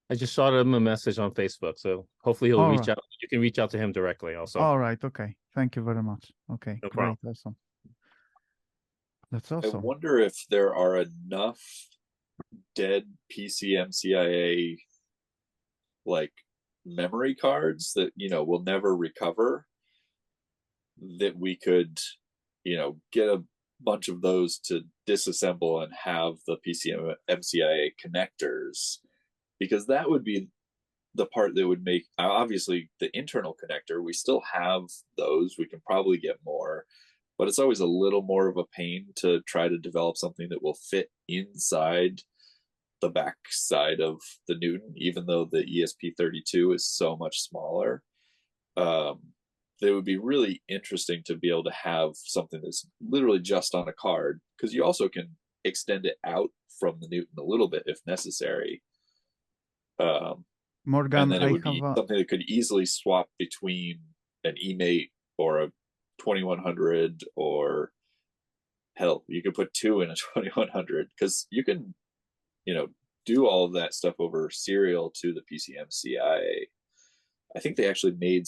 I just shot him a message on Facebook, so hopefully he'll All reach right. out. You can reach out to him directly also. All right. Okay. Thank you very much. Okay. No Great. problem. Awesome. That's I awesome. wonder if there are enough dead PCMCIA like memory cards that will never recover, that we could get a bunch of those to disassemble and have the PCMCIA connectors, because that would be the part that would make, obviously the internal connector, we still have those, we can probably get more, but it's always a little more of a pain to try to develop something that will fit inside the back side of the Newton, even though the ESP32 is so much smaller. It would be really interesting to be able to have something that's literally just on a card, because you also can extend it out from the Newton a little bit if necessary. Morgan, and then it I would have be something that could easily swap between an eMate or a 2100, or hell, you could put two in a 2100, because you can do all of that stuff over serial to the PCMCIA. I think they actually made,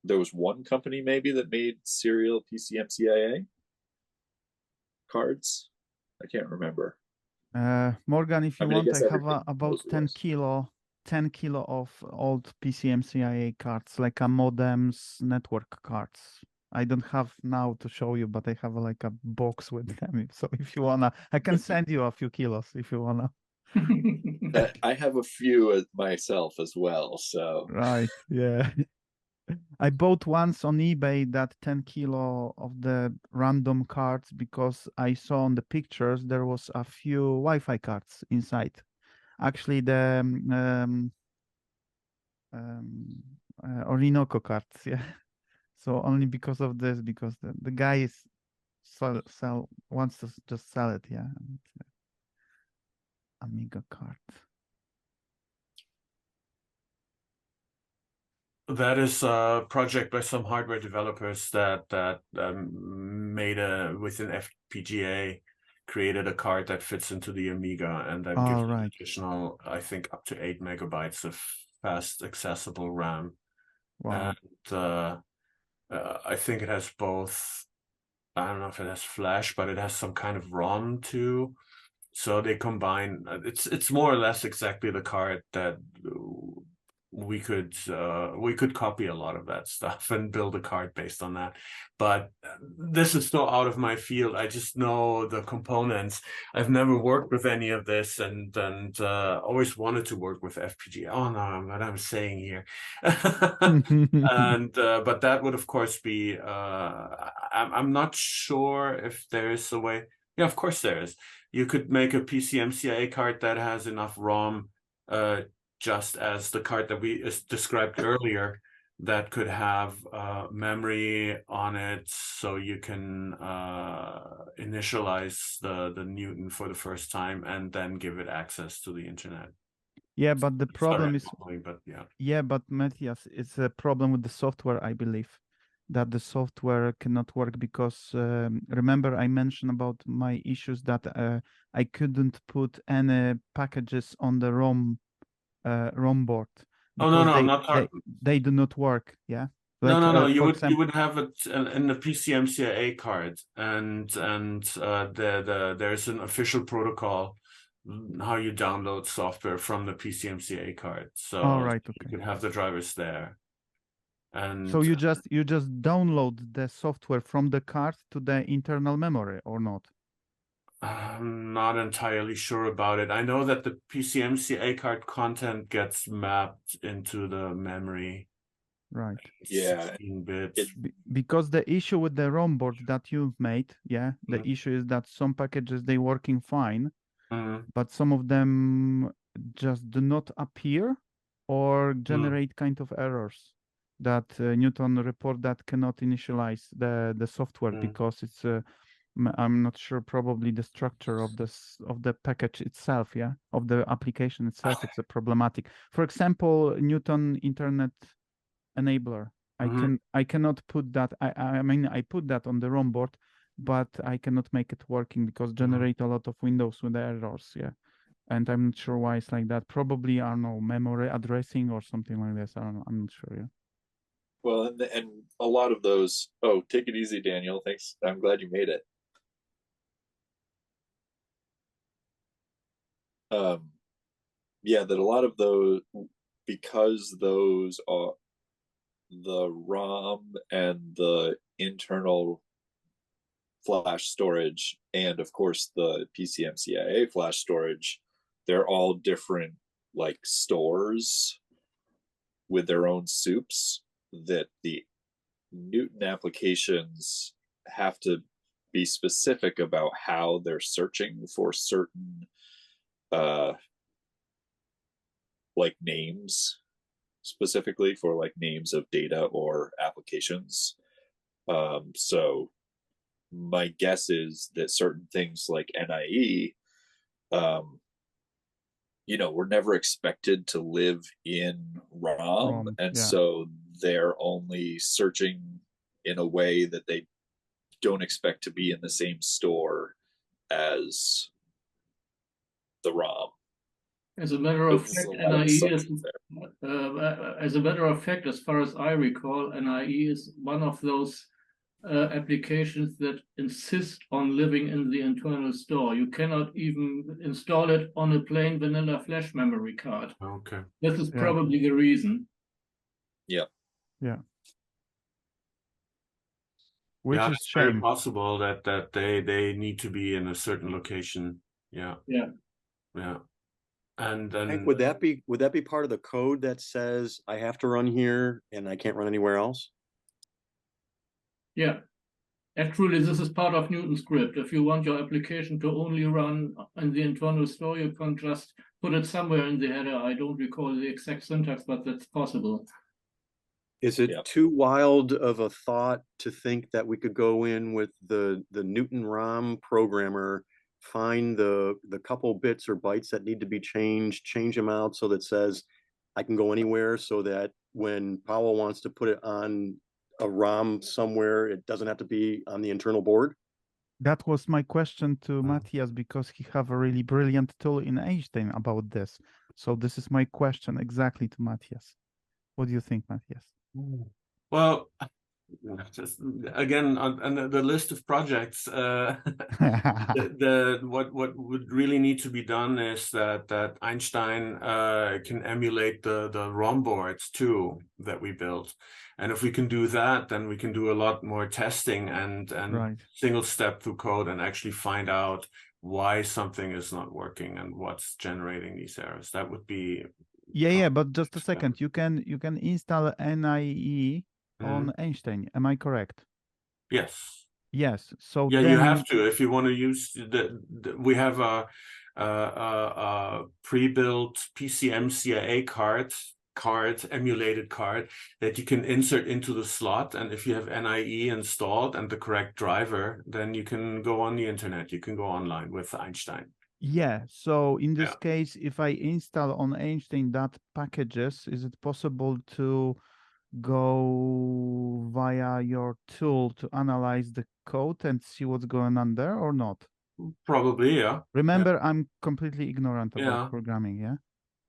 there was one company maybe that made serial PCMCIA cards. I can't remember. Morgan, if you I want, guess I have everything about was. 10 kilo of old PCMCIA cards, like a modems network cards. I don't have now to show you, but I have like a box with them. So if you wanna, I can send you a few kilos if you wanna. I have a few myself as well, so Right, yeah. I bought once on eBay that 10 kilo of the random cards because I saw on the pictures there was a few Wi-Fi cards inside. Actually, the Orinoco cards, yeah. So only because of this, because the guy is wants to just sell it, yeah. And, Amiga card. That is a project by some hardware developers that made with an FPGA, created a card that fits into the Amiga, and then gives you Right. additional, I think, up to 8 megabytes of fast accessible RAM. Wow. And I think it has both. I don't know if it has flash, but it has some kind of ROM too. So they combine. It's more or less exactly the card that we could copy a lot of that stuff and build a card based on that. But this is so out of my field. I just know the components. I've never worked with any of this, and always wanted to work with FPGA. Oh no, what I'm saying here. And but that would of course be. I'm not sure if there is a way. Yeah, of course there is. You could make a PCMCIA card that has enough ROM, just as the card that we described earlier, that could have memory on it, so you can initialize the Newton for the first time and then give it access to the internet. Yeah, but the problem is, but yeah. Yeah, but Matthias, it's a problem with the software, I believe, that the software cannot work because remember I mentioned about my issues that I couldn't put any packages on the ROM board Oh no, because no, not they do not work. Yeah. No, Like, no, no. You for would example, have it in the PCMCIA card, and there's an official protocol how you download software from the PCMCIA card. So all right, you okay. could have the drivers there. And So you just download the software from the card to the internal memory or not? I'm not entirely sure about it. I know that the PCMCIA card content gets mapped into the memory. Right. Yeah. 16 bits. Because the issue with the ROM board that you've made, yeah, the issue is that some packages they working fine, but some of them just do not appear or generate kind of errors. that Newton report that cannot initialize the software because it's I'm not sure, probably the structure of the package itself, of the application itself. It's a problematic. For example, Newton Internet Enabler. I cannot put that. I mean I put that on the ROM board, but I cannot make it working because generate a lot of windows with errors. And I'm not sure why it's like that. Probably, I don't know, memory addressing or something like this. I don't know. I'm not sure. Well, and a lot of those. Oh, take it easy, Daniel. Thanks. I'm glad you made it. Yeah, that a lot of those, because those are the ROM and the internal flash storage, and of course the PCMCIA flash storage, they're all different like stores with their own soups, that the Newton applications have to be specific about how they're searching for certain like names, specifically for like names of data or applications. So my guess is that certain things like NIE, were never expected to live in ROM, and so they're only searching in a way that they don't expect to be in the same store as the ROM. As a matter of fact, NIE is, as a matter of fact, as far as I recall, NIE is one of those applications that insist on living in the internal store. You cannot even install it on a plain vanilla flash memory card. Okay. This is probably the reason. Yeah. Which is it's very possible that they need to be in a certain location. Yeah. And then Hank, would that be part of the code that says I have to run here and I can't run anywhere else? Yeah. Actually, this is part of Newton script. If you want your application to only run in the internal store, you can just put it somewhere in the header. I don't recall the exact syntax, but that's possible. Is it too wild of a thought to think that we could go in with the Newton ROM programmer, find the couple bits or bytes that need to be changed, change them out so that it says I can go anywhere, so that when Powell wants to put it on a ROM somewhere, it doesn't have to be on the internal board? That was my question to Matthias, because he have a really brilliant tool in Einstein about this. So this is my question exactly to Matthias. What do you think, Matthias? Well, just again on the list of projects, what would really need to be done is that Einstein can emulate the ROM boards too that we built, and if we can do that, then we can do a lot more testing and single step through code and actually find out why something is not working and what's generating these errors. That would be but just a second. You can install NIE on Einstein. Am I correct? Yes. Yes. So then, you have to if you want to use we have a pre-built PCMCIA card, emulated card that you can insert into the slot, and if you have NIE installed and the correct driver, then you can go on the internet. You can go online with Einstein. Yeah, so in this case, if I install on Einstein that packages, is it possible to go via your tool to analyze the code and see what's going on there or not? Probably, yeah. Remember, I'm completely ignorant about programming, yeah?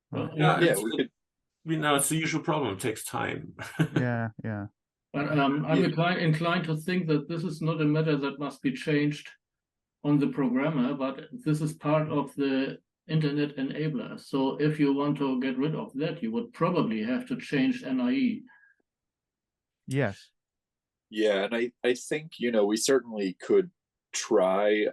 Well, it's the usual problem. It takes time. Yeah. But I'm inclined to think that this is not a matter that must be changed on the programmer, but this is part of the internet enabler. So if you want to get rid of that, you would probably have to change NIE. Yes. Yeah, and I think, we certainly could try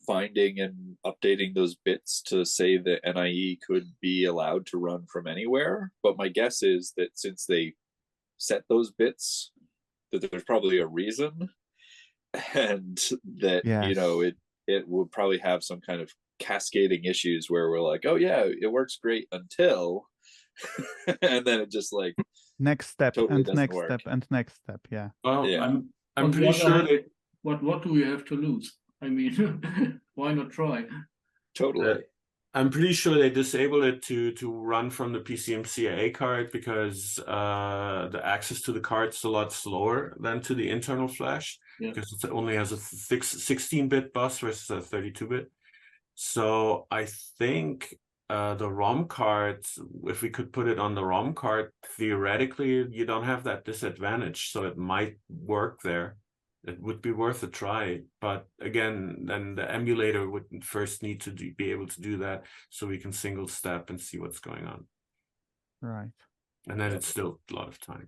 finding and updating those bits to say that NIE could be allowed to run from anywhere. But my guess is that since they set those bits, that there's probably a reason, and that it would probably have some kind of cascading issues where we're like, oh yeah, it works great until and then it just like next step totally and doesn't next work. step and next step. Yeah. Well, Yeah. I'm But pretty what sure I- they What do we have to lose? I mean, why not try? Totally. I'm pretty sure they disabled it to run from the PCMCIA card because the access to the card is a lot slower than to the internal flash, Yeah. because it only has a 16-bit bus versus a 32-bit. So I think the ROM card, if we could put it on the ROM card, theoretically you don't have that disadvantage, so it might work there. It would be worth a try, but again, then the emulator would first need to be able to do that, so we can single step and see what's going on. Right. And then it's still a lot of time.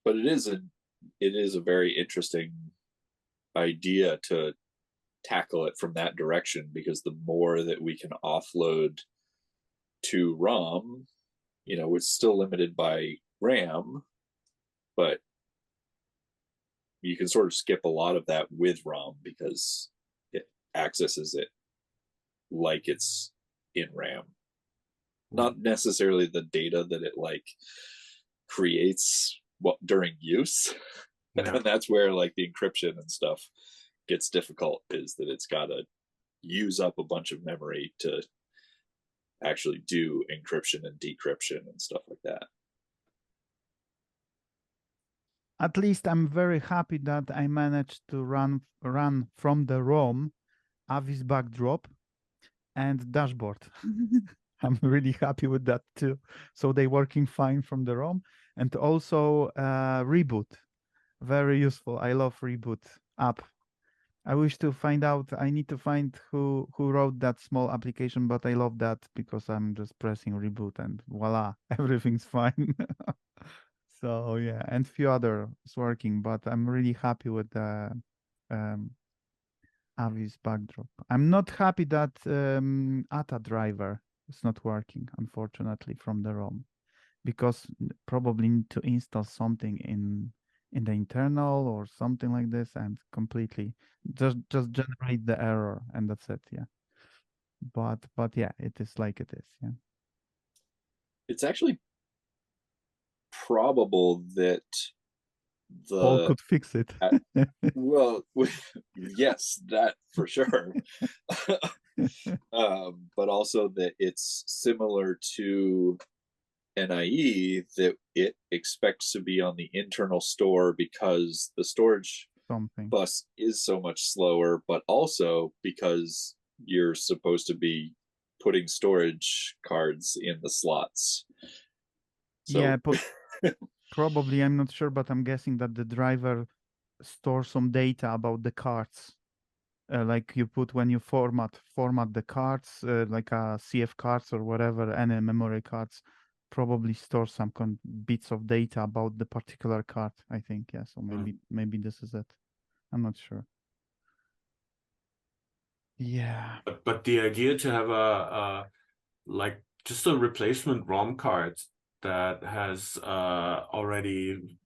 But it is a very interesting idea to tackle it from that direction, because the more that we can offload to ROM, it's still limited by RAM, but you can sort of skip a lot of that with ROM because it accesses it like it's in RAM. Not necessarily the data that it like creates during use. Yeah. And that's where like the encryption and stuff gets difficult, is that it's got to use up a bunch of memory to actually do encryption and decryption and stuff like that. At least I'm very happy that I managed to run from the ROM Avis backdrop and dashboard. I'm really happy with that too. So they're working fine from the ROM, and also reboot, very useful. I love reboot app. I wish to find out. I need to find who wrote that small application, but I love that because I'm just pressing reboot and voila, everything's fine. So yeah, and few others working, but I'm really happy with the Avis backdrop. I'm not happy that ATA driver is not working, unfortunately, from the ROM, because probably need to install something in the internal or something like this, and completely just generate the error, and that's it. Yeah. But yeah, it is like it is. Yeah. It's actually probable that Paul could fix it. well, yes, that for sure. But also that it's similar to NIE, that it expects to be on the internal store because the storage bus is so much slower, but also because you're supposed to be putting storage cards in the slots. So yeah, but probably, I'm not sure, but I'm guessing that the driver stores some data about the cards. Like you put when you format the cards, like CF cards or whatever, any memory cards, probably store some bits of data about the particular card, I think. Yeah, so maybe this is it. I'm not sure. Yeah. But the idea to have a like just a replacement ROM card that has already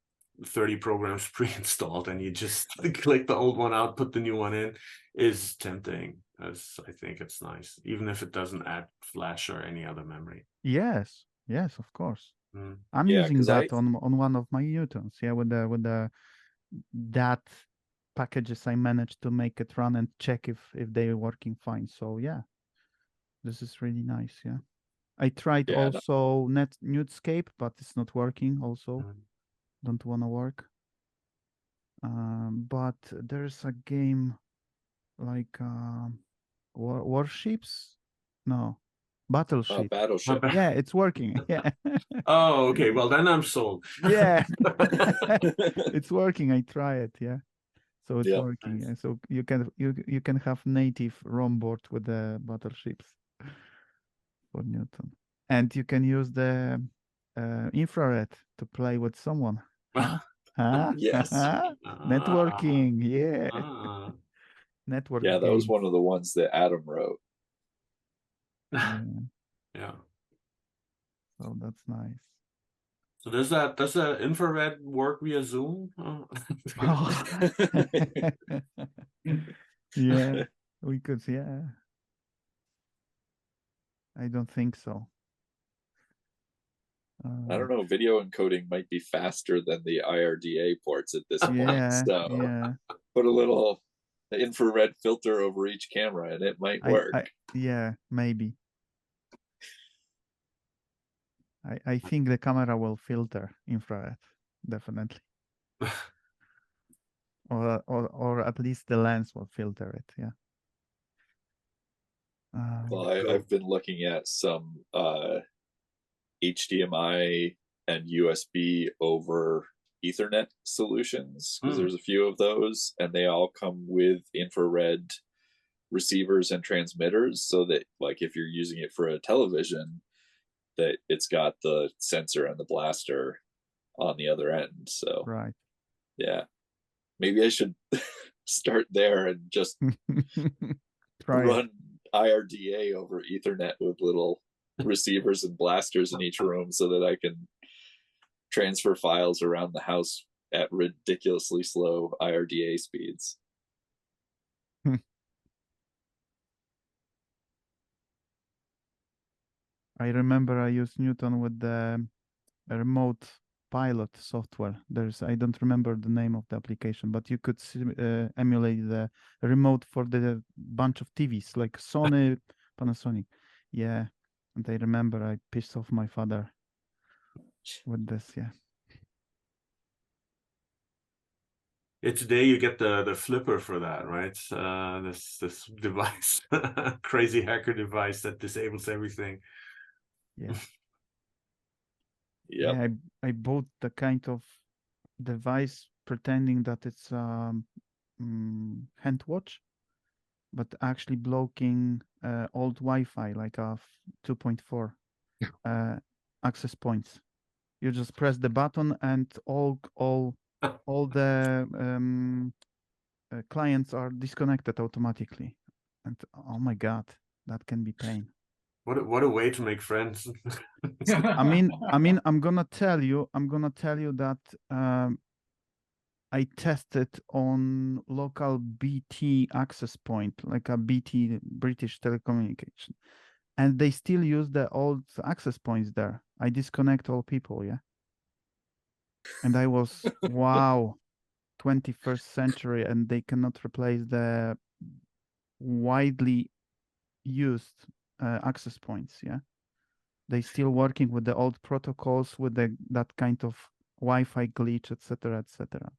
30 programs pre-installed, and you just click the old one out, put the new one in, is tempting. I think it's nice, even if it doesn't add flash or any other memory. Yes, of course. I'm using that on one of my Newtons. Yeah, with the that packages, I managed to make it run and check if they're working fine. So yeah, this is really nice. Yeah, I tried also Netscape, but it's not working. Also, don't want to work. But there's a game like Warships. No, Battleship. Battleship. Yeah, it's working. Yeah. Oh, okay. Well, then I'm sold. Yeah, it's working. I try it. Yeah, so it's working. Nice. Yeah. So you can have native ROM board with the battleships for Newton, and you can use the infrared to play with someone. Yes. Networking. Yeah. Network. Yeah, that was one of the ones that Adam wrote. Yeah. So that's nice. So does that infrared work via Zoom? Yeah, we could. Yeah. I don't think so. I don't know. Video encoding might be faster than the IRDA ports at this point. So put a little infrared filter over each camera and it might work. Yeah, maybe. I think the camera will filter infrared, definitely. or at least the lens will filter it, yeah. Well, I've been looking at some HDMI and USB over Ethernet solutions, because there's a few of those, and they all come with infrared receivers and transmitters, so that like if you're using it for a television, that it's got the sensor and the blaster on the other end. So right, yeah, maybe I should start there and just run IRDA over Ethernet with little receivers and blasters in each room, so that I can transfer files around the house at ridiculously slow IRDA speeds. I remember I used Newton with the remote pilot software. I don't remember the name of the application, but you could emulate the remote for the bunch of TVs like Sony, Panasonic. Yeah, and I remember I pissed off my father with this. Yeah. Today you get the flipper for that, right? This device, crazy hacker device that disables everything. Yeah. Yep. Yeah, I bought the kind of device pretending that it's hand watch, but actually blocking old Wi-Fi like a 2.4 access points. You just press the button and all the clients are disconnected automatically. And oh my God, that can be pain. What a way to make friends. I mean, I'm gonna tell you that I tested on local BT access point, like a BT, British Telecommunication, and they still use the old access points there. I disconnect all people, yeah. And I was, wow, 21st century, and they cannot replace the widely used access points, yeah. They still working with the old protocols, with that kind of Wi-Fi glitch, etc., etc.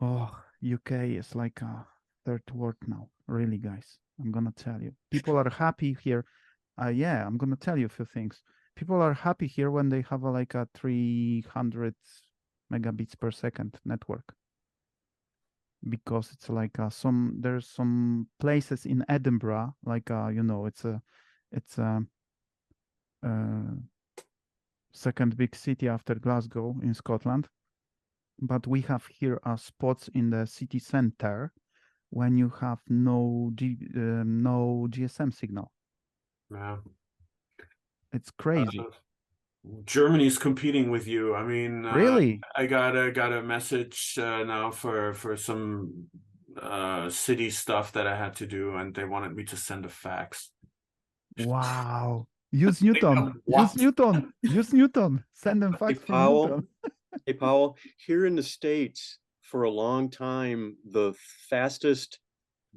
Oh, UK is like a third world now, really, guys. I'm gonna tell you, people are happy here. Yeah, I'm gonna tell you a few things. People are happy here when they have like a 300 megabits per second network, because it's like there's some places in Edinburgh, like it's a second big city after Glasgow in Scotland. But we have here spots in the city center when you have no GSM signal. Yeah. It's crazy. Germany's competing with you. I mean, really? I got a message now for some city stuff that I had to do, and they wanted me to send a fax. Wow. Use Newton. Use Newton. Use Newton. Send them fax from Newton. Hey, Powell, here in the States, for a long time, the fastest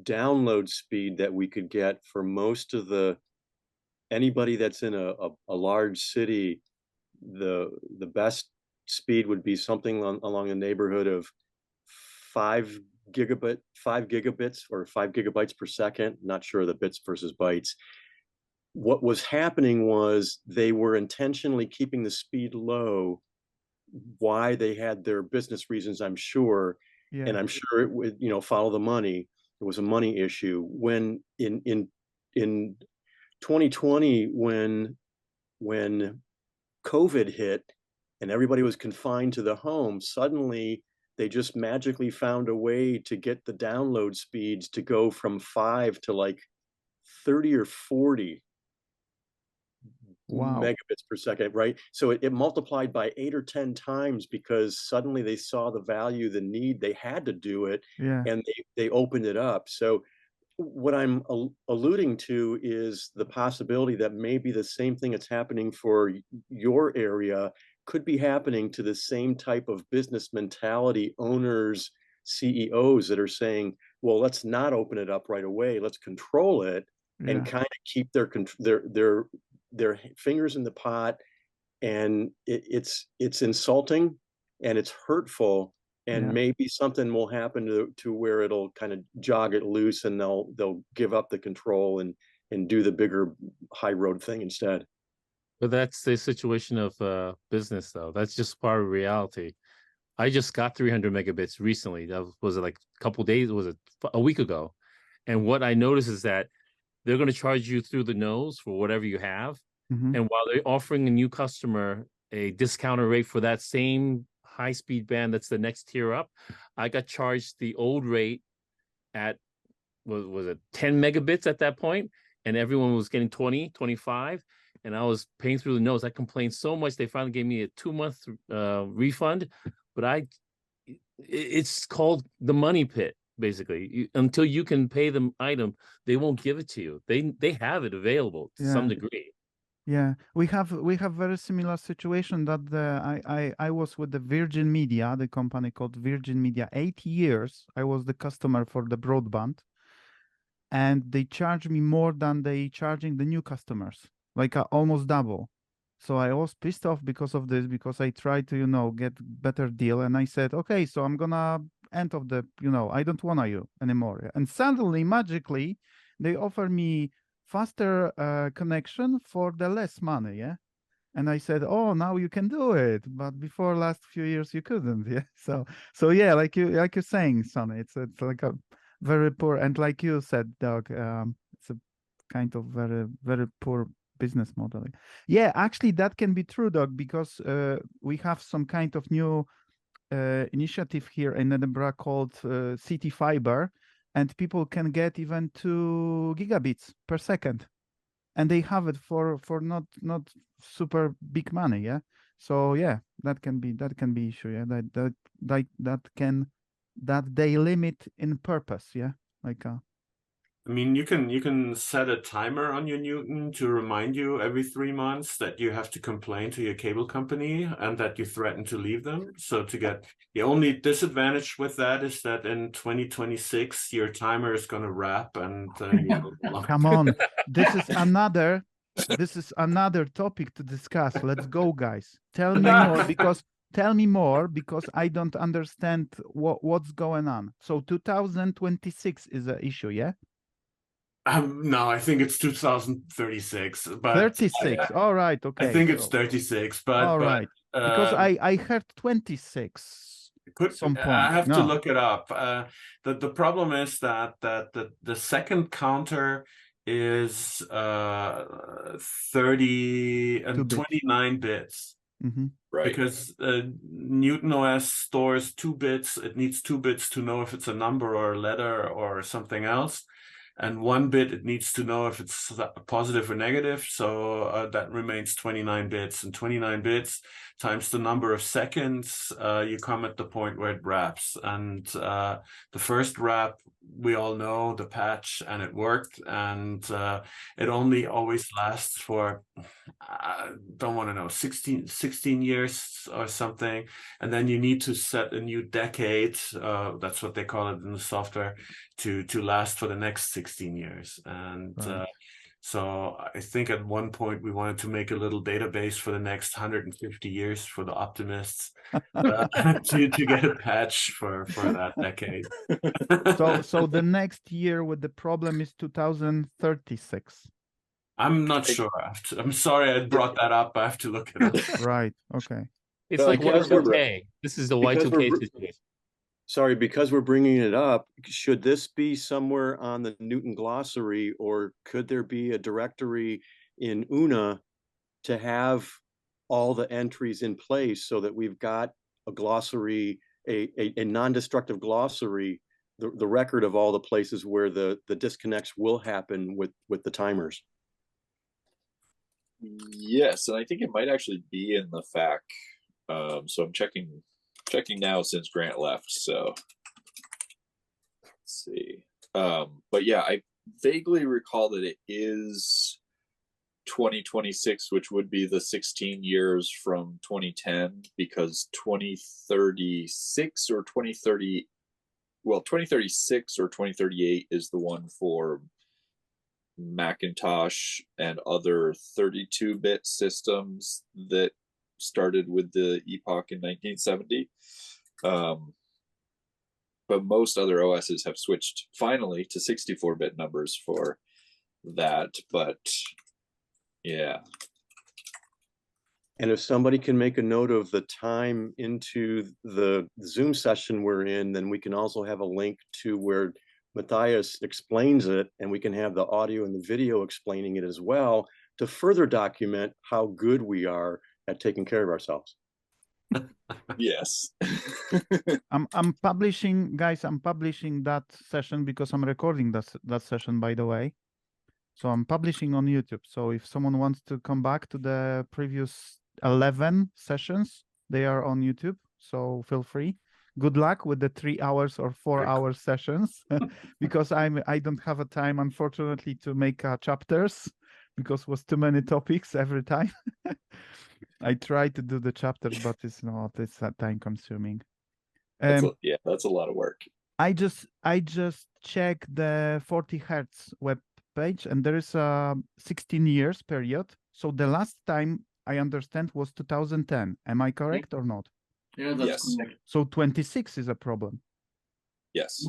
download speed that we could get for most of anybody that's in a large city, the best speed would be something along the neighborhood of 5 gigabits or 5 gigabytes per second. Not sure the bits versus bytes. What was happening was they were intentionally keeping the speed low. Why? They had their business reasons, I'm sure. Yeah. And I'm sure it would, follow the money. It was a money issue. When in 2020, when COVID hit and everybody was confined to the home, suddenly they just magically found a way to get the download speeds to go from 5 to like 30 or 40 megabits per second, right? So it multiplied by 8 or 10 times, because suddenly they saw the value, the need, they had to do it, and they opened it up. So what I'm alluding to is the possibility that maybe the same thing that's happening for your area could be happening to the same type of business mentality owners, CEOs that are saying, well, let's not open it up right away. Let's control it and kind of keep their fingers in the pot. And it's insulting and it's hurtful. And maybe something will happen to where it'll kind of jog it loose, and they'll give up the control and do the bigger high road thing instead. But that's the situation of business, though. That's just part of reality. I just got 300 megabits recently. That was like a couple days, was it a week ago? And what I noticed is that they're going to charge you through the nose for whatever you have. And while they're offering a new customer a discounted rate for that same high-speed band that's the next tier up, I got charged the old rate at, was it 10 megabits at that point, and everyone was getting 20, 25, and I was paying through the nose. I complained so much, they finally gave me a 2-month refund, but it's called the money pit, basically. Until you can pay the item, they won't give it to you. They have it available to some degree. Yeah, we have very similar situation that I was with the Virgin Media, the company called Virgin Media, 8 years. I was the customer for the broadband, and they charge me more than they charging the new customers, like almost double. So I was pissed off because of this, because I tried to, get better deal, and I said, okay, so I'm gonna end of the, I don't want you anymore. And suddenly, magically, they offer me faster connection for the less money, and I said, oh, now you can do it, but before last few years you couldn't, so yeah, like you're saying, Sonny, it's like a very poor, and like you said, Doug, it's a kind of very, very poor business model. Yeah, actually that can be true, Doug, because we have some kind of new initiative here in Edinburgh called City Fiber, and people can get even 2 gigabits per second, and they have it for not super big money. So yeah, that can be issue. That they limit in purpose. Like I mean, you can set a timer on your Newton to remind you every 3 months that you have to complain to your cable company and that you threaten to leave them. So the only disadvantage with that is that in 2026 your timer is going to wrap, and come on, this is another topic to discuss. Let's go, guys. Tell me more because I don't understand what's going on. So 2026 is an issue, yeah? No, I think it's 2036. But 36. All right. Okay. I think it's 36. But all right, because I heard 26. Some point. I have to look it up. The problem is that the second counter is 30 and 29 bits. Right. Because Newton OS stores 2 bits. It needs 2 bits to know if it's a number or a letter or something else. And 1 bit, it needs to know if it's positive or negative. So that remains 29 bits. And 29 bits times the number of seconds, you come at the point where it wraps. And the first wrap, we all know the patch, and it worked. And it only always lasts for, I don't want to know, 16 years or something. And then you need to set a new decade. That's what they call it in the software, to last for the next 16 years. And so I think at one point we wanted to make a little database for the next 150 years for the optimists to get a patch for that decade. So the next year with the problem is 2036. I'm not sure. I'm sorry I brought that up. I have to look it up. Right. Okay. It's like Y2K. This is the Y2K situation. Sorry, because we're bringing it up, should this be somewhere on the Newton glossary, or could there be a directory in UNA to have all the entries in place so that we've got a glossary, a non-destructive glossary, the record of all the places where the disconnects will happen with the timers? Yes, and I think it might actually be in the FAQ. So I'm checking now since Grant left. So let's see. But yeah, I vaguely recall that it is 2026, which would be the 16 years from 2010, because 2036 or 2030, well, 2036 or 2038 is the one for Macintosh and other 32-bit systems that started with the epoch in 1970. But most other OSs have switched finally to 64-bit numbers for that. But yeah. And if somebody can make a note of the time into the Zoom session we're in, then we can also have a link to where Matthias explains it, and we can have the audio and the video explaining it as well to further document how good we are at taking care of ourselves. Yes. I'm publishing, guys, I'm publishing that session because I'm recording that session, by the way. So I'm publishing on YouTube. So if someone wants to come back to the previous 11 sessions, they are on YouTube. So feel free. Good luck with the 3 hours or 4-hour sessions, because I don't have a time, unfortunately, to make chapters, because it was too many topics every time. I try to do the chapters, but it's not. It's time consuming. Yeah, that's a lot of work. I just checked the 40 Hertz web page, and there is a 16 years period. So the last time I understand was 2010. Am I correct or not? Yeah, that's correct. So 26 is a problem. Yes.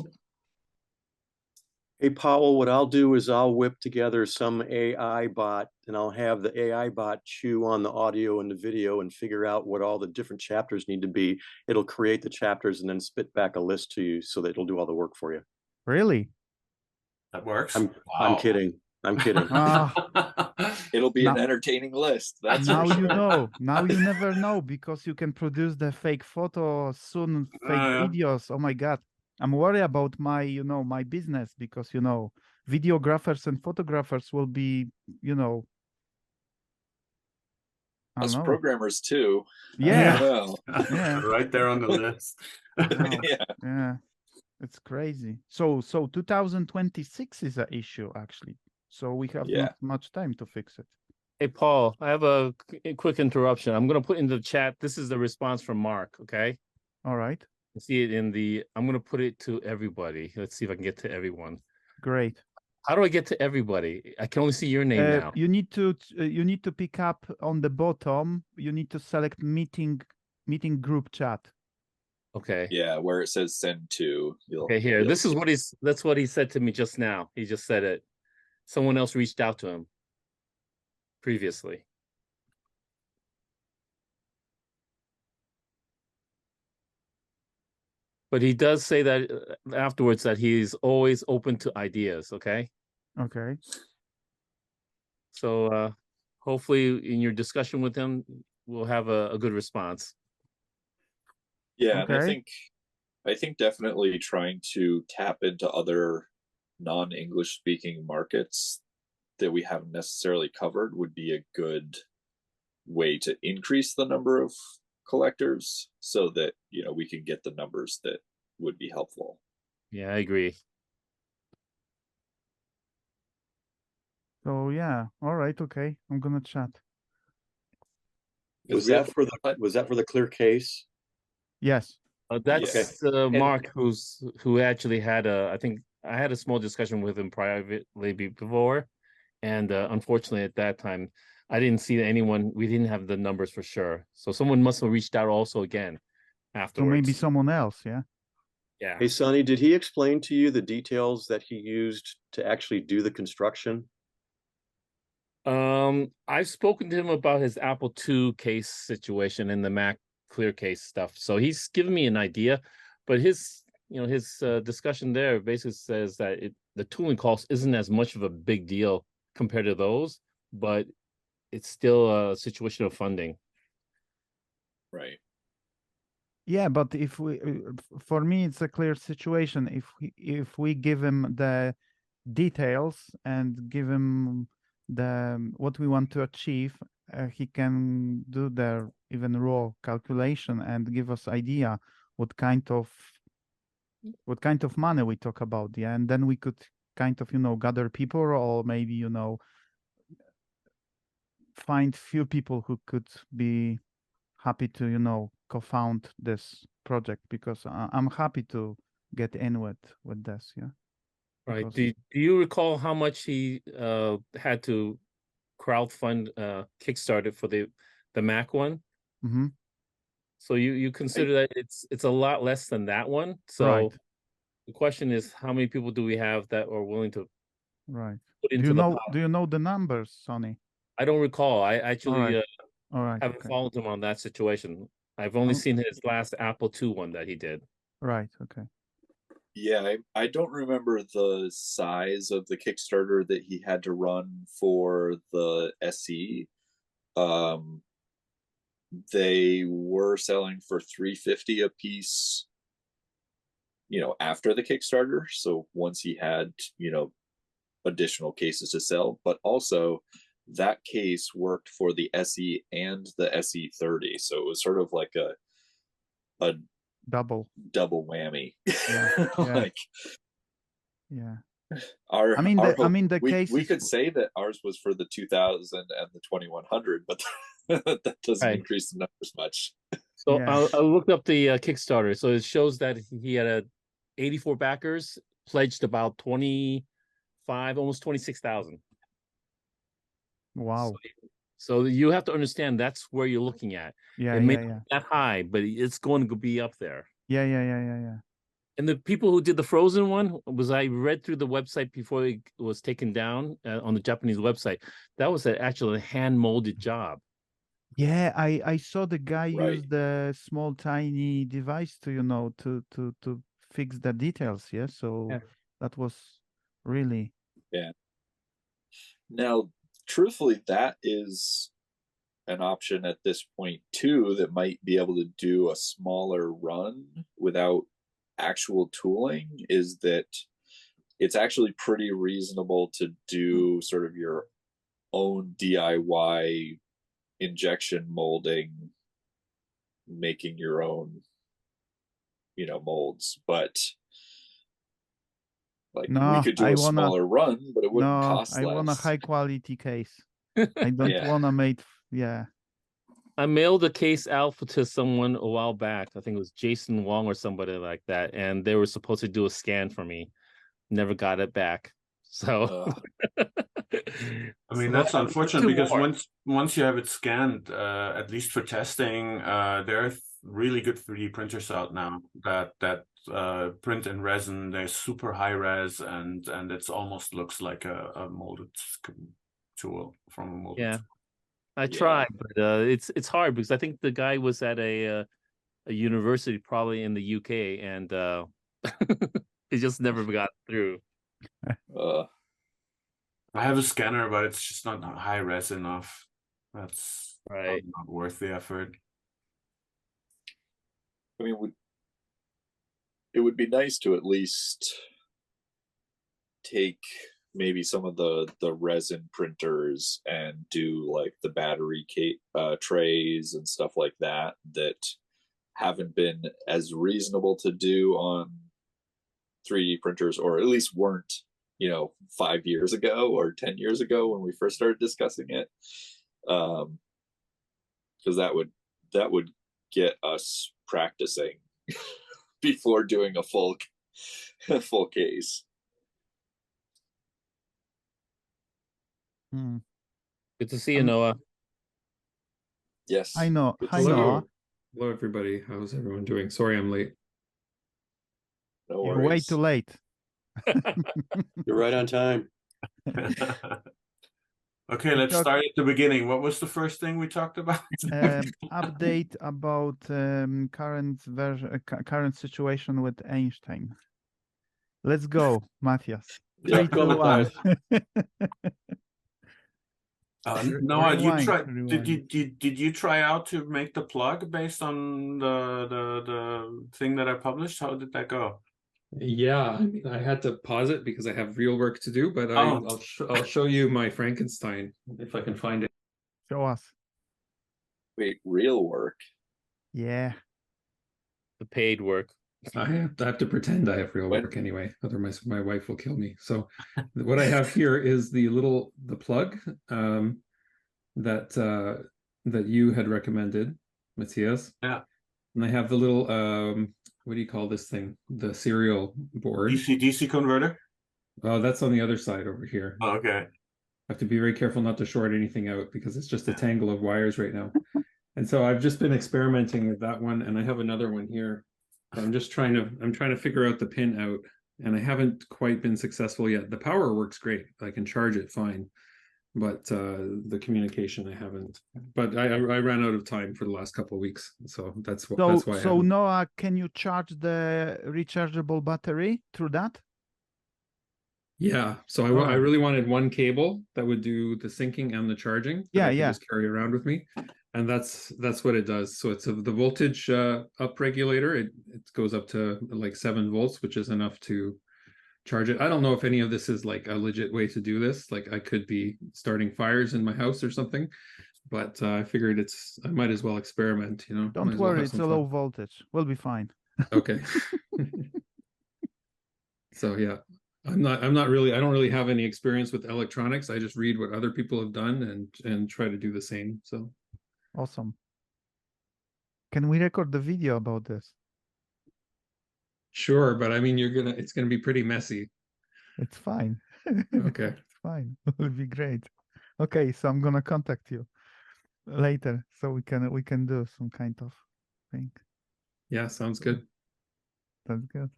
Hey, Powell, what I'll do is I'll whip together some AI bot, and I'll have the AI bot chew on the audio and the video and figure out what all the different chapters need to be. It'll create the chapters and then spit back a list to you so that it'll do all the work for you. Really? That works. I'm kidding. I'm kidding. It'll be Now- an entertaining list. That's now for sure. you know. Now you never know, because you can produce the fake photo soon, fake Yeah. videos. Oh my God. I'm worried about my, my business, because, videographers and photographers will be, I Us don't know. programmers too. Yeah. Well, Yeah. Right there on the list. Wow. yeah. Yeah. It's crazy. So 2026 is an issue, actually. So we have Yeah. not much time to fix it. Hey, Paul, I have a quick interruption. I'm going to put in the chat. This is the response from Mark. Okay. All right. You see it in the, I'm going to put it to everybody. Let's see if I can get to everyone. Great. How do I get to everybody? I can only see your name now. You need to pick up on the bottom. You need to select meeting group chat. Okay. Yeah, where it says send to. Okay, here. This is what that's what he said to me just now. He just said it. Someone else reached out to him previously. But he does say that afterwards that he's always open to ideas, okay? Okay. So hopefully in your discussion with him, we'll have a good response. Yeah, and Okay. I think definitely trying to tap into other non-English speaking markets that we haven't necessarily covered would be a good way to increase the number of collectors, so that we can get the numbers that would be helpful. Yeah, I agree. So yeah. All right. Okay. I'm gonna chat. Was that for the clear case? Yes. That's Mark, who actually had I think I had a small discussion with him privately before, and unfortunately at that time I didn't see anyone. We didn't have the numbers for sure, so someone must have reached out also again afterwards. So maybe someone else. Yeah. Yeah. Hey, Sonny, did he explain to you the details that he used to actually do the construction? I've spoken to him about his Apple II case situation and the Mac Clear case stuff. So he's given me an idea, but his discussion there basically says that the tooling cost isn't as much of a big deal compared to those, but it's still a situation of funding. Right. Yeah, but if we, for me, it's a clear situation. If we give him the details and give him what we want to achieve, he can do the even raw calculation and give us idea what kind of what kind of money we talk about, yeah, and then we could kind of, gather people, or maybe, find few people who could be happy to, co-found this project, because I'm happy to get in with this, yeah. Right. Because... Do you recall how much he had to crowdfund Kickstarter for the Mac one? Mm-hmm. So you consider that it's a lot less than that one. So right. The question is, how many people do we have that are willing to right put into the pot? Do you know the numbers, Sonny? I don't recall. I actually All right. haven't Okay. followed him on that situation. I've only seen his last Apple II one that he did. Right. Okay. Yeah, I don't remember the size of the Kickstarter that he had to run for the SE. They were selling for $350 a piece, after the Kickstarter. So once he had, additional cases to sell, but also that case worked for the SE and the SE30. So it was sort of like a double whammy. Yeah. Like, yeah. I mean the case we could say that ours was for the 2000 and the 2100, but that doesn't increase the numbers much. So I looked up the Kickstarter. So it shows that he had 84 backers, pledged about 25, almost 26,000. Wow. So you have to understand that's where you're looking at. Yeah. It may not be that high, but it's going to be up there. Yeah. And the people who did the Frozen one, I read through the website before it was taken down on the Japanese website. That was actually a hand molded job. Yeah, I saw the guy use the small tiny device to to fix the details. Yeah, so that was really Now, truthfully, that is an option at this point too, that might be able to do a smaller run without actual tooling, is that it's actually pretty reasonable to do sort of your own DIY injection molding, making your own molds. But like, we could do a smaller run, but it wouldn't cost less. I want a high quality case. I don't want to make I mailed a case out to someone a while back. I think it was Jason Wong or somebody like that, and they were supposed to do a scan for me. Never got it back. So I mean, that's unfortunate, because once you have it scanned, at least for testing, there are really good 3D printers out now that print in resin. They're super high res, and it almost looks like a molded tool from a molded tool. I tried, but it's hard, because I think the guy was at a university, probably in the UK, and it just never got through. I have a scanner, but it's just not high res enough. That's not worth the effort. I mean, it would be nice to at least take maybe some of the resin printers and do like the battery trays and stuff like that haven't been as reasonable to do on 3D printers, or at least weren't 5 years ago or 10 years ago when we first started discussing it, because that would get us practicing before doing a full case. Good to see you, Noah. Yes. I know. Hi, Hello. Noah. Hello, everybody. How's everyone doing? Sorry I'm late. No You're way too late. You're right on time. Okay, let's start at the beginning. What was the first thing we talked about? Update about current situation with Einstein. Let's go, Matthias. 3, 2, 1. Noah, did you try out to make the plug based on the thing that I published? How did that go? Yeah, I mean, I had to pause it because I have real work to do, but I'll show you my Frankenstein if I can find it. Show us. Wait, real work? Yeah. The paid work. I have to pretend I have real work anyway, otherwise my wife will kill me. So what I have here is the plug that you had recommended, Matthias. Yeah. And I have the little what do you call this thing? The serial board. DC converter? Oh, that's on the other side over here. Oh, okay. I have to be very careful not to short anything out because it's just a tangle of wires right now. And so I've just been experimenting with that one, and I have another one here. I'm trying to figure out the pin out, and I haven't quite been successful yet. The power works great. I can charge it fine, but the communication I haven't. But I ran out of time for the last couple of weeks, so that's why. So Noah, can you charge the rechargeable battery through that? Yeah, so I really wanted one cable that would do the syncing and the charging that I could just carry around with me, and that's what it does. So it's the voltage up regulator. It goes up to like 7 volts, which is enough to charge it. I don't know if any of this is like a legit way to do this. Like I could be starting fires in my house or something, but I figured I might as well experiment. You know, don't worry, it's a low voltage. We'll be fine. Okay. So yeah. I don't really have any experience with electronics. I just read what other people have done and try to do the same. So awesome. Can we record the video about this? Sure, but I mean it's gonna be pretty messy. It's fine. Okay. It's fine. It'll be great. Okay, so I'm gonna contact you later so we can do some kind of thing. Yeah, sounds good. That's good.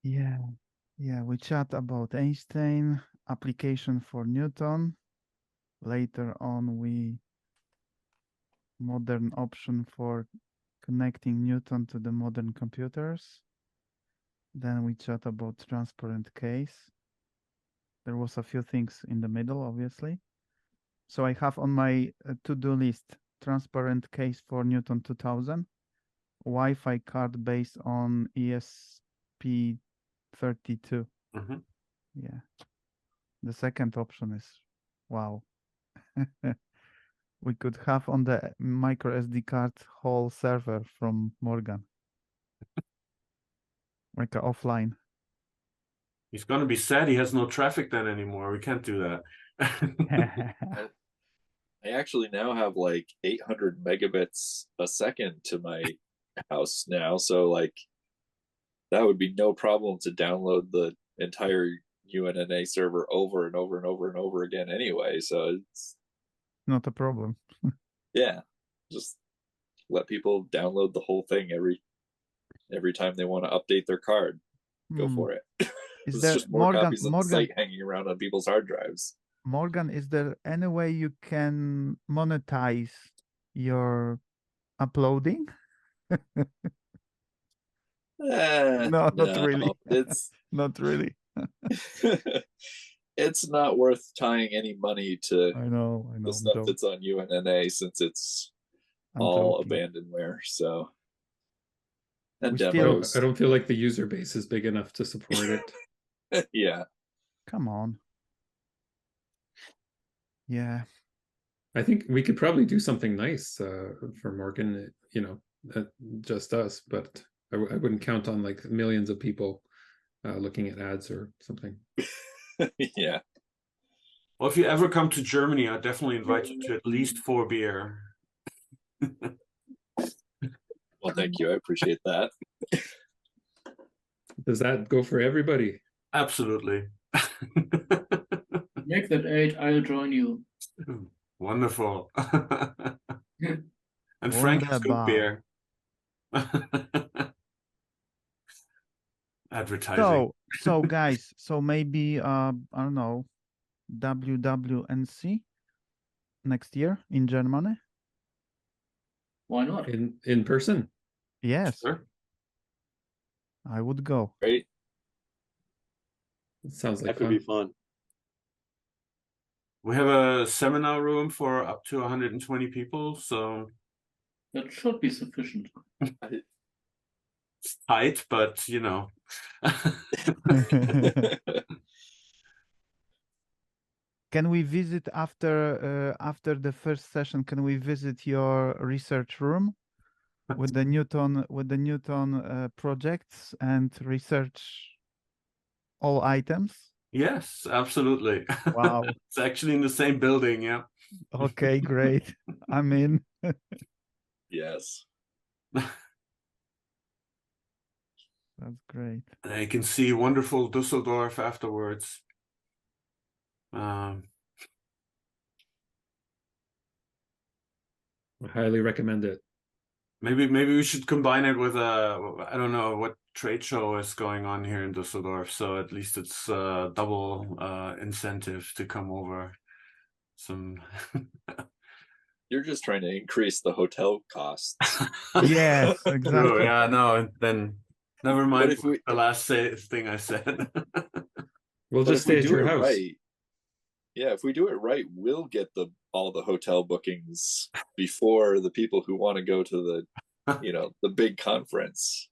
Yeah, we chat about Einstein, application for Newton. Later on, modern option for connecting Newton to the modern computers. Then we chat about transparent case. There was a few things in the middle, obviously. So I have on my to-do list, transparent case for Newton 2000, Wi-Fi card based on ESP32. Yeah. The second option is, wow. We could have on the micro SD card whole server from Morgan. Like offline. He's going to be sad he has no traffic then anymore. We can't do that. I actually now have like 800 megabits a second to my house now. So like that would be no problem to download the entire UNNA server over and over and over and over again anyway. So it's not a problem. Yeah. Just let people download the whole thing every time they want to update their card. Go for it. Is it's there just more Morgan, copies of the site hanging around on people's hard drives. Morgan, is there any way you can monetize your uploading? No, not really. It's not really. It's not worth tying any money to I know the stuff that's on UNNA since it's all abandonware. So and demos. I don't feel like the user base is big enough to support it. Yeah. Come on. Yeah. I think we could probably do something nice for Morgan, you know, just us, but I wouldn't count on like millions of people looking at ads or something. Yeah. Well, if you ever come to Germany, I'll definitely invite you to at least 4 beer. Well, thank you. I appreciate that. Does that go for everybody? Absolutely. Make that 8, I'll join you. Wonderful. And Frank has good beer. Advertising. So guys, so maybe I don't know, WWNC next year in Germany. Why not? In person? Yes. Sure. I would go. Great. It sounds like that could be fun. We have a seminar room for up to 120 people, so that should be sufficient. It's tight, but you know. Can we visit after the first session? Can we visit your research room? with the Newton projects and research all items? Yes, absolutely. Wow. It's actually in the same building. Yeah. Okay, great. I'm in. Yes. That's great. And you can see wonderful Dusseldorf afterwards. I highly recommend it. Maybe we should combine it with I don't know what trade show is going on here in Dusseldorf, so at least it's double incentive to come over. Some You're just trying to increase the hotel costs. Yes, exactly. True, yeah, no, then never mind if we, the last thing I said. We'll but just if we stay at do your it house. right, yeah, if we do it right, we'll get all the hotel bookings before the people who want to go to the big conference.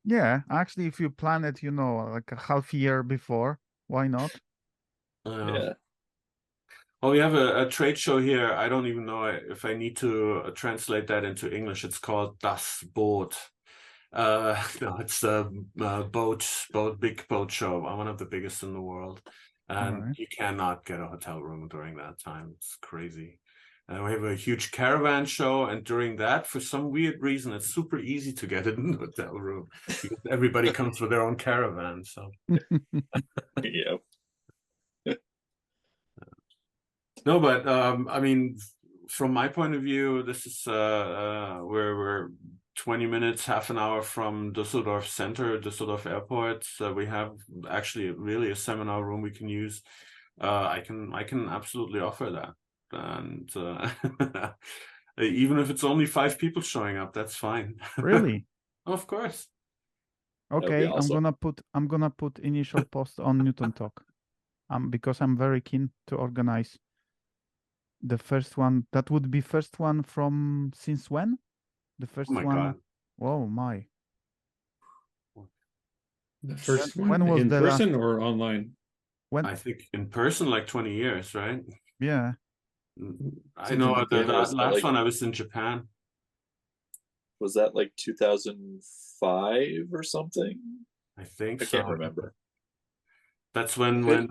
Yeah, actually, if you plan it, like a half year before, why not? Yeah. Well, we have a trade show here. I don't even know if I need to translate that into English. It's called Das Boot. No, it's a big boat show, one of the biggest in the world. And Right. you cannot get a hotel room during that time. It's crazy. And we have a huge caravan show, and during that, for some weird reason, it's super easy to get in a hotel room because everybody comes with their own caravan. So Yeah. no, but I mean, from my point of view, this is we're 20 minutes, half an hour from Düsseldorf Center, Düsseldorf Airport. We have actually really a seminar room we can use. I can absolutely offer that, and even if it's only 5 people showing up, that's fine. Really? Of course. Okay, awesome. I'm gonna put initial post on Newton Talk, because I'm very keen to organize the first one. That would be first one from since when? The first Oh my one. God. Whoa, my. The first When one was in the person last? or online? When? I think in person, like 20 years, right? Yeah. I know like the that. last one I was in Japan. Was that like 2005 or something? I think I so. can't remember. That's when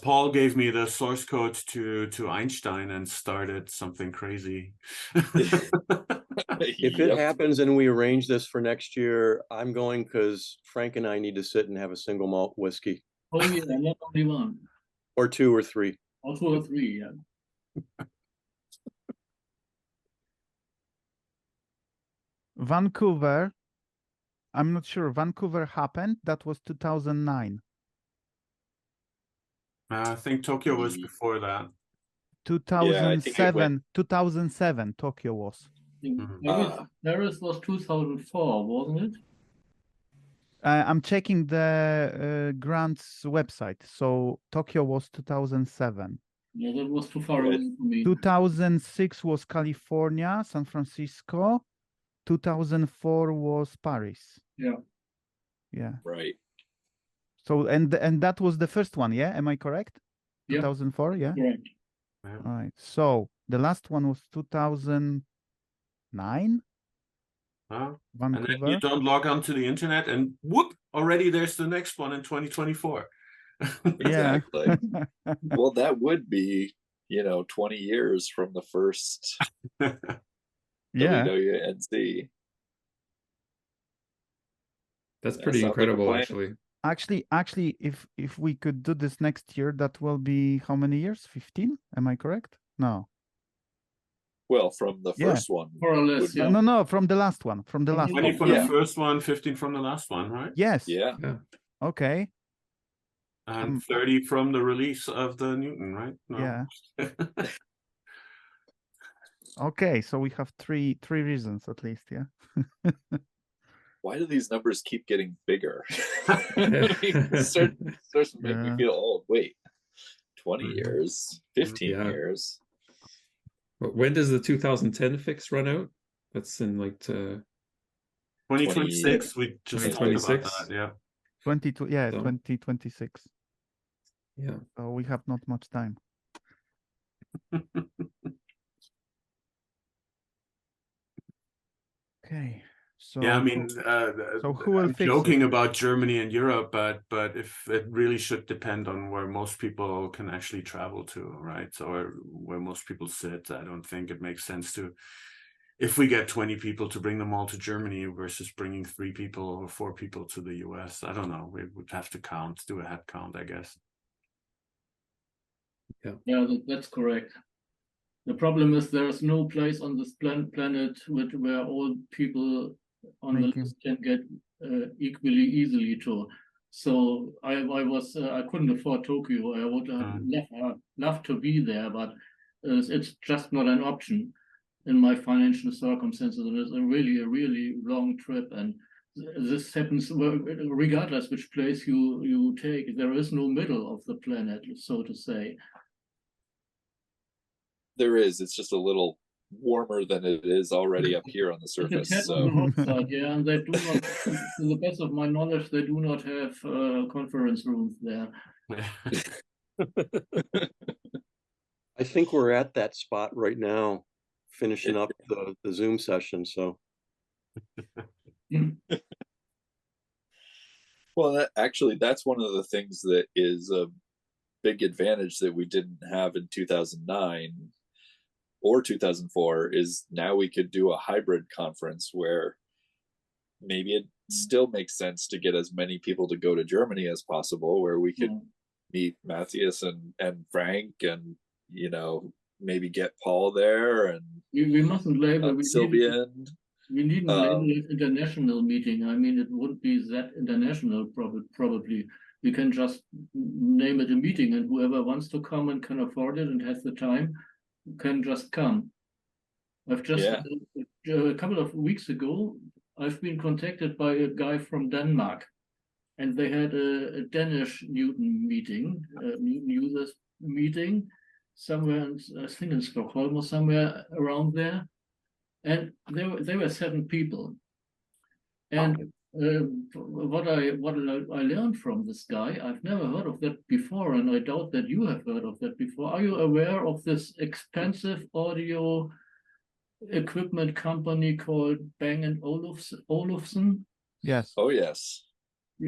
Paul gave me the source code to Einstein and started something crazy. If it happens and we arrange this for next year, I'm going because Frank and I need to sit and have a single malt whiskey. Oh yeah, not only one. Or 2 or 3. Or 2 or 3, yeah. Vancouver. I'm not sure. Vancouver happened. That was 2009. I think Tokyo was before that. 2007. 2007. Tokyo was. Paris was 2004, wasn't it? I'm checking the grants website. So Tokyo was 2007. Yeah, that was too far away for me. 2006 was California, San Francisco. 2004 was Paris. Yeah. Yeah. Right. So and that was the first one, yeah? Am I correct? Yeah. 2004, yeah. Correct. Yeah. All right. So the last one was 2009. And then you don't log onto the internet, and whoop! Already there's the next one in 2024. Exactly. Well, that would be 20 years from the first WWNC. That's pretty incredible, like Actually, if we could do this next year, that will be how many years? 15? Am I correct? No. Well, from the first one. More or less, yeah. No, from the last one. From the last 20 one. from the first one, 15 from the last one, right? Yes. Yeah. Okay. And 30 from the release of the Newton, right? No. Yeah. Okay, so we have three reasons at least, yeah. Why do these numbers keep getting bigger? It starts to make me feel old. Wait, 20 years, 15 years. When does the 2010 fix run out? That's in like 2026. We just talked about that. Yeah. 2026. Yeah. So we have not much time. Okay. So yeah, I mean, so who will I'm fix joking it? about Germany and Europe, but if it really should depend on where most people can actually travel to, right? So where most people sit, I don't think it makes sense to, if we get 20 people, to bring them all to Germany versus bringing 3 people or 4 people to the US. I don't know. We would have to do a head count, I guess. Yeah, that's correct. The problem is there's no place on this planet where all people on the list can get equally easily to. So I couldn't afford Tokyo. I would have loved to be there, but it's just not an option in my financial circumstances. And it's a really long trip, and this happens regardless which place you take. There is no middle of the planet, so to say. There is. It's just a little warmer than it is already up here on the surface. So. On the hot side, yeah, and they do not, to the best of my knowledge, they do not have conference rooms there. I think we're at that spot right now, finishing up the Zoom session. So, well, actually, that's one of the things that is a big advantage that we didn't have in 2009 or 2004 is now we could do a hybrid conference where maybe it still makes sense to get as many people to go to Germany as possible, where we could meet Matthias and Frank, and maybe get Paul there, and we mustn't label Sylvia. We needn't label it international meeting. I mean, it wouldn't be that international, probably. We can just name it a meeting, and whoever wants to come and can afford it and has the time can just come. I've just a couple of weeks ago, I've been contacted by a guy from Denmark, and they had a Danish Newton meeting, Newton users meeting, somewhere, I think in Stockholm or somewhere around there, and there were 7 people, and what I learned from this guy, I've never heard of that before, and I doubt that you have heard of that before. Are you aware of this expensive audio equipment company called Bang & Olufsen? Yes. Oh, yes.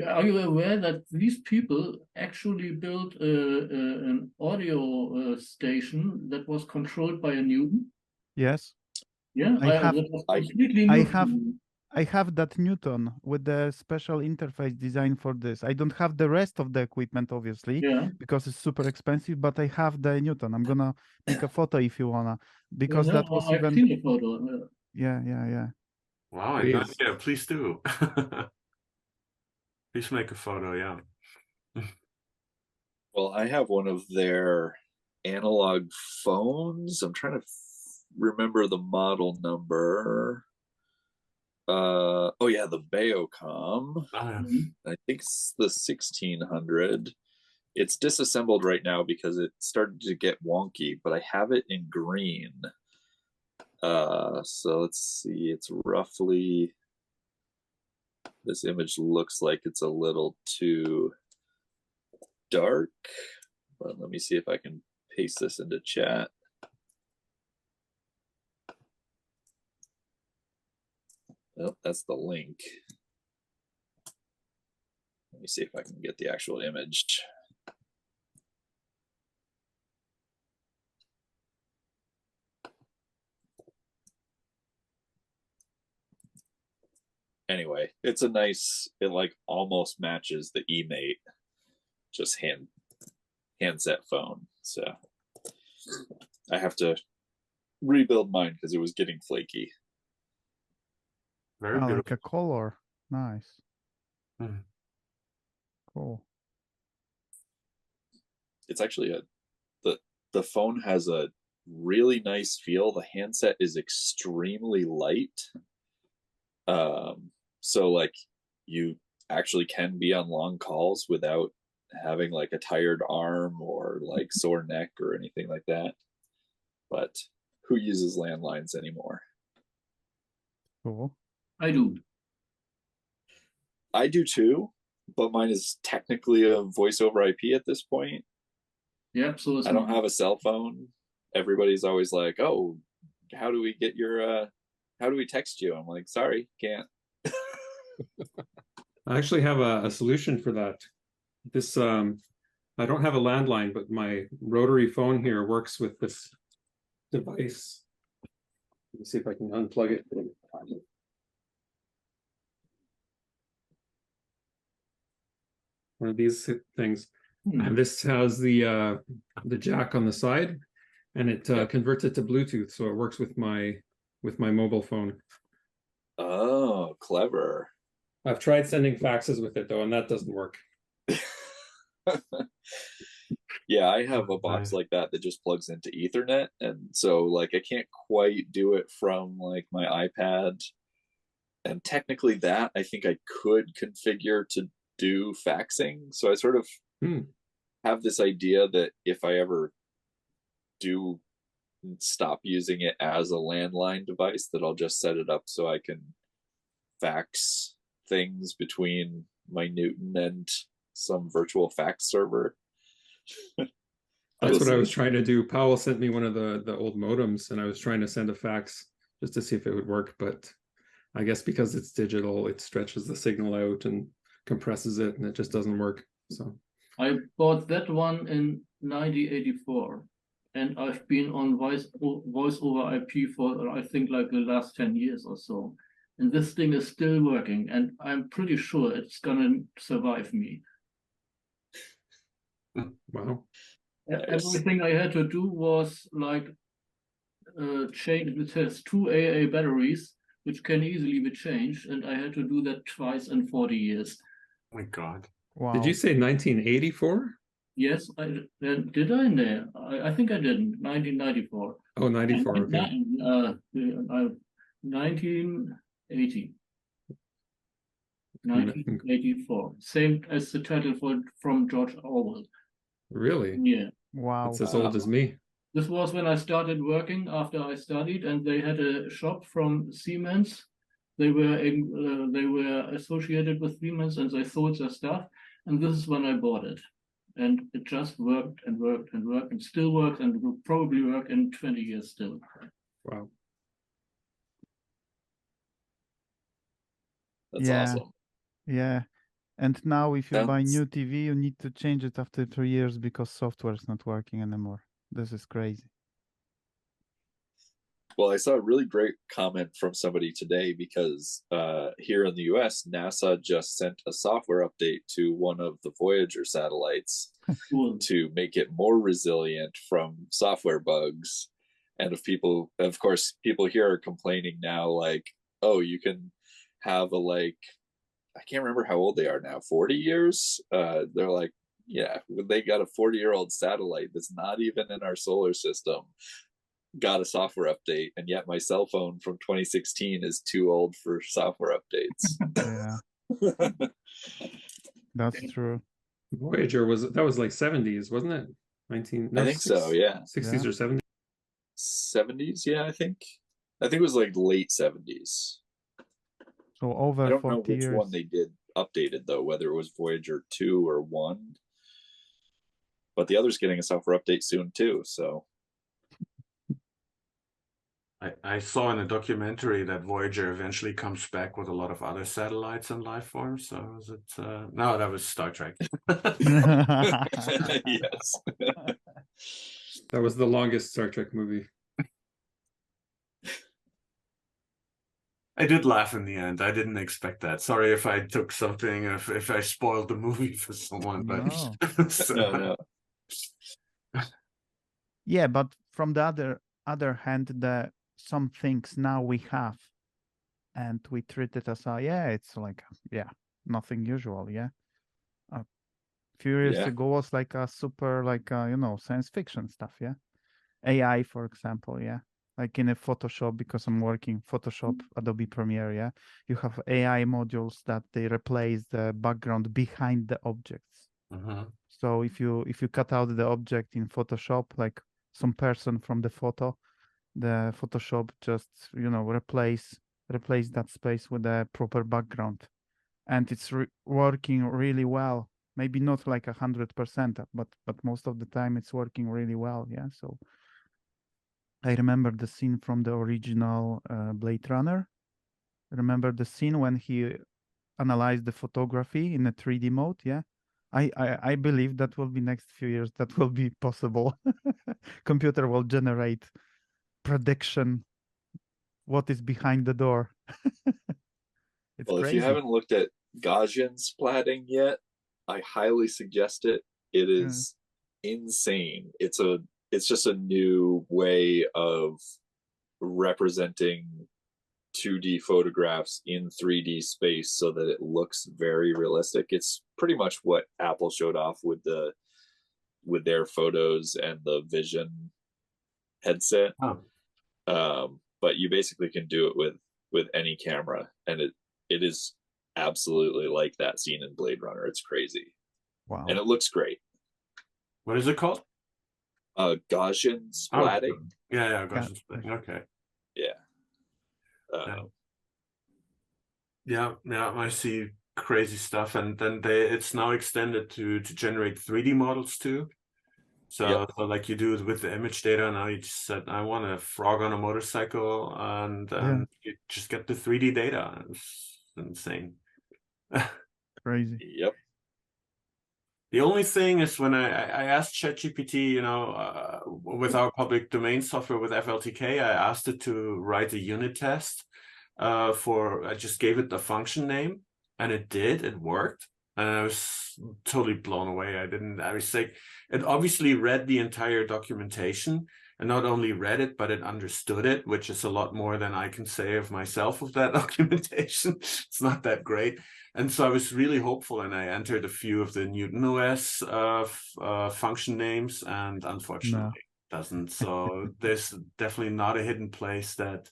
Are you aware that these people actually built an audio station that was controlled by a Newton? Yes. Yeah, that was completely new. I have that Newton with the special interface design for this. I don't have the rest of the equipment, obviously, because it's super expensive, but I have the Newton. I'm gonna make a photo if you wanna, because that was I've seen a photo. Yeah. Wow, I had no idea. Please do. Please make a photo, yeah. Well, I have one of their analog phones. I'm trying to remember the model number. Oh yeah, the Beocom. I think it's the 1600. It's disassembled right now because it started to get wonky, but I have it in green. So let's see, it's roughly, this image looks like it's a little too dark, but let me see if I can paste this into chat. Oh, that's the link. Let me see if I can get the actual image. Anyway, it's a nice, it like almost matches the eMate, just handset phone. So I have to rebuild mine because it was getting flaky. Very beautiful. Like a color. Nice. Cool. It's actually the phone has a really nice feel. The handset is extremely light. So like you actually can be on long calls without having like a tired arm or like sore neck or anything like that. But who uses landlines anymore? Cool. I do. I do too, but mine is technically a voice over IP at this point. Yep. So I don't have a cell phone. Everybody's always like, "Oh, how do we get your how do we text you? I'm like, sorry, can't. I actually have a solution for that. This I don't have a landline, but my rotary phone here works with this device. Let me see if I can unplug it. One of these things. And this has the jack on the side, and it converts it to Bluetooth, so it works with my mobile phone. Oh, clever. I've tried sending faxes with it though, and that doesn't work. Yeah, I have a box like that that just plugs into Ethernet, and so like I can't quite do it from like my iPad. And technically that I think I could configure to do faxing. So I sort of have this idea that if I ever do stop using it as a landline device, that I'll just set it up so I can fax things between my Newton and some virtual fax server. That's what I was trying to do. Powell sent me one of the old modems, and I was trying to send a fax just to see if it would work, but I guess because it's digital, it stretches the signal out and compresses it, and it just doesn't work. So I bought that one in 1984, and I've been on voice over IP for I think like the last 10 years or so. And this thing is still working, and I'm pretty sure it's gonna survive me. Wow. Everything I had to do was like change the test 2 AA batteries, which can easily be changed, and I had to do that twice in 40 years. Oh my God. Wow. Did you say 1984? Yes, did I? No, I think I didn't. 1994. Oh, 94, okay. 1980. 1984. Same as the title from George Orwell. Really? Yeah. Wow. It's as old as me. This was when I started working after I studied, and they had a shop from Siemens. They were associated with Siemens, and they sold their stuff. And this is when I bought it, and it just worked and worked and worked, and still works, and will probably work in 20 years still. Wow. That's awesome. Yeah. And now if you buy new TV, you need to change it after 3 years because software is not working anymore. This is crazy. Well, I saw a really great comment from somebody today because here in the US, NASA just sent a software update to one of the Voyager satellites to make it more resilient from software bugs. And of course, people here are complaining now, like, oh, you can have I can't remember how old they are now, 40 years? They're like, yeah, they got a 40-year-old satellite that's not even in our solar system, got a software update, and yet my cell phone from 2016 is too old for software updates. Yeah. That's true. Voyager was like 70s, wasn't it? I think so, yeah. 60s or 70s. 70s, yeah, I think it was like late 70s. So over 40 years. I don't know which one they did updated though, whether it was Voyager 2 or 1. But the other's getting a software update soon too, so. I saw in a documentary that Voyager eventually comes back with a lot of other satellites and life forms. So was it? No, that was Star Trek. Yes. That was the longest Star Trek movie. I did laugh in the end. I didn't expect that. Sorry if I took something, if I spoiled the movie for someone, but No. so, No. Yeah, but from the other hand, some things now we have, and we treat it as it's like nothing usual. Yeah, a few years ago was like a super science fiction stuff. Yeah, AI for example. Yeah, like in a Photoshop, because I'm working Photoshop, Adobe Premiere. Yeah, you have AI modules that they replace the background behind the objects. So if you cut out the object in Photoshop, like some person from the photo, the Photoshop just replace that space with a proper background, and it's working really well. Maybe not like 100%, but most of the time it's working really well. Yeah. So I remember the scene from the original Blade Runner. Remember the scene when he analyzed the photography in a 3D mode? Yeah. I believe that will be next few years that will be possible. Computer will generate prediction what is behind the door. It's well, crazy. If you haven't looked at Gaussian splatting yet, I highly suggest it. It is insane. It's just a new way of representing 2D photographs in 3D space so that it looks very realistic. It's pretty much what Apple showed off with their photos and the Vision headset. But you basically can do it with any camera, and it is absolutely like that scene in Blade Runner. It's crazy. Wow. And it looks great. What is it called? Gaussian splatting. Oh, yeah, Gaussian splatting. Okay. Yeah. Yeah, I see crazy stuff, and then it's now extended to generate 3D models too. So like you do it with the image data, now you just said, I want a frog on a motorcycle, and you just get the 3D data. It's insane. Crazy. Yep. The only thing is when I asked ChatGPT, with our public domain software with FLTK, I asked it to write a unit test I just gave it the function name, and it worked. And I was totally blown away. I was like, it obviously read the entire documentation, and not only read it, but it understood it, which is a lot more than I can say of myself of that documentation. It's not that great. And so I was really hopeful, and I entered a few of the Newton OS function names, and unfortunately it doesn't. So there's definitely not a hidden place that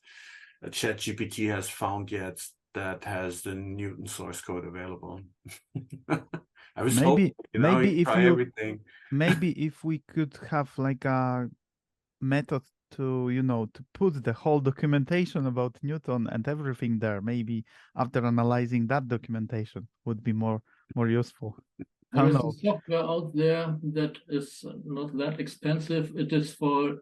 ChatGPT has found yet that has the Newton source code available. I was hoping, maybe if we could have like a method to put the whole documentation about Newton and everything there, maybe after analyzing that documentation would be more useful. There is a software out there that is not that expensive. It is for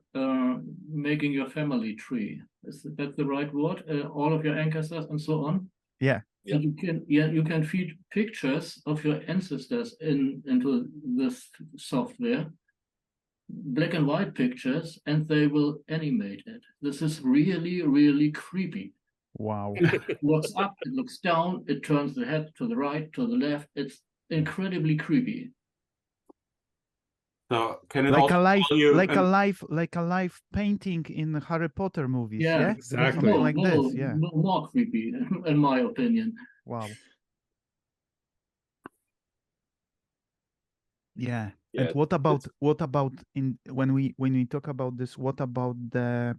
making your family tree. Is that the right word? All of your ancestors and so on. Yeah. And you can feed pictures of your ancestors into this software, black and white pictures, and they will animate it. This is really, really creepy. Wow. It looks up, it looks down, it turns the head to the right, to the left. It's incredibly creepy. So can it like a live painting in Harry Potter movies? Yeah, exactly. Something like this. Yeah, more creepy, in my opinion. Wow. Yeah. And what about when we talk about this? What about the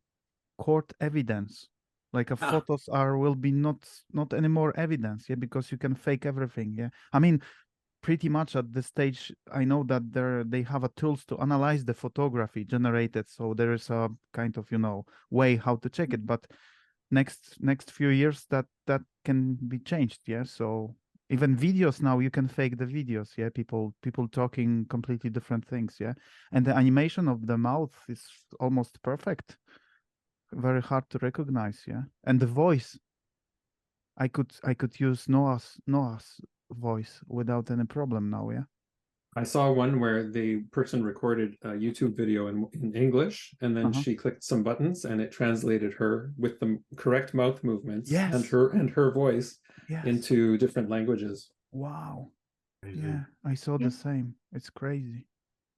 court evidence? Like photos will be not anymore evidence, yeah, because you can fake everything, yeah. I mean, pretty much at this stage, I know that they have a tools to analyze the photography generated, so there is a kind of way how to check it. But next few years that can be changed, yeah. So even videos now, you can fake the videos, yeah. People talking completely different things, yeah. And the animation of the mouth is almost perfect. Very hard to recognize, yeah. And the voice, I could use Noah's voice without any problem now, yeah. I saw one where the person recorded a YouTube video in English, and then she clicked some buttons, and it translated her with the correct mouth movements and her voice into different languages. Wow. Yeah, I saw the same. It's crazy.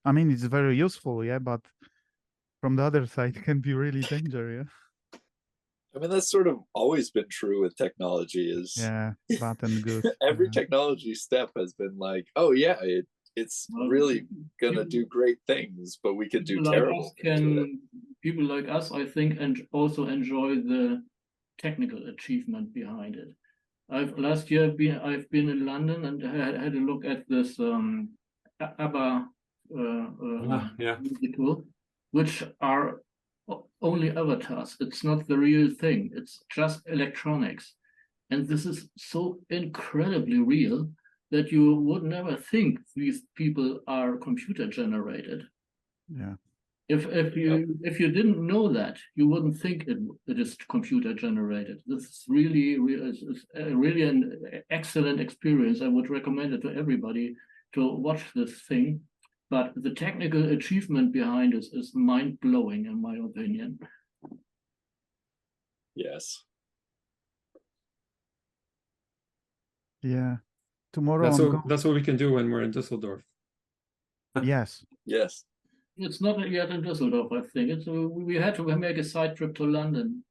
I mean, it's very useful, yeah, but from the other side, it can be really dangerous, yeah. I mean, that's sort of always been true with technology. Bad and good. Every technology step has been like, oh yeah, it's really gonna do great things, but we could do terrible things. People like us, I think, and also enjoy the technical achievement behind it. Last year I've been in London and had a look at this ABBA musical, which are only avatars. It's not the real thing. It's just electronics, and this is so incredibly real that you would never think these people are computer generated. Yeah. If you didn't know that, you wouldn't think it is computer generated. This is really an excellent experience. I would recommend it to everybody to watch this thing. But the technical achievement behind it is mind-blowing, in my opinion. Yes. Yeah. Tomorrow that's what we can do when we're in Düsseldorf. Yes. Yes. It's not yet in Düsseldorf, I think. We had to make a side trip to London.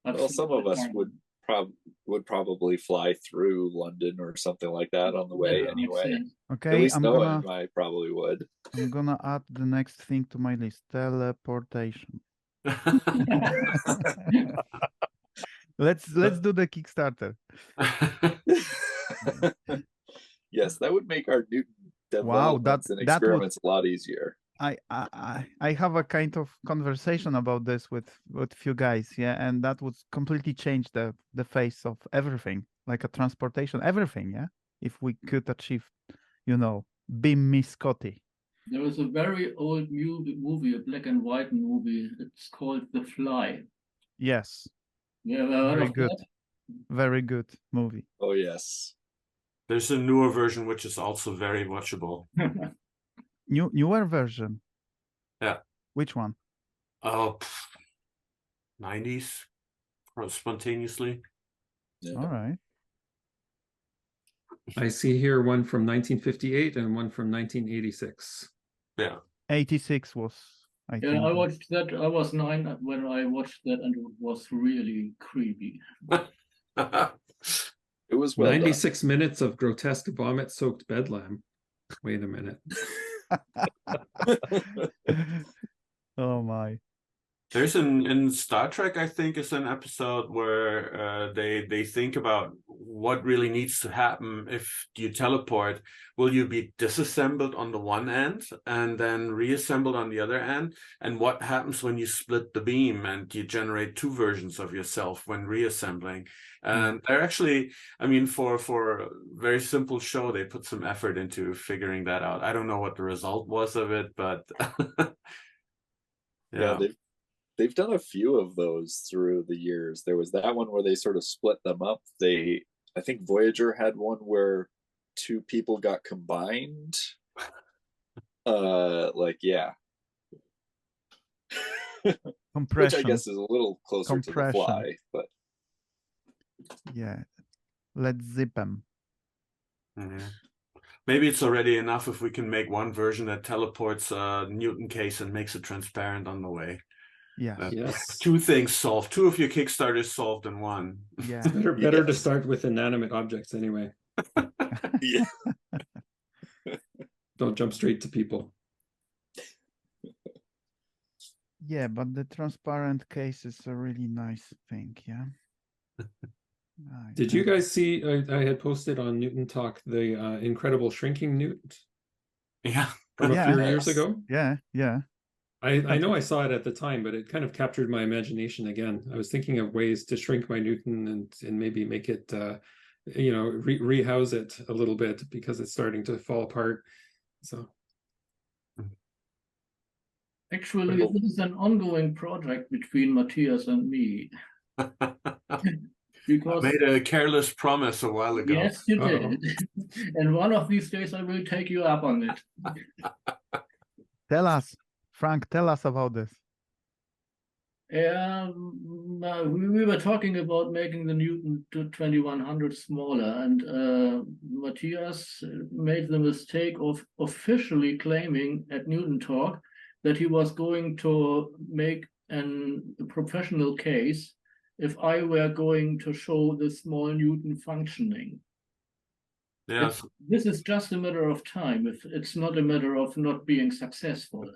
Well, some of us would probably fly through London or something like that on the way anyway. Okay, at least Noah and I probably would. I'm gonna add the next thing to my list: teleportation. Let's do the Kickstarter. Yes, that would make our Newton developments and experiments a lot easier. I have a kind of conversation about this with a few guys, yeah, and that would completely change the face of everything, like a transportation, everything, yeah. If we could achieve, beam me Scotty. There was a very old movie, a black and white movie. It's called The Fly. Yes. Yeah, very good. That? Very good movie. Oh yes. There's a newer version which is also very watchable. Newer version. Yeah. Which one? Oh, 90s, spontaneously. Yeah. All right. I see here one from 1958 and one from 1986. Yeah. 86 was. I think. I watched that. I was 9 when I watched that, and it was really creepy. It was 96 minutes of grotesque vomit-soaked bedlam. Wait a minute. Oh my. There's in Star Trek, I think, is an episode where they think about what really needs to happen if you teleport. Will you be disassembled on the one end and then reassembled on the other end? And what happens when you split the beam and you generate two versions of yourself when reassembling? And they're actually, I mean, for a very simple show, they put some effort into figuring that out. I don't know what the result was of it, but yeah, they've done a few of those through the years. There was that one where they sort of split them up. I think Voyager had one where two people got combined. Compression. Which I guess is a little closer to the Fly, but yeah, let's zip them. Mm-hmm. Maybe it's already enough if we can make one version that teleports a Newton case and makes it transparent on the way. Yes. Two things solved. Two of your Kickstarters solved in one. Yeah. Better to start with inanimate objects anyway. Yeah. Don't jump straight to people. Yeah, but the transparent case is a really nice thing, yeah. Did you guys see, I had posted on Newton Talk the incredible shrinking Newton? Yeah. From a few years ago? Yeah. I know I saw it at the time, but it kind of captured my imagination again. I was thinking of ways to shrink my Newton and maybe make it, rehouse it a little bit because it's starting to fall apart. So. Actually, this is an ongoing project between Matthias and me. Because I made a careless promise a while ago. Yes, you did. And one of these days I will take you up on it. Tell us, Frank, tell us about this. We were talking about making the Newton to 2100 smaller, and Matthias made the mistake of officially claiming at Newton Talk that he was going to make a professional case if I were going to show the small Newton functioning. Yes. This is just a matter of time. It's not a matter of not being successful.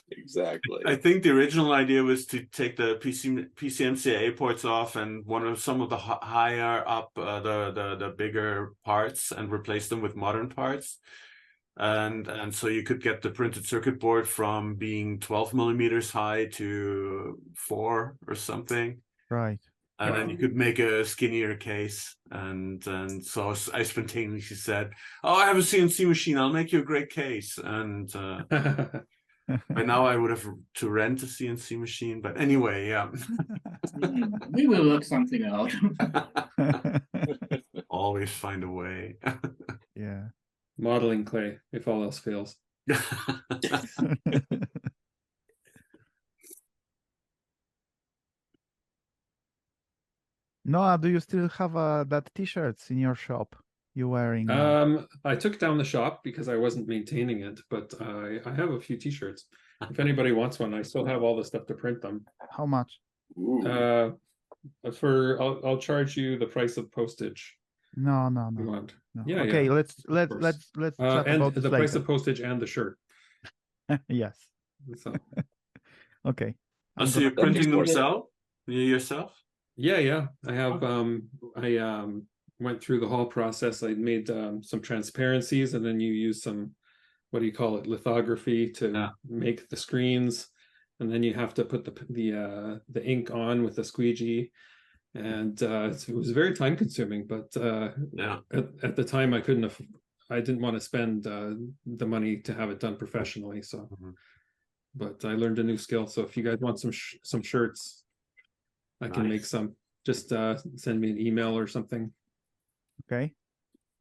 Exactly. I think the original idea was to take the PCMCIA ports off and some of the higher up, the bigger parts and replace them with modern parts. And so you could get the printed circuit board from being 12 millimeters high to 4 or something. Right. And then you could make a skinnier case. And so I spontaneously said, "Oh, I have a CNC machine. I'll make you a great case." And by now I would have to rent a CNC machine. But anyway, yeah. We will work something out. Always find a way. Yeah. Modeling clay, if all else fails. Noah, do you still have that t-shirts in your shop you're wearing now? I took down the shop because I wasn't maintaining it, but I have a few t-shirts. If anybody wants one, I still have all the stuff to print them. How much? I'll charge you the price of postage. No. You want? No. Yeah. Okay, yeah, let's chat and about this the later. price of postage and the shirt. Yes. So. Okay. So you're printing them yourself? Yeah. I have I went through the whole process. I made some transparencies, and then you use some, what do you call it, lithography to make the screens, and then you have to put the ink on with a squeegee, and it was very time consuming. But at the time I didn't want to spend the money to have it done professionally. So, but I learned a new skill. So if you guys want some shirts, I can make some. Just send me an email or something. Okay.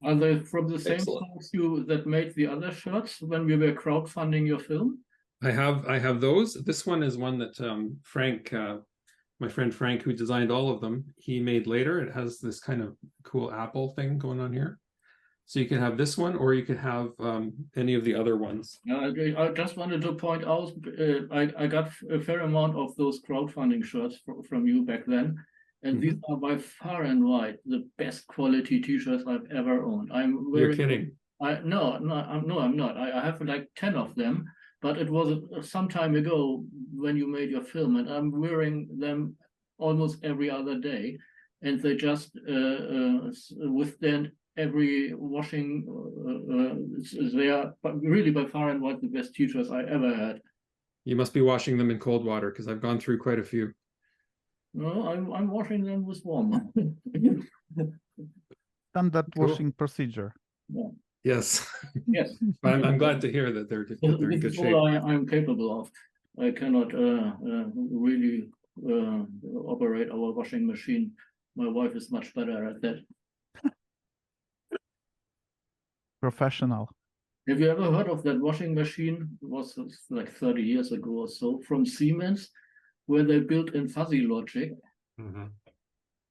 Are they from the same folks that made the other shirts when we were crowdfunding your film? I have those. This one is one that Frank, my friend Frank, who designed all of them, he made later. It has this kind of cool apple thing going on here. So you can have this one, or you could have any of the other ones. I just wanted to point out, I got a fair amount of those crowdfunding shirts from you back then. And these are by far and wide the best quality t-shirts I've ever owned. You're kidding. No, I'm not. I have like 10 of them, but it was some time ago when you made your film, and I'm wearing them almost every other day. And they just withstand every washing. They are really by far and wide the best t-shirts I ever had. You must be washing them in cold water, because I've gone through quite a few. No, I'm washing them with warm. Standard washing procedure. Yeah. Yes. Yes. I'm glad to hear that they're in good shape. All I'm capable of. I cannot really operate our washing machine. My wife is much better at that. Professional. Have you ever heard of that washing machine? It was like 30 years ago or so, from Siemens, where they built in fuzzy logic.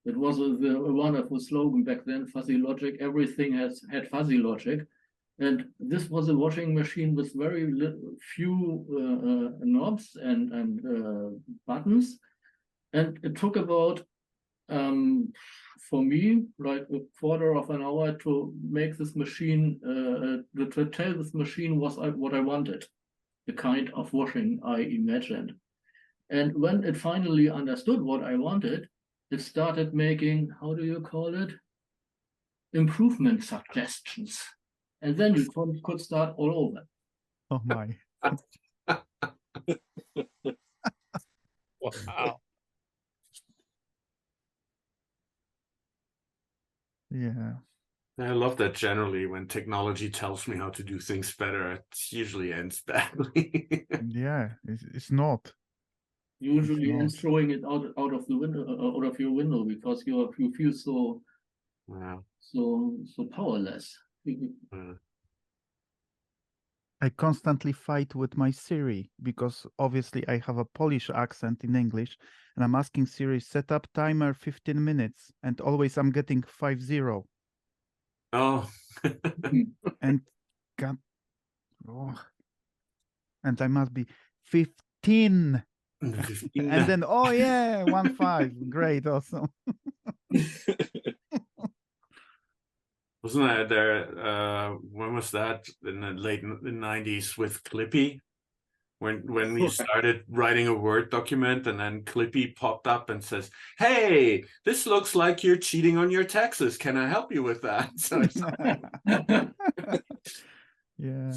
It was a wonderful slogan back then, fuzzy logic. Everything had fuzzy logic. And this was a washing machine with very few knobs and buttons. And it took about, for me, like a quarter of an hour to make this machine, to tell this machine what I wanted, the kind of washing I imagined. And when it finally understood what I wanted, it started making, how do you call it? Improvement suggestions. And then you could start all over. Oh my. Wow. Yeah. I love that generally when technology tells me how to do things better, it usually ends badly. Yeah, it's not. Usually ends throwing it out of the window, out of your window, because you feel so so powerless. I constantly fight with my Siri because obviously I have a Polish accent in English, and I'm asking Siri, set up timer 15 minutes, and always I'm getting 50. Oh. And God, and I must be 15. And then, oh yeah, 15. Great, awesome. Wasn't that there? When was that? In the late 90s with Clippy, when we started writing a Word document, and then Clippy popped up and says, "Hey, this looks like you're cheating on your taxes. Can I help you with that?" So it's yeah.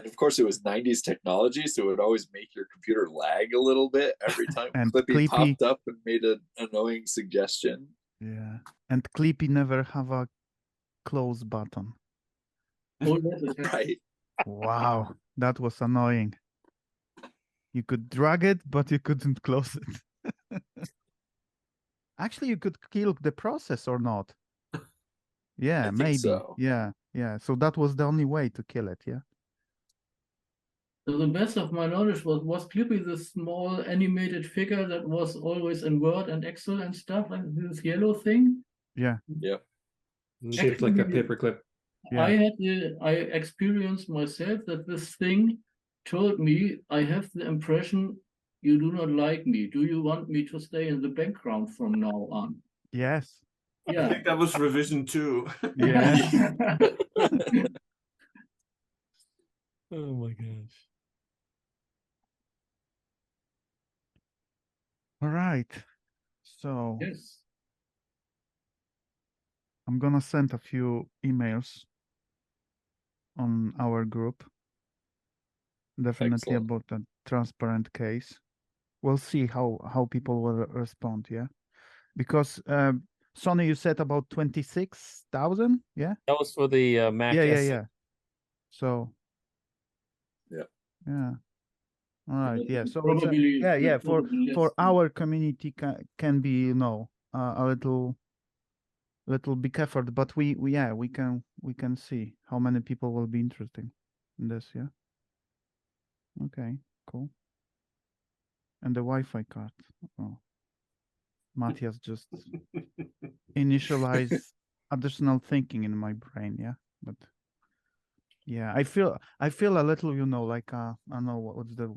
And of course, it was 90s technology, so it would always make your computer lag a little bit every time And Clippy Clippy popped up and made an annoying suggestion. Yeah, and Clippy never have a close button. Oh, yes, it has. Right. Wow, that was annoying. You could drag it, but you couldn't close it. Actually, you could kill the process or not. Yeah, I think maybe. so. Yeah, yeah. So that was the only way to kill it. Yeah. To the best of my knowledge, was Clippy the small animated figure that was always in Word and Excel and stuff, like this yellow thing? Yeah. Yep. Shaped like a Actually, paperclip. Yeah. I experienced myself that this thing told me, I have the impression you do not like me. Do you want me to stay in the background from now on? Yes. I Yeah. think that was revision 2. Yes. Oh my gosh. All right. So Yes. I'm gonna send a few emails on our group. Definitely Excellent. about the transparent case. We'll see how people will respond. Yeah, because Sonny, you said about 26,000. Yeah. That was for the Mac Yeah, yeah, S. yeah. So. Yeah. Yeah. All right. Yeah. So it's Probably, yeah. probably For yes. our community can be a little big effort, but we can see how many people will be interested in this. Yeah. Okay. Cool. And the Wi-Fi card. Oh, Matthias just initialize additional thinking in my brain. Yeah. But yeah, I feel a little, like I don't know what's the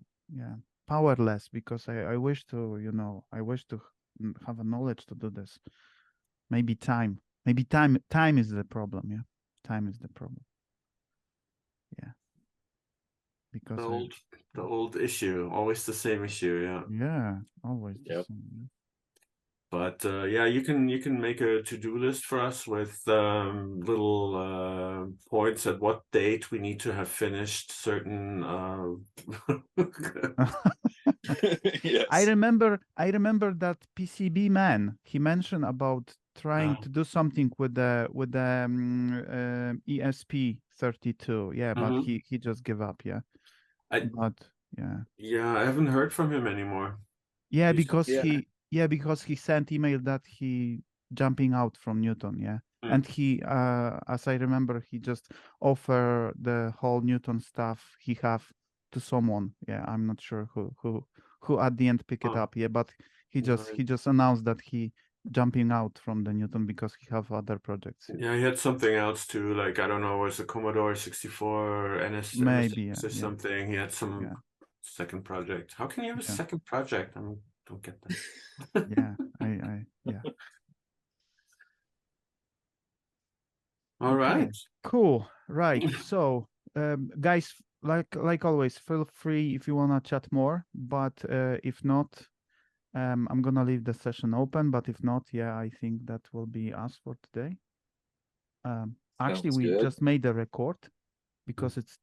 powerless, because I wish to, have a knowledge to do this. Maybe time is the problem. Yeah, time is the problem. Yeah, because The old issue, always the same issue. Yeah, always the Yep. same. But yeah, you can make a to-do list for us with little points at what date we need to have finished certain. Yes. I remember that PCB man, he mentioned about trying to do something with the ESP32. Yeah, but he just gave up. Yeah, but yeah. Yeah, I haven't heard from him anymore. Yeah, He's- because Yeah. because he sent email that he jumping out from Newton. Yeah, and he as I remember, he just offer the whole Newton stuff he have to someone. Yeah, I'm not sure who at the end pick it up. Yeah, but he just announced that he jumping out from the Newton because he have other projects. Yeah, he had something else too, like I don't know, was a Commodore 64 NS Maybe, NSX or something. He had some second project. How can you have a second project? I don't get that. Yeah, I yeah. All right. Cool. Right. So, guys, like always, feel free if you wanna chat more. But if not, I'm gonna leave the session open. But if not, yeah, I think that will be us for today. Actually, we just made a record because it's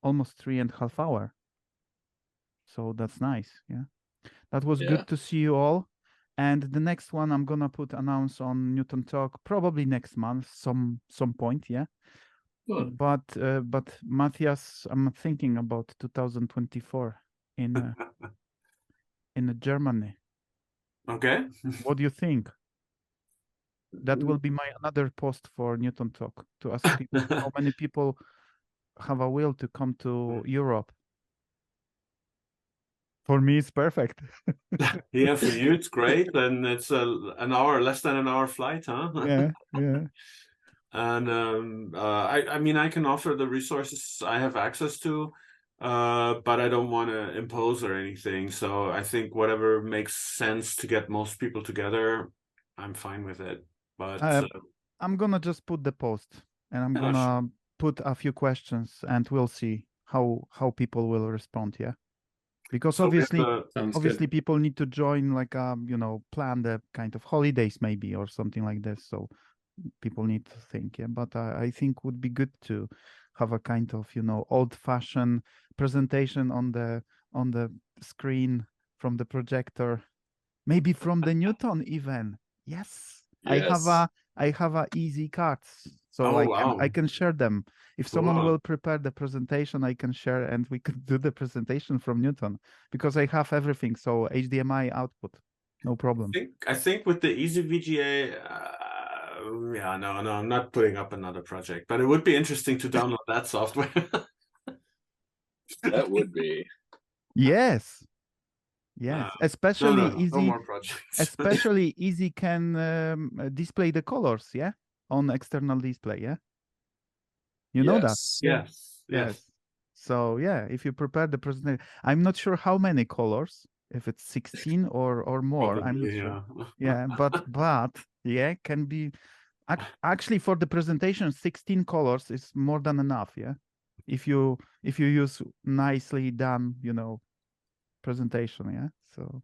almost 3.5 hours. So that's nice. Yeah, that was good to see you all. And the next one I'm gonna announce on Newton Talk probably next month, some point. Yeah. Good. But Matthias, I'm thinking about 2024 in Germany. Okay. What do you think? That will be my another post for Newton Talk, to ask people how many people have a will to come to Europe. For me, it's perfect. Yeah, for you it's great, and it's less than an hour flight, huh? Yeah, yeah. And I mean, I can offer the resources I have access to, but I don't want to impose or anything. So I think whatever makes sense to get most people together, I'm fine with it. But I'm gonna just put the post, and I'm gonna put a few questions, and we'll see how people will respond. Yeah, because So obviously people need to join, like plan the kind of holidays maybe or something like this. So people need to think. Yeah, but I think would be good to have a kind of, you know, old-fashioned presentation on the screen from the projector, maybe from the Newton even. Yes, Yes. I have a easy cards, so Oh, I wow. can share them. If someone Cool. will prepare the presentation, I can share, and we could do the presentation from Newton because I have everything. So HDMI output, no problem. I think with the Easy VGA, yeah, no, I'm not putting up another project, but it would be interesting to download that software. That would be. Yes. Yes, especially no Easy. more projects. Especially Easy can display the colors, yeah, on external display, yeah. You know that? Yes. So yeah, if you prepare the presentation, I'm not sure how many colors, if it's 16 or more. I'm not Probably, sure. yeah. Yeah, but yeah, can be actually for the presentation, 16 colors is more than enough, yeah. If you use nicely done, you know, presentation, yeah. So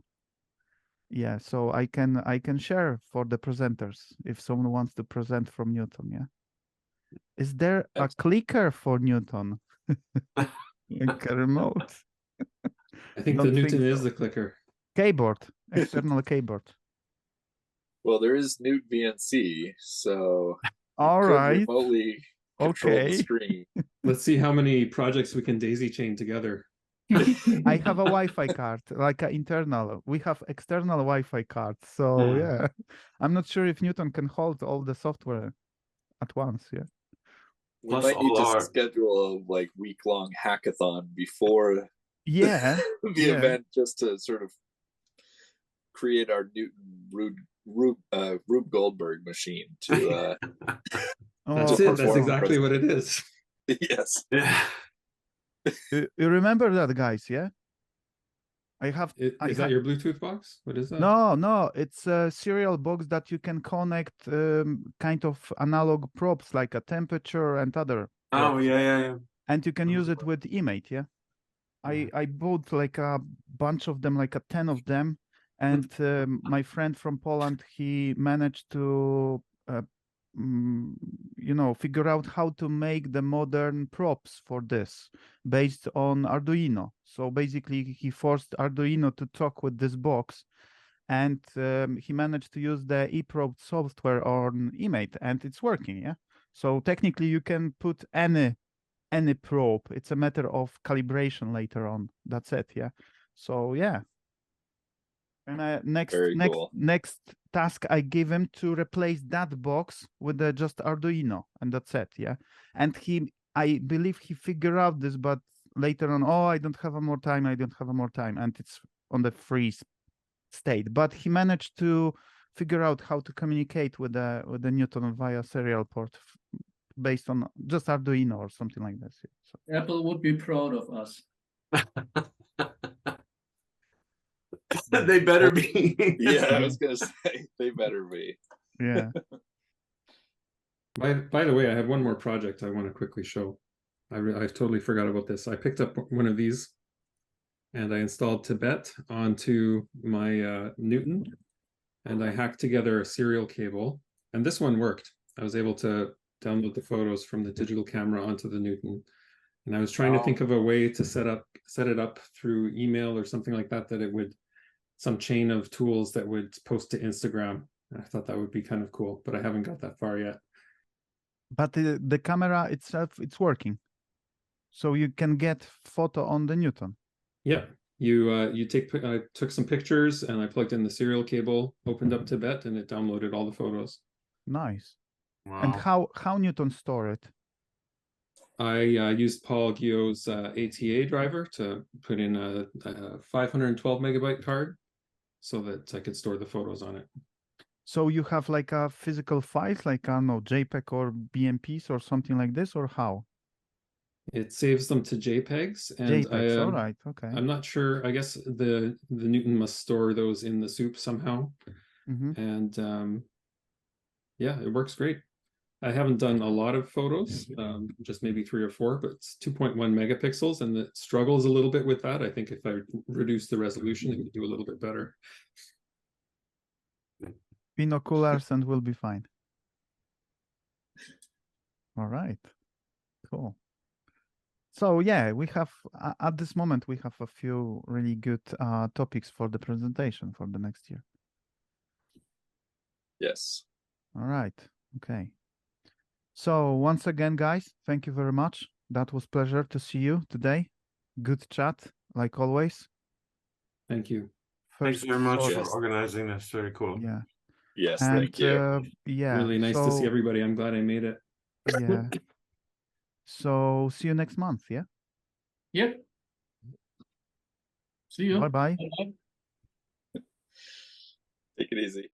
yeah, so I can share for the presenters if someone wants to present from Newton, yeah. Is there a clicker for Newton? Like a remote? I think the Don't think Newton is so. the clicker. Keyboard, external keyboard. Well, there is Newt VNC, so All you could right. remotely control the Okay. screen. Let's see how many projects we can daisy chain together. I have a Wi-Fi card, like an internal. We have external Wi-Fi cards, so yeah. I'm not sure if Newton can hold all the software at once. Yeah. We Plus might need all to our- schedule a like week-long hackathon before Yeah. the yeah. event, just to sort of create our Newton Rube Goldberg machine to That's Oh, it. That's exactly what it is. yes. Yeah. You remember that, guys? Yeah. I have. Is that your Bluetooth box? What is that? No, it's a serial box that you can connect kind of analog probes like a temperature and other Oh, probes. yeah. And you can use it with eMate, yeah. I bought like a bunch of them, like 10 of them, and my friend from Poland, he managed to you know, figure out how to make the modern props for this based on Arduino. So basically he forced Arduino to talk with this box, and he managed to use the eProbe software on eMate, and it's working, yeah. So technically you can put any probe. It's a matter of calibration later on. That's it, yeah. So yeah. And next task I give him to replace that box with just Arduino, and that's it, yeah. And I believe he figured out this, but later on, oh, I don't have more time, and it's on the freeze state. But he managed to figure out how to communicate with the Newton via serial port based on just Arduino or something like this. So. Apple would be proud of us. They better be. Yeah, I was gonna say they better be. Yeah. By the way, I have one more project I want to quickly show. I totally forgot about this. I picked up one of these and I installed Tibet onto my Newton, and I hacked together a serial cable, and this one worked. I was able to download the photos from the digital camera onto the Newton, and I was trying to think of a way to set it up through email or something like that, that it would, some chain of tools that would post to Instagram. I thought that would be kind of cool, but I haven't got that far yet. But the camera itself, it's working, so you can get photo on the Newton. Yeah, you I took some pictures and I plugged in the serial cable, opened up Tibet, and it downloaded all the photos. Nice. Wow. And how Newton store it? I used Paul Guyot's ATA driver to put in a 512 megabyte card so that I could store the photos on it. So you have like a physical files, like I don't know, JPEG or BMPs or something like this, or how? It saves them to JPEGs, and JPEGs, all right, okay. I'm not sure. I guess the Newton must store those in the soup somehow, and yeah, it works great. I haven't done a lot of photos, just maybe 3 or 4, but it's 2.1 megapixels, and it struggles a little bit with that. I think if I reduce the resolution, it would do a little bit better. Binoculars and we'll be fine. All right, cool. So yeah, we have at this moment we have a few really good topics for the presentation for the next year. Yes. All right. Okay. So once again, guys, thank you very much. That was pleasure to see you today. Good chat, like always. Thank you. Thanks very much Yes. for organizing this. Very cool. Yeah. Yes, And thank you. yeah, Really nice to see everybody. I'm glad I made it. Yeah. So see you next month. Yeah. Yep. See you. Bye bye. Bye-bye. Take it easy.